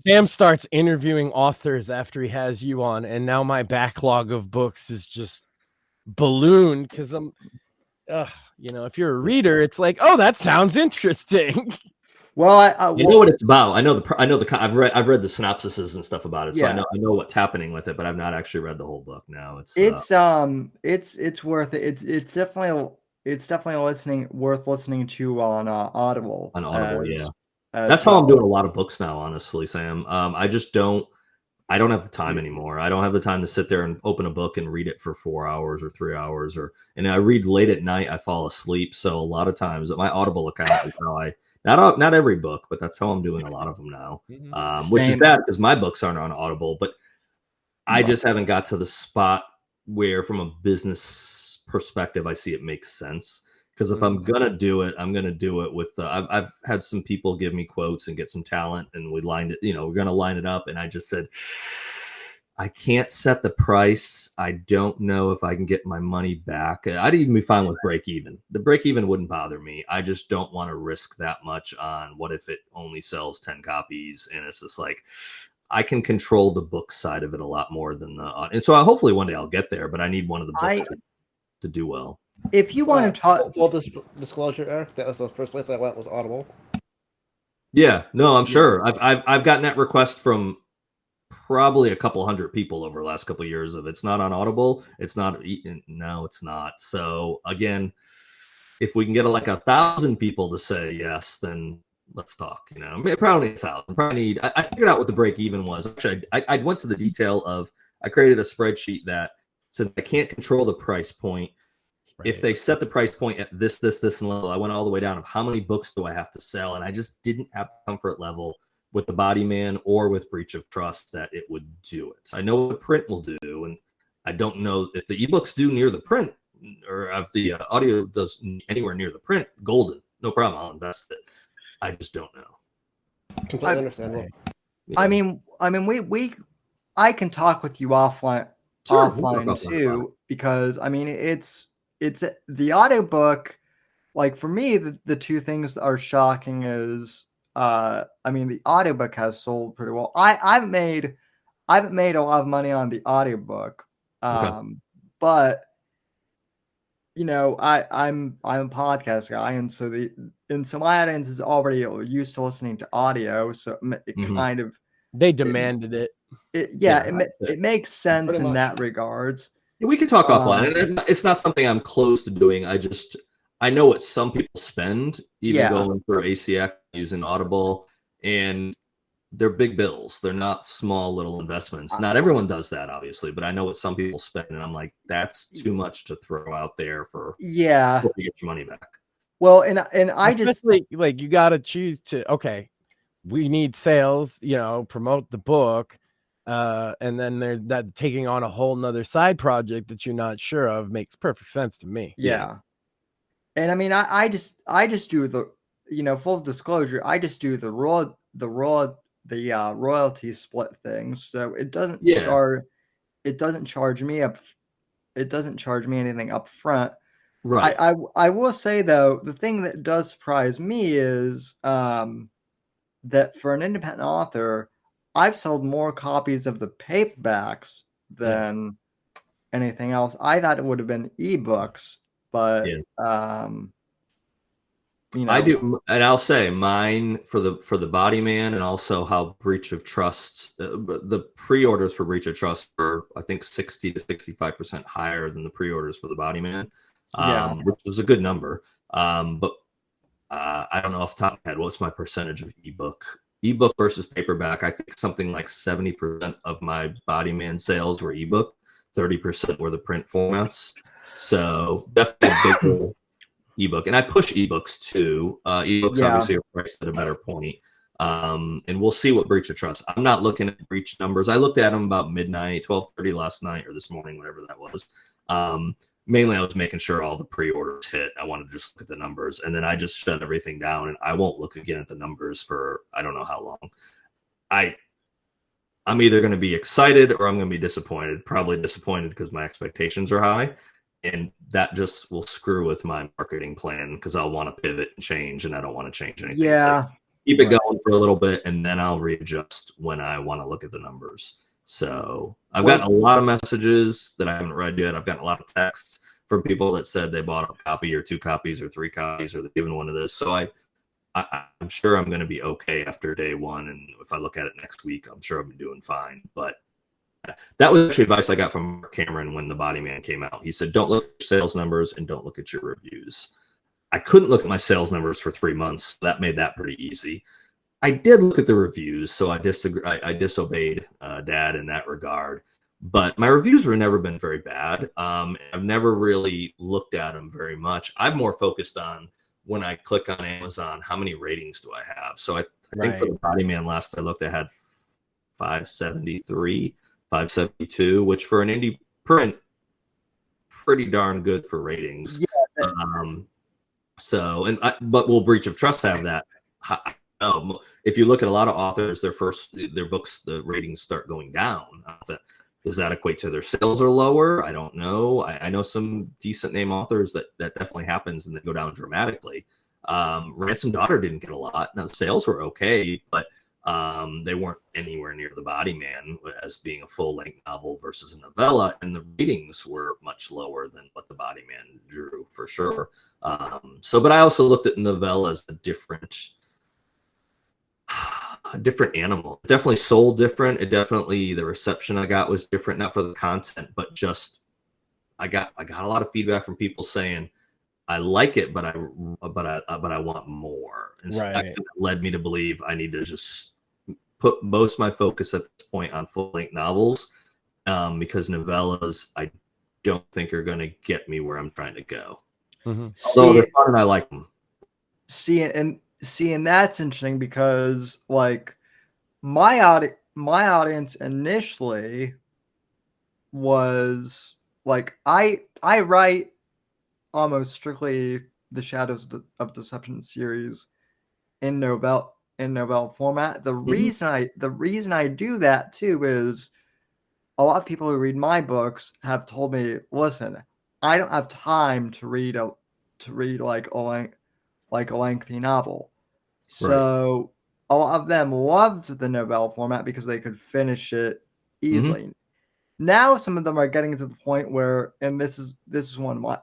D: Sam starts interviewing authors after he has you on, and now my backlog of books is just ballooned because if you're a reader, it's like, oh, that sounds interesting.
B: Well,
C: You know what it's about. I know I've read the synopsises and stuff about it, so
B: Yeah.
C: I know what's happening with it, but I've not actually read the whole book. Now
B: it's worth it. It's definitely worth listening to on Audible.
C: On Audible, yeah.
B: as
C: That's how I'm
B: well.
C: doing a lot of books now, honestly, Sam. I just don't have the time anymore. I don't have the time to sit there and open a book and read it for 4 hours or 3 hours, and I read late at night. I fall asleep. So a lot of times my Audible account is how I not every book, but that's how I'm doing a lot of them now. Which is bad because my books aren't on Audible, but I just haven't got to the spot where, from a business perspective, I see it makes sense. Because if I'm gonna do it, I'm gonna do it with. I've had some people give me quotes and get some talent, and we lined it. We're gonna line it up, and I just said, I can't set the price. I don't know if I can get my money back. I'd even be fine with break even. The break even wouldn't bother me. I just don't want to risk that much on what if it only sells 10 copies, and it's just like I can control the book side of it a lot more than and so hopefully one day I'll get there. But I need one of the books to do well.
B: If you want to talk,
E: full disclosure, Eric, that was the first place I went was Audible.
C: Yeah, no, I'm sure. I've gotten that request from probably a couple hundred people over the last couple of years. Of it's not on Audible, it's not. No, it's not. So again, if we can get like 1,000 people to say yes, then let's talk. Probably 1,000. Probably need. I figured out what the break even was. Actually, I went to the detail of. I created a spreadsheet that said I can't control the price point. If they set the price point at this, and level, I went all the way down of how many books do I have to sell, and I just didn't have the comfort level with the Body Man or with Breach of Trust that it would do it. I know what print will do, and I don't know if the ebooks do near the print, or if the audio does anywhere near the print. Golden, no problem. I'll invest it. I just don't know.
E: Completely understandable.
C: Yeah.
B: I mean, I can talk with you offline too, because I mean, it's the audiobook. Like for me, the two things that are shocking is, I mean, the audiobook has sold pretty well. I haven't made a lot of money on the audiobook, but I'm a podcast guy, and so my audience is already used to listening to audio, so it kind of
D: they demanded it.
B: It makes sense in that regards.
C: We can talk offline. And it's not something I'm close to doing. I know what some people spend, even going for ACX using Audible, and they're big bills. They're not small little investments. Not everyone does that, obviously, but I know what some people spend, and I'm like, that's too much to throw out there for to get your money back.
B: Well, and I just
D: like you got to choose to. Okay, we need sales. Promote the book. And then they're that taking on a whole nother side project that you're not sure of makes perfect sense to me.
B: Yeah. And I mean, I just do the, full disclosure, I just do the royalty split thing. So it doesn't charge me anything up front.
C: Right.
B: I will say though, the thing that does surprise me is that for an independent author, I've sold more copies of the paperbacks than anything else. I thought it would have been ebooks, but
C: I do, and I'll say mine for the Body Man, and also how Breach of Trust. The pre-orders for Breach of Trust are, I think, 60 to 65% higher than the pre-orders for the Body Man, which was a good number. But I don't know off the top of my head what's my percentage of ebook versus paperback. I think something like 70% of my Body Man sales were ebook, 30% were the print formats. So definitely a bigger ebook. And I push ebooks too. Ebooks obviously are priced at a better point. And we'll see what Breach of Trust. I'm not looking at breach numbers. I looked at them about midnight, 12:30 last night or this morning, whatever that was. Mainly I was making sure all the pre-orders hit. I wanted to just look at the numbers, and then I just shut everything down, and I won't look again at the numbers for I don't know how long. I'm either going to be excited or I'm going to be disappointed. Probably disappointed because my expectations are high, and that just will screw with my marketing plan because I'll want to pivot and change, and I don't want to change anything.
B: Yeah.
C: So keep it going for a little bit, and then I'll readjust when I want to look at the numbers. So I've gotten a lot of messages that I haven't read yet. I've gotten a lot of texts from people that said they bought a copy or 2 copies or 3 copies or they've given one of this. So I'm sure I'm going to be okay after day 1. And if I look at it next week, I'm sure I'm doing fine. But that was actually advice I got from Mark Cameron when The Body Man came out. He said, don't look at your sales numbers and don't look at your reviews. I couldn't look at my sales numbers for 3 months. That made that pretty easy. I did look at the reviews, so I disobeyed Dad in that regard. But my reviews were never been very bad. I've never really looked at them very much. I'm more focused on when I click on Amazon, how many ratings do I have? So I think for The Body Man, last I looked, I had 573, 572, which for an indie print, pretty darn good for ratings.
B: Yeah.
C: But will Breach of Trust have that? If you look at a lot of authors, their books, the ratings start going down. Does that equate to their sales are lower? I don't know. I know some decent name authors that definitely happens and they go down dramatically. Ransom Daughter didn't get a lot. Now the sales were okay, but they weren't anywhere near The Body Man as being a full-length novel versus a novella, and the ratings were much lower than what The Body Man drew for sure. But I also looked at novella as a different animal. It definitely sold different. The reception I got was different, not for the content, but just I got a lot of feedback from people saying I like it, but I want more. And so that kind of led me to believe I need to just put most of my focus at this point on full-length novels, because novellas I don't think are going to get me where I'm trying to go. So they're fun and I like them.
B: And that's interesting because like my audience initially was like I write almost strictly the Shadows of Deception series in novella format. The reason I do that too is a lot of people who read my books have told me, listen, I don't have time to read like a lengthy novel. So a lot of them loved the novella format because they could finish it easily. Now some of them are getting to the point where, and this is one of my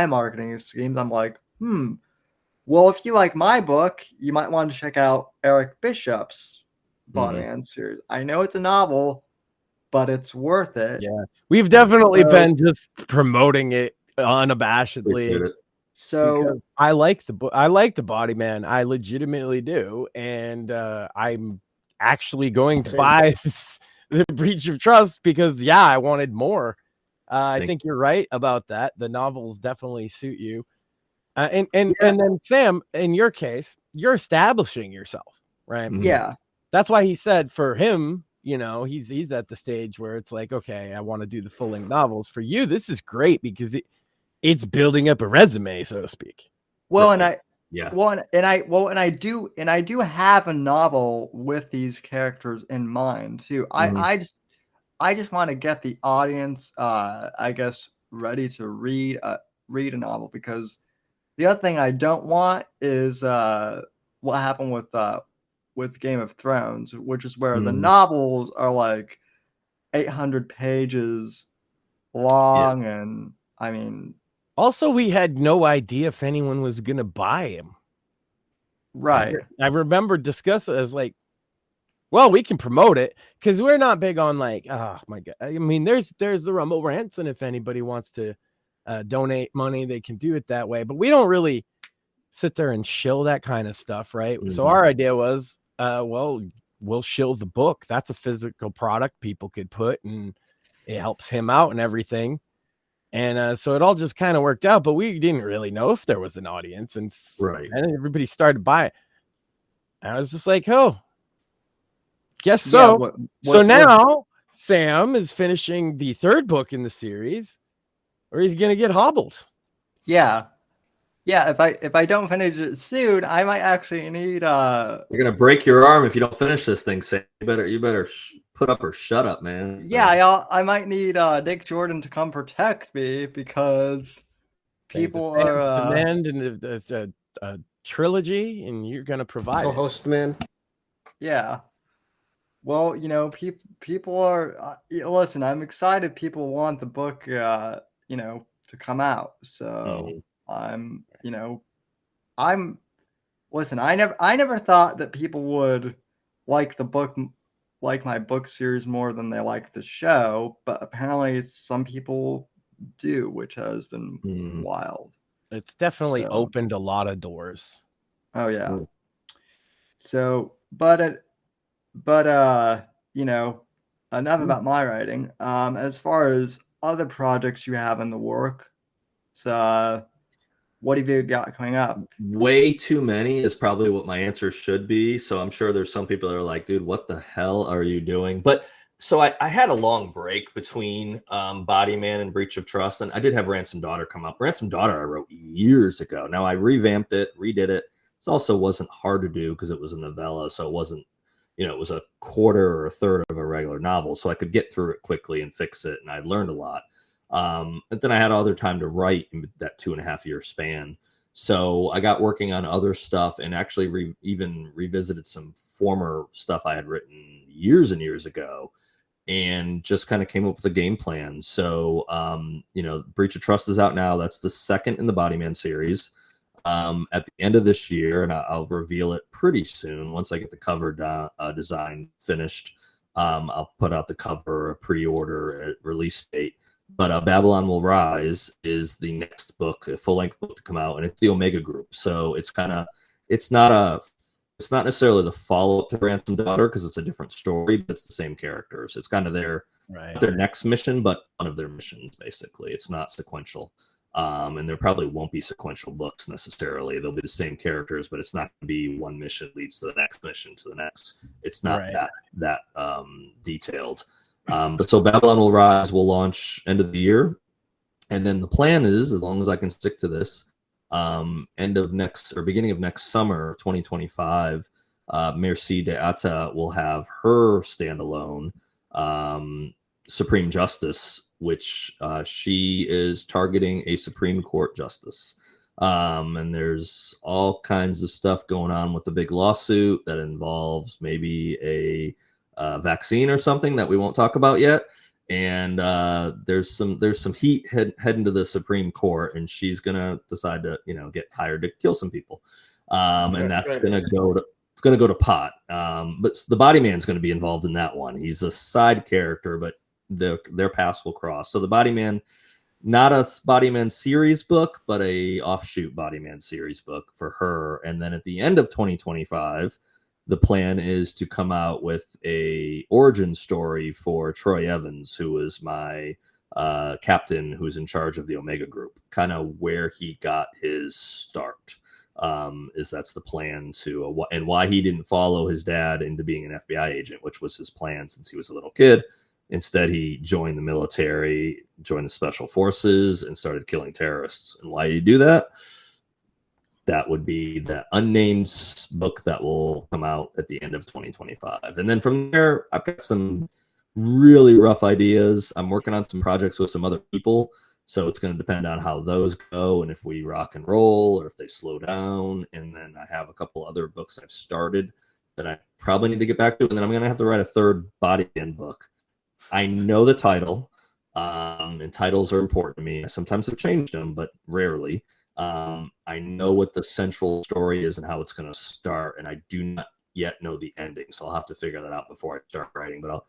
B: marketing schemes. I'm like, well, if you like my book, you might want to check out Eric Bishop's Body Man series. I know it's a novel, but it's worth it.
D: Yeah, we've definitely been just promoting it unabashedly.
B: So
D: I like the book. I like The Body Man. I legitimately do, and I'm actually going to buy the Breach of Trust because I wanted more. I think you're right about that. The novels definitely suit you, and then Sam, in your case, you're establishing yourself, right?
B: Yeah,
D: that's why he said for him, he's at the stage where it's like, okay, I want to do the full-length novels. For you, this is great because it's building up a resume, so to speak.
B: Well, and I do have a novel with these characters in mind too. I just want to get the audience, I guess, ready to read a novel, because the other thing I don't want is what happened with Game of Thrones, which is where the novels are like 800 pages long, and I mean.
D: Also, we had no idea if anyone was going to buy him.
B: Right.
D: I remember discussing it as like, well, we can promote it because we're not big on like, oh my God. I mean, there's the Rumble Rants, and if anybody wants to donate money, they can do it that way. But we don't really sit there and shill that kind of stuff, right? So our idea was, well, we'll shill the book. That's a physical product people could put, and it helps him out and everything. And so it all just kind of worked out, but we didn't really know if there was an audience, and everybody started buying it. And I was just like, oh, guess so. So now Sam is finishing the 3rd book in the series, or he's going to get hobbled.
B: Yeah. If I don't finish it soon, I might actually need.
C: You're gonna break your arm if you don't finish this thing, Sam. You better put up or shut up, man.
B: Yeah, I might need Dick Jordan to come protect me, because people are
D: demanding a trilogy, and you're gonna provide
E: co-host man.
B: Yeah. Well, people are listen. I'm excited. People want the book, to come out. So
C: Mhm.
B: I'm, I'm. Listen, I never thought that people would like the book, like my book series more than they like the show. But apparently, some people do, which has been
C: Mhm.
B: wild.
D: It's definitely
B: So,
D: opened a lot of doors.
B: oh yeah.
C: Cool.
B: So, enough about my writing. As far as other projects you have in the work, so what have you got coming up?
C: Way too many is probably what my answer should be. So I'm sure there's some people that are like, dude, what the hell are you doing? But so I had a long break between Body Man and Breach of Trust, and I did have Ransom Daughter come up. Ransom Daughter I wrote years ago. Now I revamped it, redid it. It also wasn't hard to do because it was a novella, so it wasn't, it was a quarter or a third of a regular novel, so I could get through it quickly and fix it, and I learned a lot. And then I had other time to write in that 2.5 year span. So I got working on other stuff and actually even revisited some former stuff I had written years and years ago, and just kind of came up with a game plan. So, Breach of Trust is out now. That's the second in the Bodyman series. At the end of this year, and I'll reveal it pretty soon once I get the cover design finished. I'll put out the cover, a pre-order, release date. But Babylon Will Rise is the next book, a full-length book to come out, and it's the Omega Group. So it's not necessarily the follow-up to Ransom Daughter because it's a different story, but it's the same characters. It's kind of their next mission, but one of their missions basically. It's not sequential. And there probably won't be sequential books necessarily. They'll be the same characters, but it's not going to be one mission leads to the next mission to the next. It's not that detailed. But so Babylon Will Rise will launch end of the year, and then the plan is, as long as I can stick to this, end of next or beginning of next summer, 2025, Merci de Atta will have her standalone Supreme Justice, which she is targeting a Supreme Court justice. And there's all kinds of stuff going on with the big lawsuit that involves maybe a vaccine or something that we won't talk about yet. And there's some heat heading to the Supreme Court, and she's gonna decide to get hired to kill some people, and that's gonna go to pot. But the Body Man's going to be involved in that one. He's a side character, but their paths will cross. So the Body Man, not a Body Man series book, but a offshoot Body Man series book for her. And then at the end of 2025, the plan is to come out with a origin story for Troy Evans, who was my captain who's in charge of the Omega Group, kind of where he got his start. That's the plan and why he didn't follow his dad into being an FBI agent, which was his plan since he was a little kid. Instead, he joined the military, joined the special forces, and started killing terrorists. And why did he do that? That would be the unnamed book that will come out at the end of 2025. And then from there, I've got some really rough ideas. I'm working on some projects with some other people. So it's going to depend on how those go and if we rock and roll or if they slow down. And then I have a couple other books I've started that I probably need to get back to. And then I'm going to have to write a third Body Man book. I know the title, and titles are important to me. I sometimes have changed them, but rarely. I know what the central story is and how it's going to start, and I do not yet know the ending. So I'll have to figure that out before I start writing. But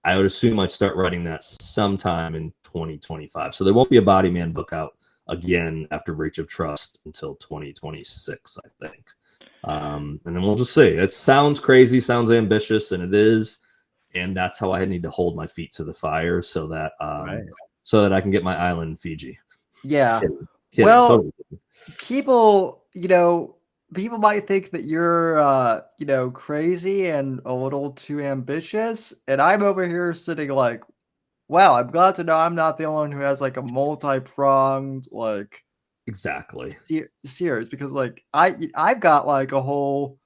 C: I would assume I'd start writing that sometime in 2025. So there won't be a Body Man book out again after Breach of Trust until 2026, I think. And then we'll just see. It sounds crazy, sounds ambitious, and it is. And that's how I need to hold my feet to the fire so that I can get my island in Fiji.
B: Yeah.
C: Kidding,
B: well,
C: totally.
B: People might think that you're, crazy and a little too ambitious. And I'm over here sitting like, wow, I'm glad to know I'm not the only one who has like a multi-pronged, like,
C: exactly
B: series, because like I've got like a whole,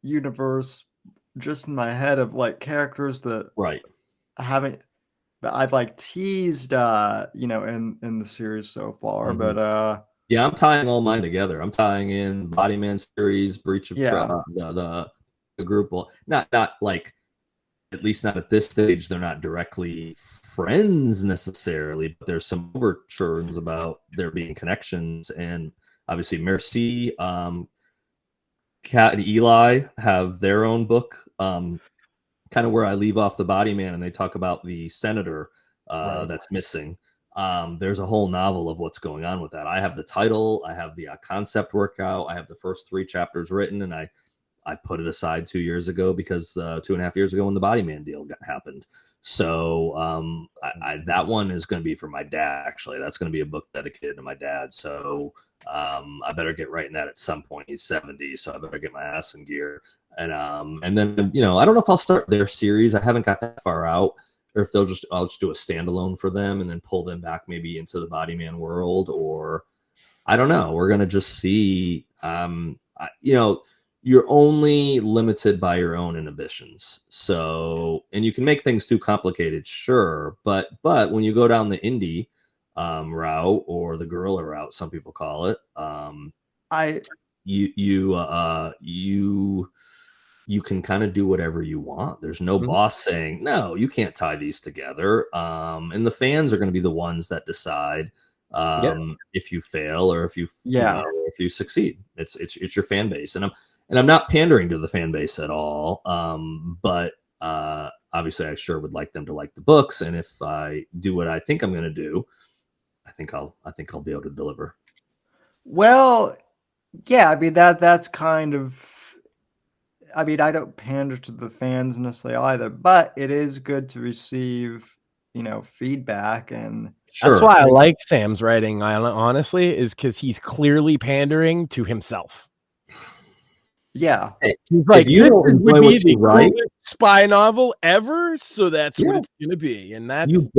B: universe just in my head of like characters that I've like teased, in the series so far.
C: Mm-hmm.
B: But
C: yeah, I'm tying all mine together. I'm tying in Body Man series, Breach of Trust, a group. Well, not like, at least not at this stage, they're not directly friends necessarily, but there's some overtures about there being connections. And obviously Merci, Kat and Eli have their own book, kind of where I leave off the Body Man, and they talk about the senator that's missing. There's a whole novel of what's going on with that. I have the title, I have the concept worked out, I have the first 3 chapters written, and I put it aside 2 years ago because 2.5 years ago when the Body Man deal happened. So that one is going to be for my dad. Actually, that's going to be a book dedicated to my dad. So I better get writing that at some point. He's 70, so I better get my ass in gear. And then, you know, I don't know if I'll start their series. I haven't got that far out, or if I'll just do a standalone for them and then pull them back maybe into the Body Man world, or I don't know. We're gonna just see. You know, you're only limited by your own inhibitions. So, and you can make things too complicated, sure, but when you go down the indie route, or the guerrilla route, some people call it, you can kind of do whatever you want. There's no boss saying, no, you can't tie these together. And the fans are going to be the ones that decide if you fail or if you know, if you succeed. It's your fan base. And I'm not pandering to the fan base at all. But obviously I sure would like them to like the books. And if I do what I think I'm going to do, I think I'll be able to deliver.
B: Well, yeah, I mean, that's kind of, I mean, I don't pander to the fans necessarily either, but it is good to receive, you know, feedback. And
D: that's why I like Sam's writing, honestly, is because he's clearly pandering to himself.
B: Yeah.
D: He's like, this would be the coolest spy novel ever, so that's what it's going to be. And that's... You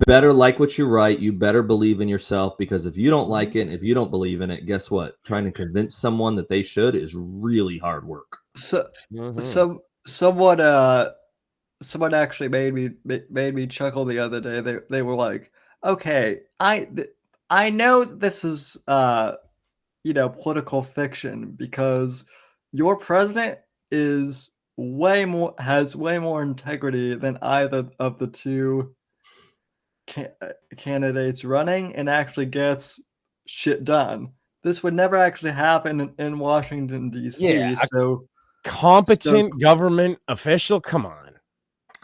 C: better like what you write. You better believe in yourself, because if you don't like it, if you don't believe in it, guess what? Trying to convince someone that they should is really hard work.
B: So, someone actually made me chuckle the other day. They were like, okay, I know this is you know, political fiction, because your president has way more integrity than either of the two candidates running, and actually gets shit done. This would never actually happen in Washington, D.C.
D: Yeah,
B: so
D: competent government official, come on.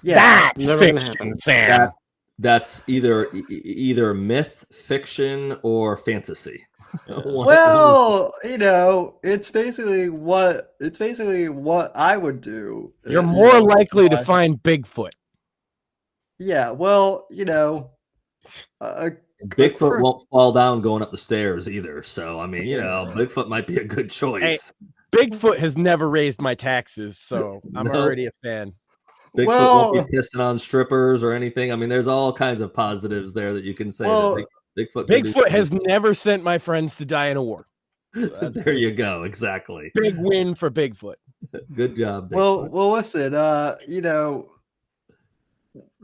B: Yeah,
D: that's fiction, Sam.
C: That's either myth, fiction, or fantasy.
B: Well, you know, it's basically what I would do.
D: You're more likely to find Bigfoot.
B: Yeah, well, you know,
C: Bigfoot won't fall down going up the stairs either. So, I mean, you know, Bigfoot might be a good choice.
D: Hey, Bigfoot has never raised my taxes, so I'm already a fan.
C: Bigfoot won't be pissing on strippers or anything. I mean, there's all kinds of positives there that you can say.
D: Bigfoot has never sent my friends to die in a war.
C: So there you go. Exactly.
D: Big win for Bigfoot.
C: Good job, Bigfoot.
B: Well, listen, you know,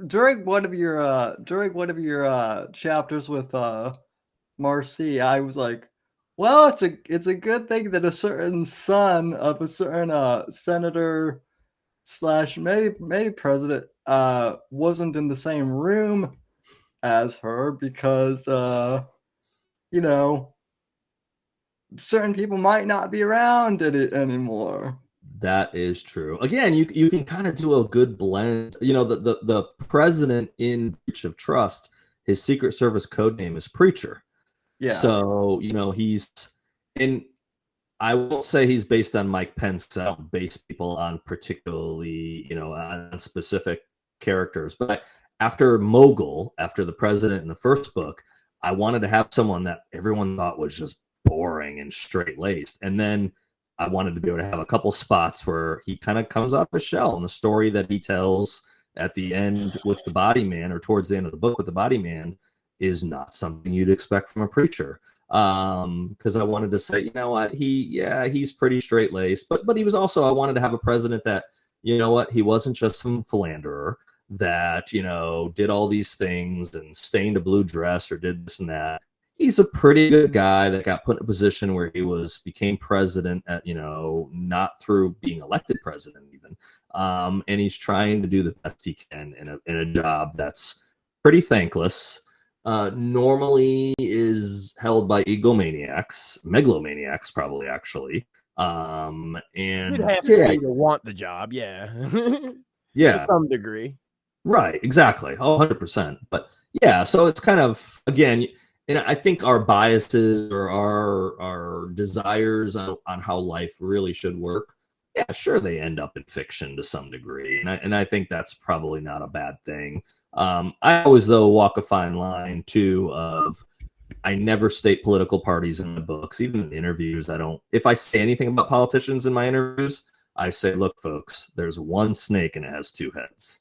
B: during one of your chapters with Marcy, I was like, well, it's a good thing that a certain son of a certain senator / maybe president wasn't in the same room as her, because you know, certain people might not be around it anymore.
C: That is true. Again, you can kind of do a good blend. You know, the president in Breach of Trust, his Secret Service code name is Preacher.
B: Yeah.
C: So, you know, I won't say he's based on Mike Pence, because I don't base people on particularly, you know, on specific characters. But after Mogul, after the president in the first book, I wanted to have someone that everyone thought was just boring and straight-laced. And then I wanted to be able to have a couple spots where he kind of comes out of his shell, and the story that he tells at the end with the Body Man, or towards the end of the book with the Body Man, is not something you'd expect from a preacher. Because I wanted to say, you know what, he's pretty straight-laced, but he was also, I wanted to have a president that, you know what, he wasn't just some philanderer that, you know, did all these things and stained a blue dress or did this and that. he's a pretty good guy that got put in a position where he became president at, not through being elected president even. And he's trying to do the best he can in a job that's pretty thankless. Normally is held by megalomaniacs, probably actually. And
D: You'd have to be to want the job, yeah.
C: Yeah.
D: To some degree.
C: Right, exactly. 100%. But yeah, so it's kind of, again, and I think our biases or our desires on how life really should work, yeah, sure, they end up in fiction to some degree. And I think that's probably not a bad thing. I always, though, walk a fine line, too, of I never state political parties in my books, even in interviews. If I say anything about politicians in my interviews, I say, look, folks, there's one snake and it has two heads.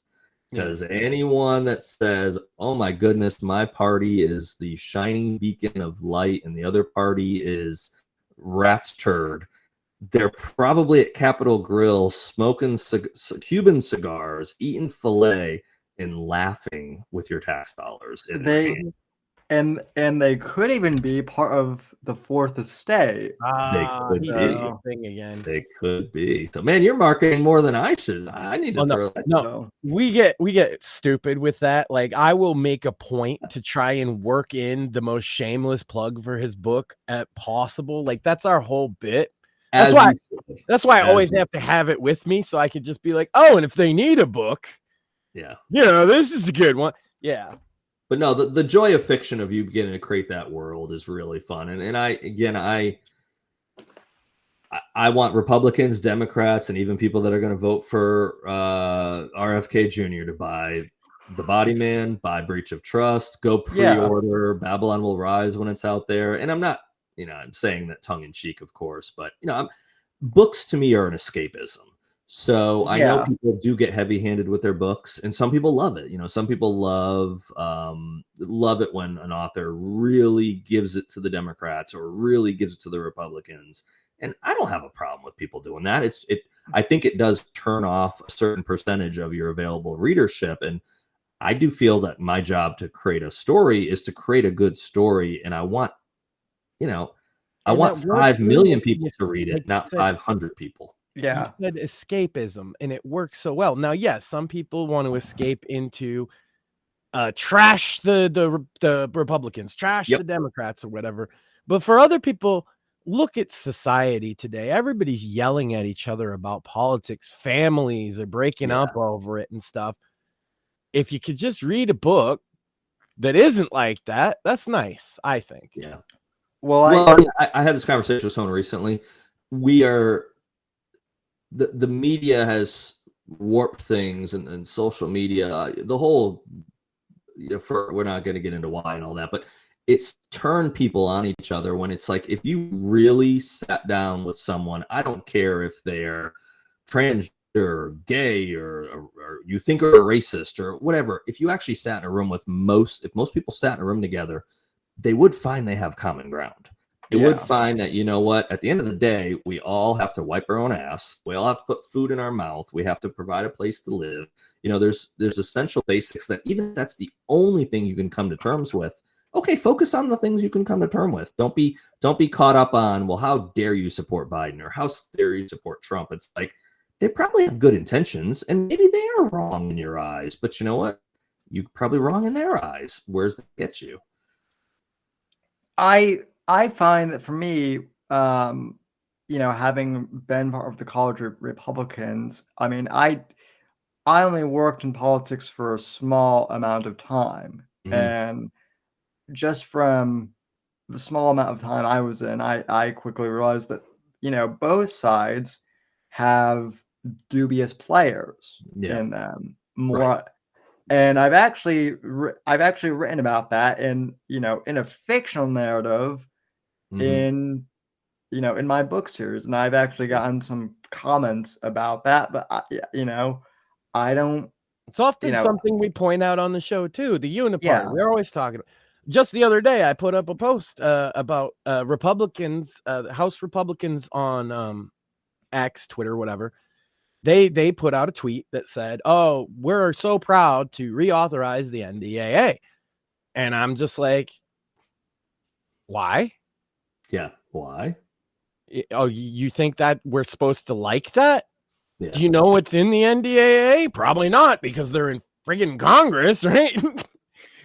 C: Because anyone that says, oh my goodness, my party is the shining beacon of light and the other party is rat's turd, they're probably at Capitol Grill smoking Cuban cigars, eating filet, and laughing with your tax dollars.
B: And they could even be part of the Fourth Estate.
C: They could be.
D: Thing again.
C: They could be. So, man, you're marketing more than I should. I need to throw that.
D: No, we get stupid with that. Like, I will make a point to try and work in the most shameless plug for his book at possible. Like, that's our whole bit. That's why I always have to have it with me, so I could just be like, oh, and if they need a book, this is a good one. Yeah.
C: But no, the joy of fiction of you beginning to create that world is really fun. And I want Republicans, Democrats, and even people that are going to vote for RFK Jr. to buy The Body Man, buy Breach of Trust, go pre-order Babylon Will Rise when it's out there. And I'm not, I'm saying that tongue in cheek, of course, but books to me are an escapism. So I know people do get heavy-handed with their books, and some people love it. Some people love it when an author really gives it to the Democrats or really gives it to the Republicans. And I don't have a problem with people doing that. I think it does turn off a certain percentage of your available readership. And I do feel that my job to create a story is to create a good story. And I want 5 million people to read it, not 500 people.
B: Yeah.
D: You said escapism, and it works so well. Now, yes, some people want to escape into trash the Republicans, trash the Democrats or whatever. But for other people, look at society today. Everybody's yelling at each other about politics. Families are breaking up over it and stuff. If you could just read a book that isn't like that, that's nice, I think.
C: Yeah.
B: Well,
C: I had this conversation with someone recently. The media has warped things, and social media, the whole, we're not going to get into why and all that, but it's turned people on each other when it's like, if you really sat down with someone, I don't care if they're transgender or gay or you think are a racist or whatever, if you actually sat in a room with if most people sat in a room together, they would find they have common ground. They would find that, at the end of the day, we all have to wipe our own ass. We all have to put food in our mouth. We have to provide a place to live. There's essential basics that even if that's the only thing you can come to terms with, okay, focus on the things you can come to terms with. Don't be caught up on, well, how dare you support Biden or how dare you support Trump? It's like, they probably have good intentions and maybe they are wrong in your eyes, but you know what? You're probably wrong in their eyes. Where's that get you?
B: I find that for me, having been part of the College of Republicans, I mean, I only worked in politics for a small amount of time. Mm-hmm. And just from the small amount of time I was in, I quickly realized that, both sides have dubious players in them more. Right. And I've actually written about that in a fictional narrative in my book series, and I've actually gotten some comments about that. But I don't.
D: It's often something we point out on the show too. The Uniparty. Yeah. We're always talking about. Just the other day, I put up a post about Republicans, House Republicans on X, Twitter, whatever. They put out a tweet that said, "Oh, we're so proud to reauthorize the NDAA," and I'm just like, Why?
C: Yeah. Why?
D: Oh, you think that we're supposed to like that?
C: Yeah.
D: Do you know what's in the NDAA? Probably not, because they're in friggin' Congress, right?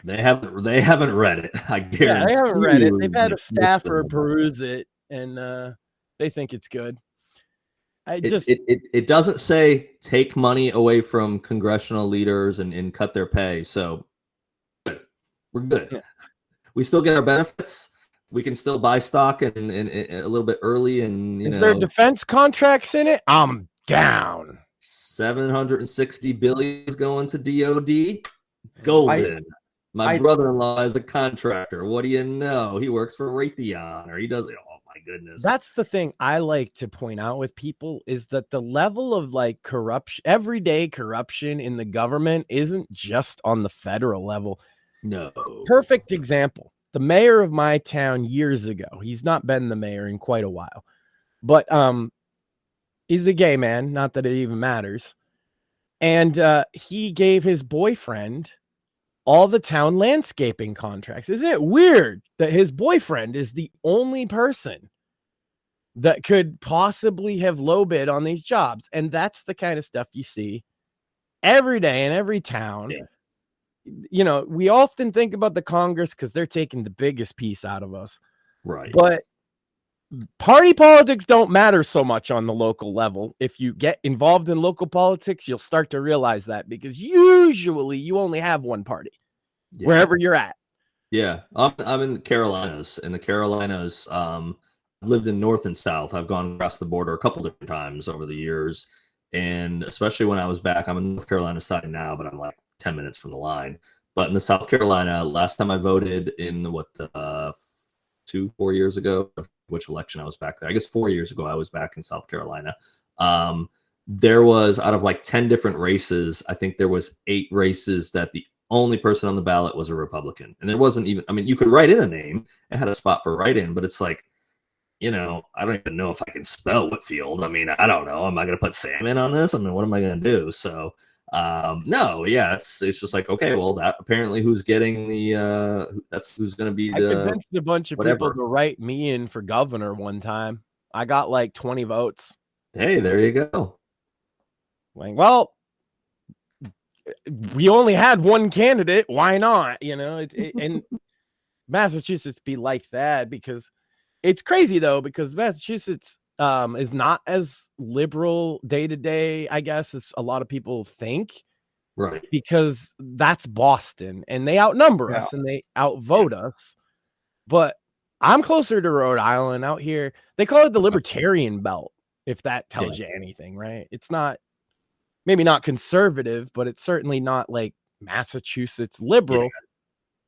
C: They haven't read it. I
D: Yeah,
C: guarantee.
D: they haven't read it. They've had a
C: you
D: staffer
C: most of them.
D: peruse it, and they think it's good.
C: It doesn't say take money away from congressional leaders and cut their pay. So good. We're good.
D: Yeah.
C: We still get our benefits. We can still buy stock and a little bit early, and
D: Is there defense contracts in it? I'm down.
C: 760 billion is going to DOD. Golden. My brother-in-law is a contractor. What do you know? He works for Raytheon, or he does. Oh my goodness.
D: That's the thing I like to point out with people, is that the level of like corruption, everyday corruption in the government, isn't just on the federal level.
C: No.
D: Perfect example. The mayor of my town years ago, he's not been the mayor in quite a while, but he's a gay man, not that it even matters. And he gave his boyfriend all the town landscaping contracts. Isn't it weird that his boyfriend is the only person that could possibly have low bid on these jobs? And that's the kind of stuff you see every day in every town.
C: Yeah.
D: You know, we often think about the Congress because they're taking the biggest piece out of us.
C: Right.
D: But party politics don't matter so much on the local level. If you get involved in local politics, you'll start to realize that, because usually you only have one party wherever you're at.
C: Yeah. I'm in the Carolinas. In the Carolinas, I've lived in North and South. I've gone across the border a couple different times over the years. And especially when I was back, I'm in North Carolina side now, but I'm like 10 minutes from the line. But in the South Carolina, last time I voted in 4 years ago, which election I was back there. I guess 4 years ago I was back in South Carolina. There was, out of like 10 different races, I think there was 8 races that the only person on the ballot was a Republican. And there wasn't even, I mean, you could write in a name. It had a spot for write-in, but it's like, you know, I don't even know if I can spell Whitfield. I mean, I don't know. Am I going to put salmon on this? I mean, what am I going to do? So, no, yeah, it's just like, okay, well, that apparently who's getting that's who's going to be
D: I convinced a bunch of
C: whatever.
D: people to write me in for governor one time. I got like 20 votes.
C: Hey, there you go.
D: Like, well, we only had one candidate. Why not? You know, and Massachusetts be like that, because it's crazy though, because Massachusetts is not as liberal day to day, I guess, as a lot of people think.
C: Right.
D: Because that's Boston, and they outnumber us and they outvote us. But I'm closer to Rhode Island out here. They call it the Libertarian Belt, if that tells you anything, right? It's not, maybe not conservative, but it's certainly not like Massachusetts liberal. Yeah.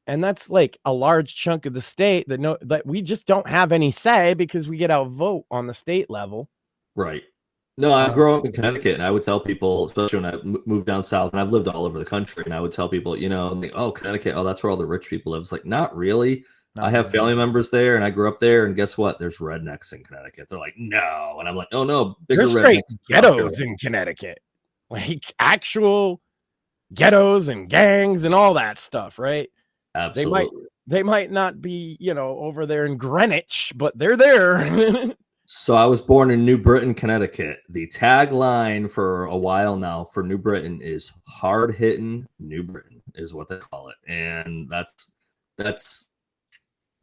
D: And that's like a large chunk of the state that we just don't have any say, because we get outvote on the state level.
C: Right. No, I grew up in Connecticut, and I would tell people, especially when I moved down south, and I've lived all over the country, and I would tell people, you know, oh, Connecticut, oh, that's where all the rich people live. It's like, not really. I have family members there, and I grew up there, and guess what? There's rednecks in Connecticut. They're like, no. And I'm like, oh, no, bigger
D: There's straight
C: rednecks.
D: Ghettos in Connecticut. Like actual ghettos and gangs and all that stuff, right?
C: Absolutely.
D: They might not be, you know, over there in Greenwich, but they're there.
C: So I was born in New Britain, Connecticut. The tagline for a while now for New Britain is hard-hitting New Britain, is what they call it. And that's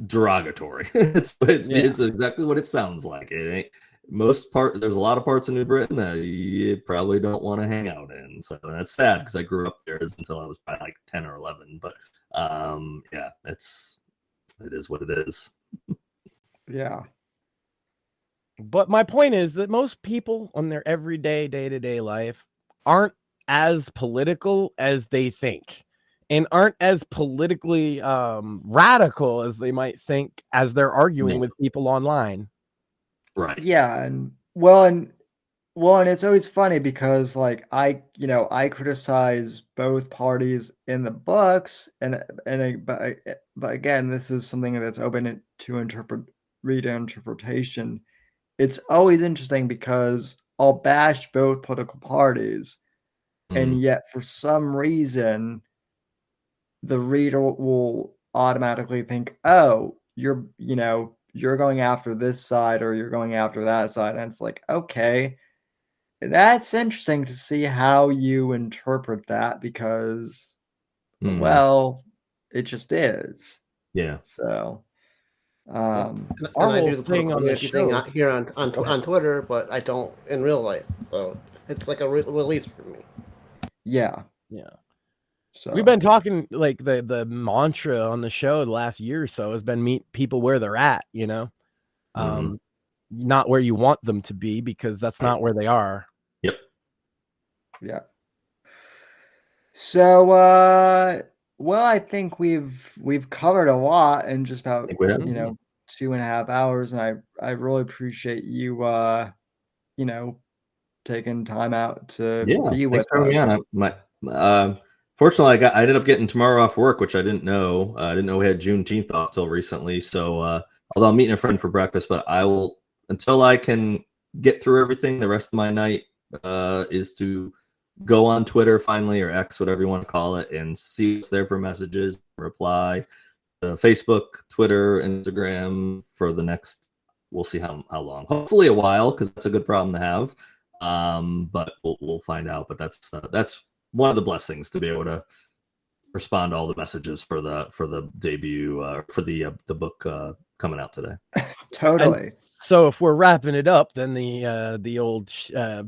C: derogatory. It's exactly what it sounds like. It ain't there's a lot of parts of New Britain that you probably don't want to hang out in. So that's sad, because I grew up there until I was probably like 10 or 11. But yeah, it is what it is.
B: Yeah.
D: But my point is that most people on their everyday, day-to-day life aren't as political as they think, and aren't as politically radical as they might think as they're arguing with people online.
C: Right.
B: Yeah. And it's always funny because, like, I criticize both parties in the books, but again, this is something that's open to reinterpretation. It's always interesting because I'll bash both political parties, and yet for some reason, the reader will automatically think, oh, you're going after this side or you're going after that side. And it's like, okay, that's interesting to see how you interpret that because, well, it just is.
C: Yeah.
B: So,
E: and
D: Our
E: I
D: whole
E: do the
D: thing
E: political
D: on this
E: community thing
D: show.
E: here on Twitter, but I don't in real life. So it's like a release for me.
B: yeah.
D: Yeah.
B: So
D: We've been talking like the mantra on the show the last year or so has been meet people where they're at, not where you want them to be because that's not where they are.
C: Yep.
B: Yeah. So, well, I think we've covered a lot in just about, 2.5 hours. And I really appreciate you, taking time out to be with
C: Thanks for having
B: us.
C: me on. Fortunately, I ended up getting tomorrow off work, which I didn't know. I didn't know we had Juneteenth off till recently. So, although I'm meeting a friend for breakfast, but I will, until I can get through everything, the rest of my night is to go on Twitter finally, or X, whatever you want to call it, and see what's there for messages, reply. Facebook, Twitter, Instagram for the next, we'll see how long. Hopefully a while, because that's a good problem to have. But we'll find out. But that's one of the blessings, to be able to respond to all the messages for the debut for the book coming out today.
B: Totally.
D: And so if we're wrapping it up, then the old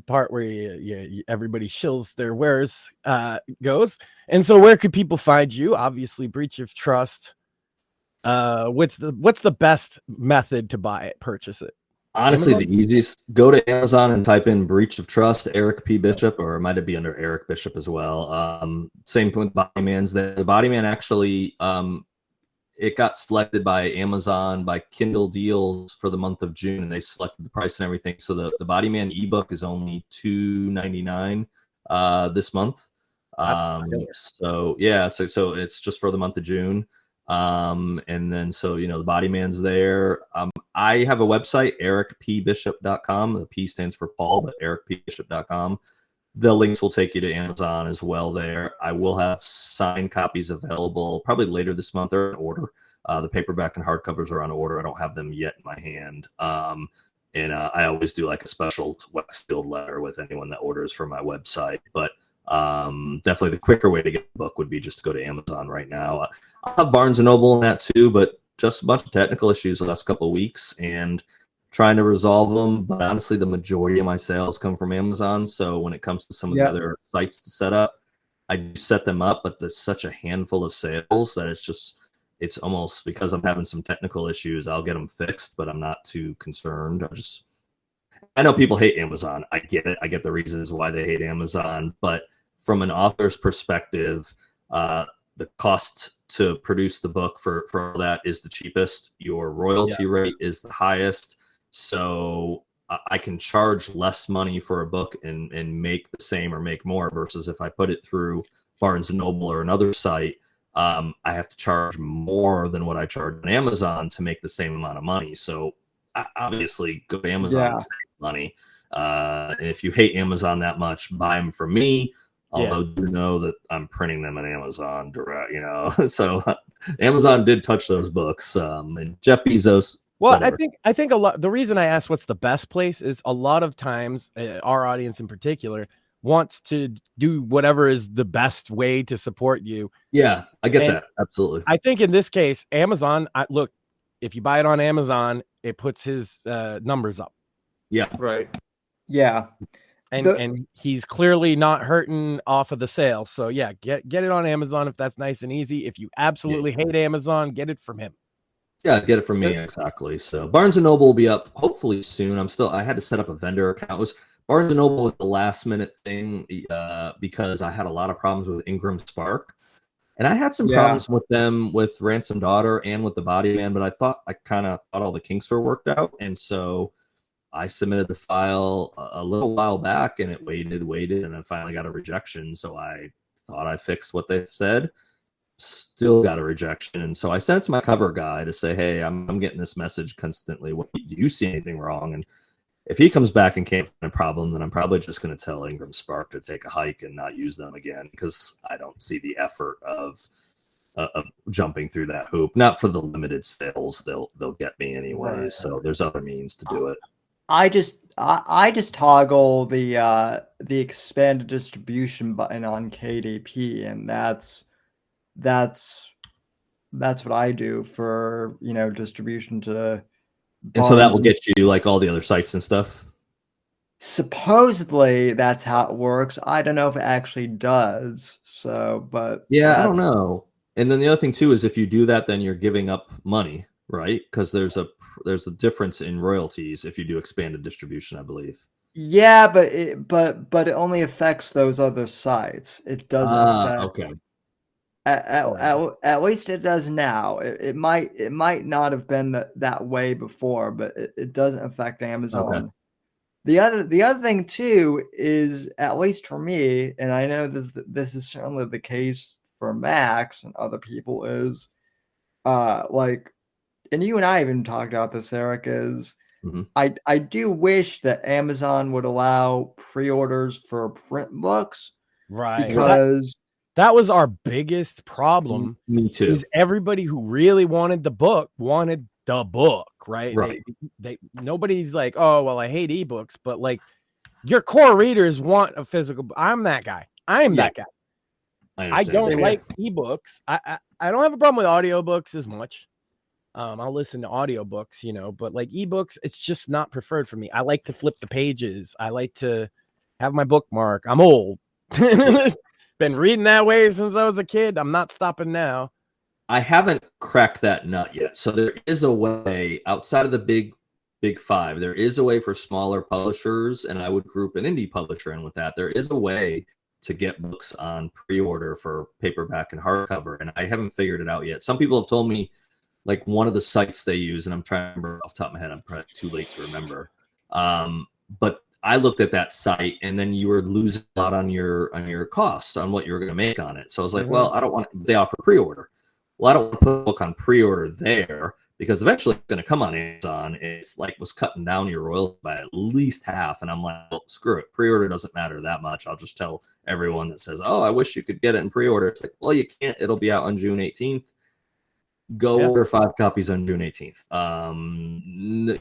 D: part where everybody shills their wares goes. And so where could people find you? Obviously, breach of trust. What's the best method to buy it, purchase it?
C: Honestly,
D: Amazon?
C: the easiest, go to Amazon and type in Breach of Trust, Eric P. Bishop, or it might be under Eric Bishop as well. Same with Body Man's. The Body Man actually, it got selected by Amazon by Kindle Deals for the month of June, and they selected the price and everything. So the Body Man ebook is only $2.99 this month. So yeah, so it's just for the month of June. And then so the Body Man's there. I have a website, ericpbishop.com. The P stands for Paul, but ericpbishop.com. The links will take you to Amazon as well there. I will have signed copies available probably later this month. They're in order. The paperback and hardcovers are on order. I don't have them yet in my hand. And I always do like a special wax sealed letter with anyone that orders from my website. But definitely the quicker way to get the book would be just to go to Amazon right now. I'll have Barnes & Noble in that too, but just a bunch of technical issues the last couple of weeks and trying to resolve them. But honestly, the majority of my sales come from Amazon. So when it comes to some of the other sites to set up, I do set them up, but there's such a handful of sales that it's almost, because I'm having some technical issues, I'll get them fixed, but I'm not too concerned. I know people hate Amazon. I get it. I get the reasons why they hate Amazon, but from an author's perspective, the cost to produce the book for all that is the cheapest. Your royalty rate is the highest. So I can charge less money for a book and make the same or make more, versus if I put it through Barnes & Noble or another site, I have to charge more than what I charge on Amazon to make the same amount of money. So obviously go to Amazon and save money. And if you hate Amazon that much, buy them from me. Although you know that I'm printing them on Amazon direct, so Amazon did touch those books. And Jeff Bezos.
D: Well,
C: whatever.
D: I think a lot. The reason I asked what's the best place is a lot of times our audience in particular wants to do whatever is the best way to support you.
C: Yeah, I get that. Absolutely.
D: I think in this case, Amazon, look, if you buy it on Amazon, it puts his numbers up.
C: Yeah.
E: Right.
B: Yeah.
D: And he's clearly not hurting off of the sale. So yeah, get it on Amazon if that's nice and easy. If you absolutely hate Amazon, get it from him.
C: Yeah, get it from me, exactly. So Barnes & Noble will be up hopefully soon. I had to set up a vendor account. It was Barnes & Noble with the last minute thing because I had a lot of problems with Ingram Spark. And I had some problems with them with Ransom Daughter and with the Body Man, but I kind of thought all the kinks were worked out. And so I submitted the file a little while back, and it waited, and then finally got a rejection. So I thought I fixed what they said, still got a rejection. And so I sent it to my cover guy to say, hey, I'm getting this message constantly. Do you see anything wrong? And if he comes back and can't find a problem, then I'm probably just going to tell Ingram Spark to take a hike and not use them again, because I don't see the effort of of jumping through that hoop. Not for the limited sales; they'll get me anyways.
D: Right.
C: So there's other means to do it.
B: I just toggle the expanded distribution button on KDP, and that's what I do for distribution to.
C: And so that
B: Barnes
C: will get you like all the other sites and stuff.
B: Supposedly that's how it works. I don't know if it actually does. So, but
C: Yeah, I don't know. And then the other thing too is if you do that, then you're giving up money, right? Because there's a difference in royalties if you do expanded distribution, I believe.
B: Yeah, but it only affects those other sites. It doesn't affect.
C: Okay.
B: At least it does now. It might not have been that way before, but it doesn't affect Amazon.
C: Okay.
B: The other thing too is, at least for me, and I know this is certainly the case for Max and other people, is like, and you and I even talked about this, Eric, is I do wish that Amazon would allow pre-orders for print books,
D: Right.
B: because
D: that was our biggest problem.
C: Me too.
D: Is everybody who really wanted the book wanted the book, right?
C: Right.
D: Nobody's like, oh, well, I hate ebooks, but like your core readers want a physical. I'm that guy. I'm that guy. I don't like ebooks. I don't have a problem with audiobooks as much. I'll listen to audiobooks, but like ebooks, it's just not preferred for me. I like to flip the pages. I like to have my bookmark. I'm old. Been reading that way since I was a kid. I'm not stopping now.
C: I haven't cracked that nut yet. So there is a way outside of the big five. There is a way for smaller publishers, and I would group an indie publisher in with that. There is a way to get books on pre-order for paperback and hardcover, and I haven't figured it out yet. Some people have told me, like, one of the sites they use, and I'm trying to remember off the top of my head. I'm probably too late to remember. But I looked at that site, and then you were losing a lot on your costs on what you were going to make on it. So I was like, well, I don't want. They offer pre-order. Well, I don't want to put a book on pre-order there because eventually it's going to come on Amazon. It's like was cutting down your royalty by at least half, and I'm like, well, screw it. Pre-order doesn't matter that much. I'll just tell everyone that says, oh, I wish you could get it in pre-order. It's like, well, you can't. It'll be out on June 18th. Go order 5 copies on June 18th.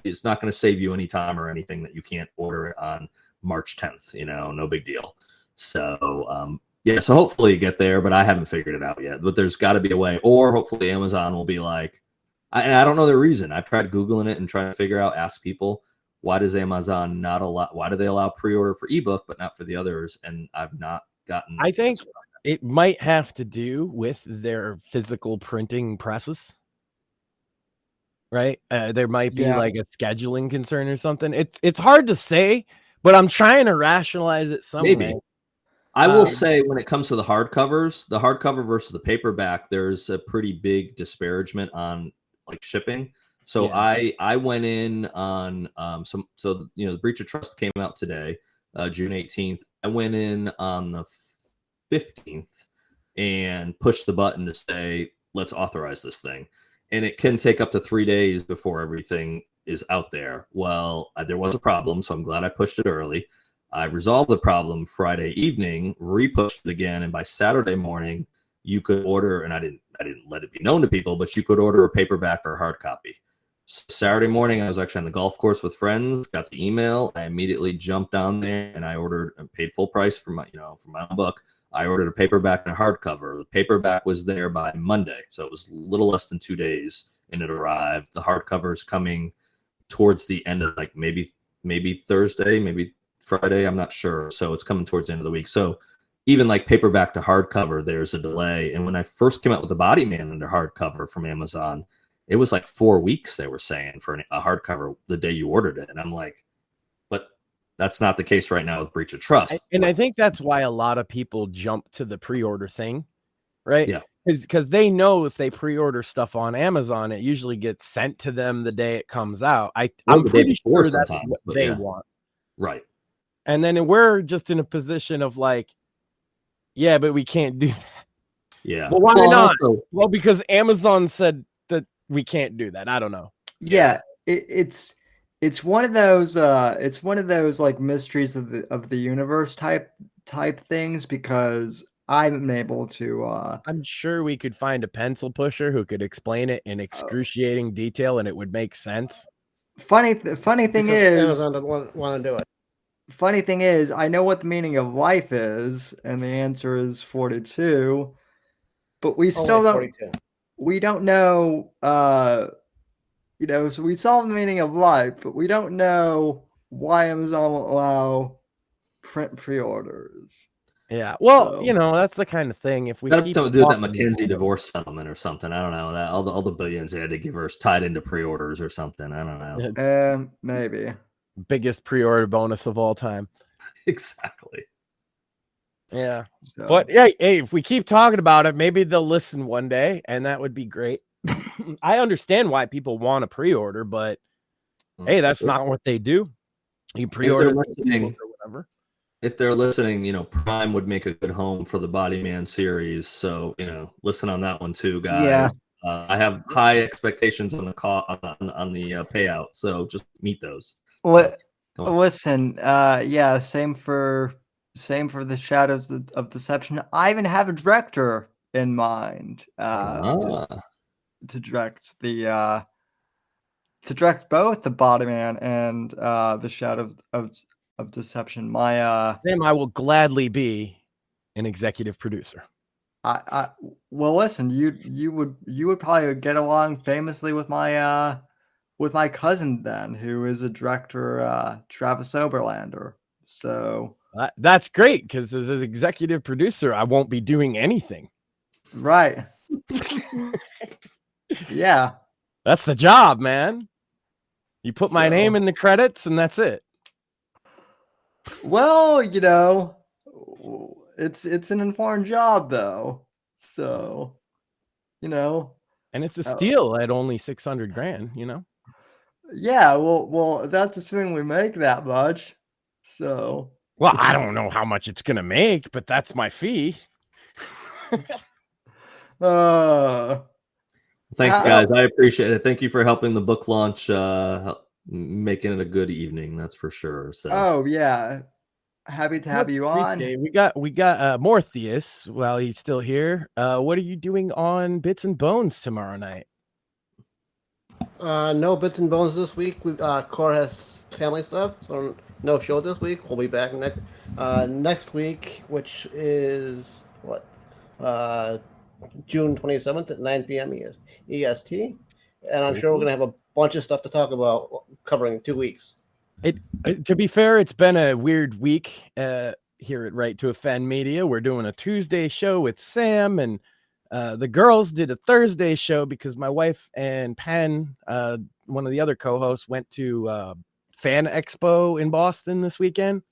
C: It's not going to save you any time or anything that you can't order it on March 10th. No big deal. So, yeah, so hopefully you get there, but I haven't figured it out yet. But there's got to be a way. Or hopefully Amazon will be like, I don't know the reason. I've tried Googling it and trying to figure out, ask people, why does Amazon not allow, why do they allow pre-order for ebook, but not for the others? And I've not gotten.
D: I think it might have to do with their physical printing presses, right? There might be like a scheduling concern or something. It's hard to say, but I'm trying to rationalize it some way.
C: I will say when it comes to the hardcover versus the paperback, there's a pretty big disparagement on like shipping. So I went in on the breach of trust came out today, June 18th. I went in on the 15th and pushed the button to say, let's authorize this thing. And it can take up to 3 days before everything is out there. Well, there was a problem, so I'm glad I pushed it early. I resolved the problem Friday evening, repushed it again, and by Saturday morning, you could order, and I didn't let it be known to people, but you could order a paperback or a hard copy. So Saturday morning, I was actually on the golf course with friends, got the email, I immediately jumped down there and I ordered and paid full price for my own book. I ordered a paperback and a hardcover. The paperback was there by Monday, so it was a little less than 2 days, and it arrived. The hardcover is coming towards the end of maybe Thursday, maybe Friday, I'm not sure. So it's coming towards the end of the week. So even like paperback to hardcover, there's a delay. And when I first came out with the Body Man under hardcover from Amazon, it was like 4 weeks, they were saying, for a hardcover the day you ordered it. And I'm like, but that's not the case right now with breach of trust.
D: And I think that's why a lot of people jump to the pre-order thing, right?
C: Yeah.
D: Because they know if they pre-order stuff on Amazon, it usually gets sent to them the day it comes out. I'm pretty sure that's what they want.
C: Right.
D: And then we're just in a position of like, yeah, but we can't do that.
C: Yeah.
D: Well, why not? Well, because Amazon said that we can't do that. I don't know.
B: Yeah, it's one of those like mysteries of the universe type things, because I'm able to.
D: I'm sure we could find a pencil pusher who could explain it in excruciating detail, and it would make sense.
B: Funny thing
E: Because
B: is,
E: Amazon doesn't want to do it.
B: funny thing is, I know what the meaning of life is, and the answer is 42. But we still
E: Only
B: don't.
E: 42.
B: We don't know. So we solve the meaning of life, but we don't know why Amazon will allow print pre-orders.
D: Yeah. Well,
B: So-
D: that's the kind of thing. If we
C: Got
D: keep
C: something to do with that
D: talking
C: Mackenzie
D: about it-
C: divorce settlement or something. I don't know. That all the billions they had to give her is tied into pre-orders or something. I don't know.
D: It's
B: Maybe.
D: biggest pre-order bonus of all time.
C: Exactly.
D: Yeah.
B: So.
D: But hey, if we keep talking about it, maybe they'll listen one day, and that would be great. I understand why people want to pre-order, but hey, that's not what they do. You pre-order
C: listening,
D: or whatever.
C: If they're listening, Prime would make a good home for the Body Man series. So, listen on that one too, guys.
B: Yeah.
C: I have high expectations on the on the payout. So just meet those.
B: Listen, same for the Shadows of Deception. I even have a director in mind to direct to direct both the Body Man and the Shadows of Deception.
D: Sam, I will gladly be an executive producer.
B: Well, listen, you would probably get along famously with my cousin then, who is a director, Travis Oberlander. So
D: that's great, because as an executive producer, I won't be doing anything.
B: Right. Yeah.
D: That's the job, man. You put my name in the credits, and that's it.
B: Well, it's an important job though. So,
D: and it's a steal at only $600,000,
B: Yeah, well, that's assuming we make that much. So,
D: well, I don't know how much it's gonna make, but that's my fee.
C: Thanks, guys. I appreciate it. Thank you for helping the book launch, making it a good evening. That's for sure. So,
B: oh yeah, happy to have you on.
D: We got Morpheus while he's still here. What are you doing on Bits and Bones tomorrow night?
E: No Bits and Bones this week. Core has family stuff, so no show this week. We'll be back next week, which is June 27th at 9 p.m. EST. And I'm sure we're going to have a bunch of stuff to talk about covering 2 weeks.
D: To be fair, it's been a weird week here at Right to Offend Media. We're doing a Tuesday show with Sam, and the girls did a Thursday show because my wife and Penn, one of the other co-hosts, went to Fan Expo in Boston this weekend,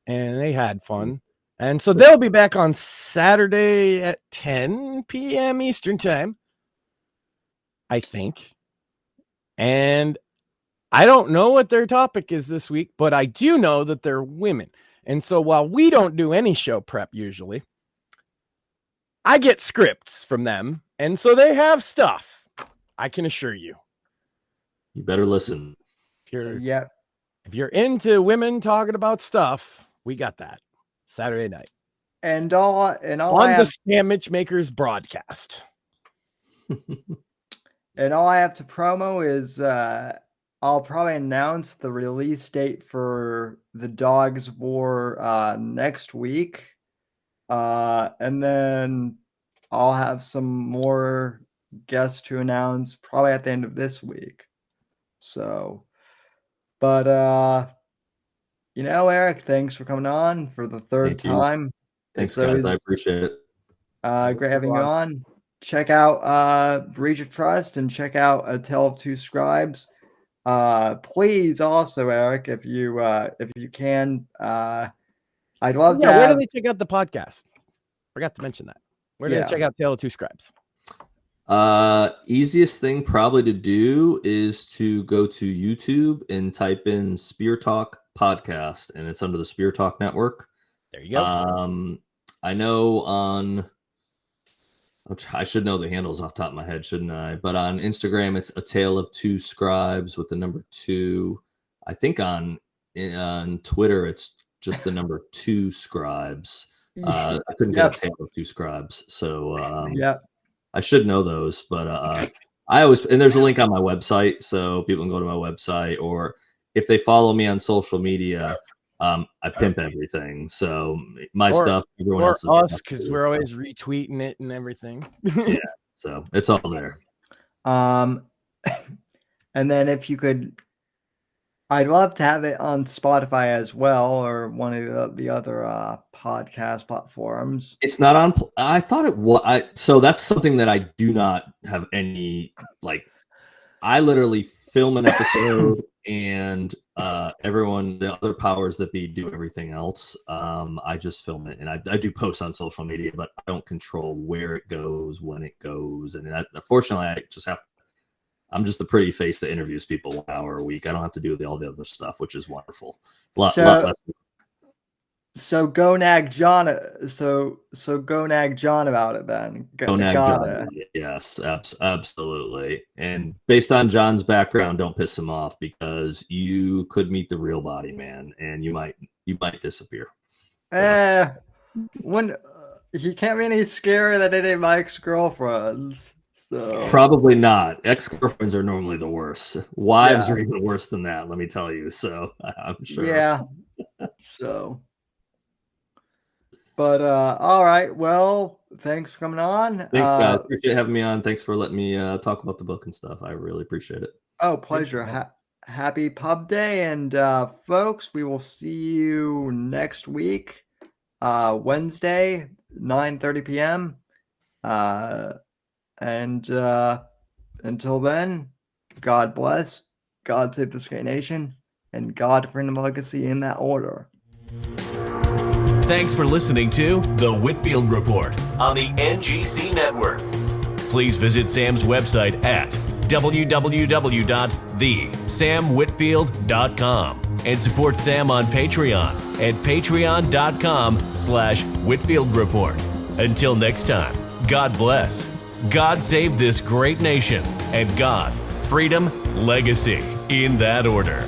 D: and they had fun. And so they'll be back on Saturday at 10 p.m. Eastern time, I think. And I don't know what their topic is this week, but I do know that they're women. And so while we don't do any show prep usually, I get scripts from them. And so they have stuff, I can assure you.
C: You better listen.
B: If
D: you're into women talking about stuff, we got that Saturday night.
B: And all
D: on the Sandwich Makers broadcast.
B: And all I have to promo is I'll probably announce the release date for the Dogs War next week. And then I'll have some more guests to announce probably at the end of this week. So, but Eric, thanks for coming on for the third time.
C: Thanks, guys. I appreciate it.
B: Great having you on. Check out Breach of Trust and check out A Tale of Two Scribes. Please also, Eric, if you can, I'd love to.
D: Where do they check out the podcast? Forgot to mention that. Where do they check out Tale of Two Scribes?
C: Easiest thing probably to do is to go to YouTube and type in Spear Talk Podcast, and it's under the Spear Talk Network.
D: There you go.
C: I know I should know the handles off the top of my head, shouldn't I? But on Instagram, it's A Tale of Two Scribes with the number 2. I think on Twitter, it's just the number 2 Scribes. I couldn't get a tale of two scribes. So
B: Yeah.
C: I should know those, but I always, and there's a link on my website, so people can go to my website, or if they follow me on social media, I pimp everything. So my stuff, everyone
D: or
C: else's
D: us,
C: stuff,
D: because we're always retweeting it and everything.
C: yeah. So it's all there.
B: And then if you could, I'd love to have it on Spotify as well, or one of the other podcast platforms.
C: It's not on. I thought it was. So that's something that I do not have any like. I literally film an episode, and everyone, the other powers that be, do everything else. I just film it, and I do post on social media, but I don't control where it goes, when it goes, and unfortunately, I just have. I'm just the pretty face that interviews people 1 hour a week. I don't have to do all the other stuff, which is wonderful.
B: So go nag John. So go nag John about it then.
C: Go nag John. Yes, absolutely. And based on John's background, don't piss him off, because you could meet the real body man, and you might disappear.
B: When he can't be any scarier than any of my ex-girlfriends. So.
C: Probably not. Ex-girlfriends are normally the worst. Wives are even worse than that, let me tell you. So I'm sure.
B: Yeah. So. But all right. Well, thanks for coming on.
C: Thanks, guys. Appreciate having me on. Thanks for letting me talk about the book and stuff. I really appreciate it.
B: Oh, pleasure. Happy pub day. And folks, we will see you next week, Wednesday, 9:30 p.m. And until then, God bless, God save the Skate Nation, and God Freedom Legacy, in that order.
F: Thanks for listening to The Whitfield Report on the NGC Network. Please visit Sam's website at www.thesamwhitfield.com and support Sam on Patreon at patreon.com/Whitfield Report. Until next time, God bless. God save this great nation, and God, freedom, legacy, in that order.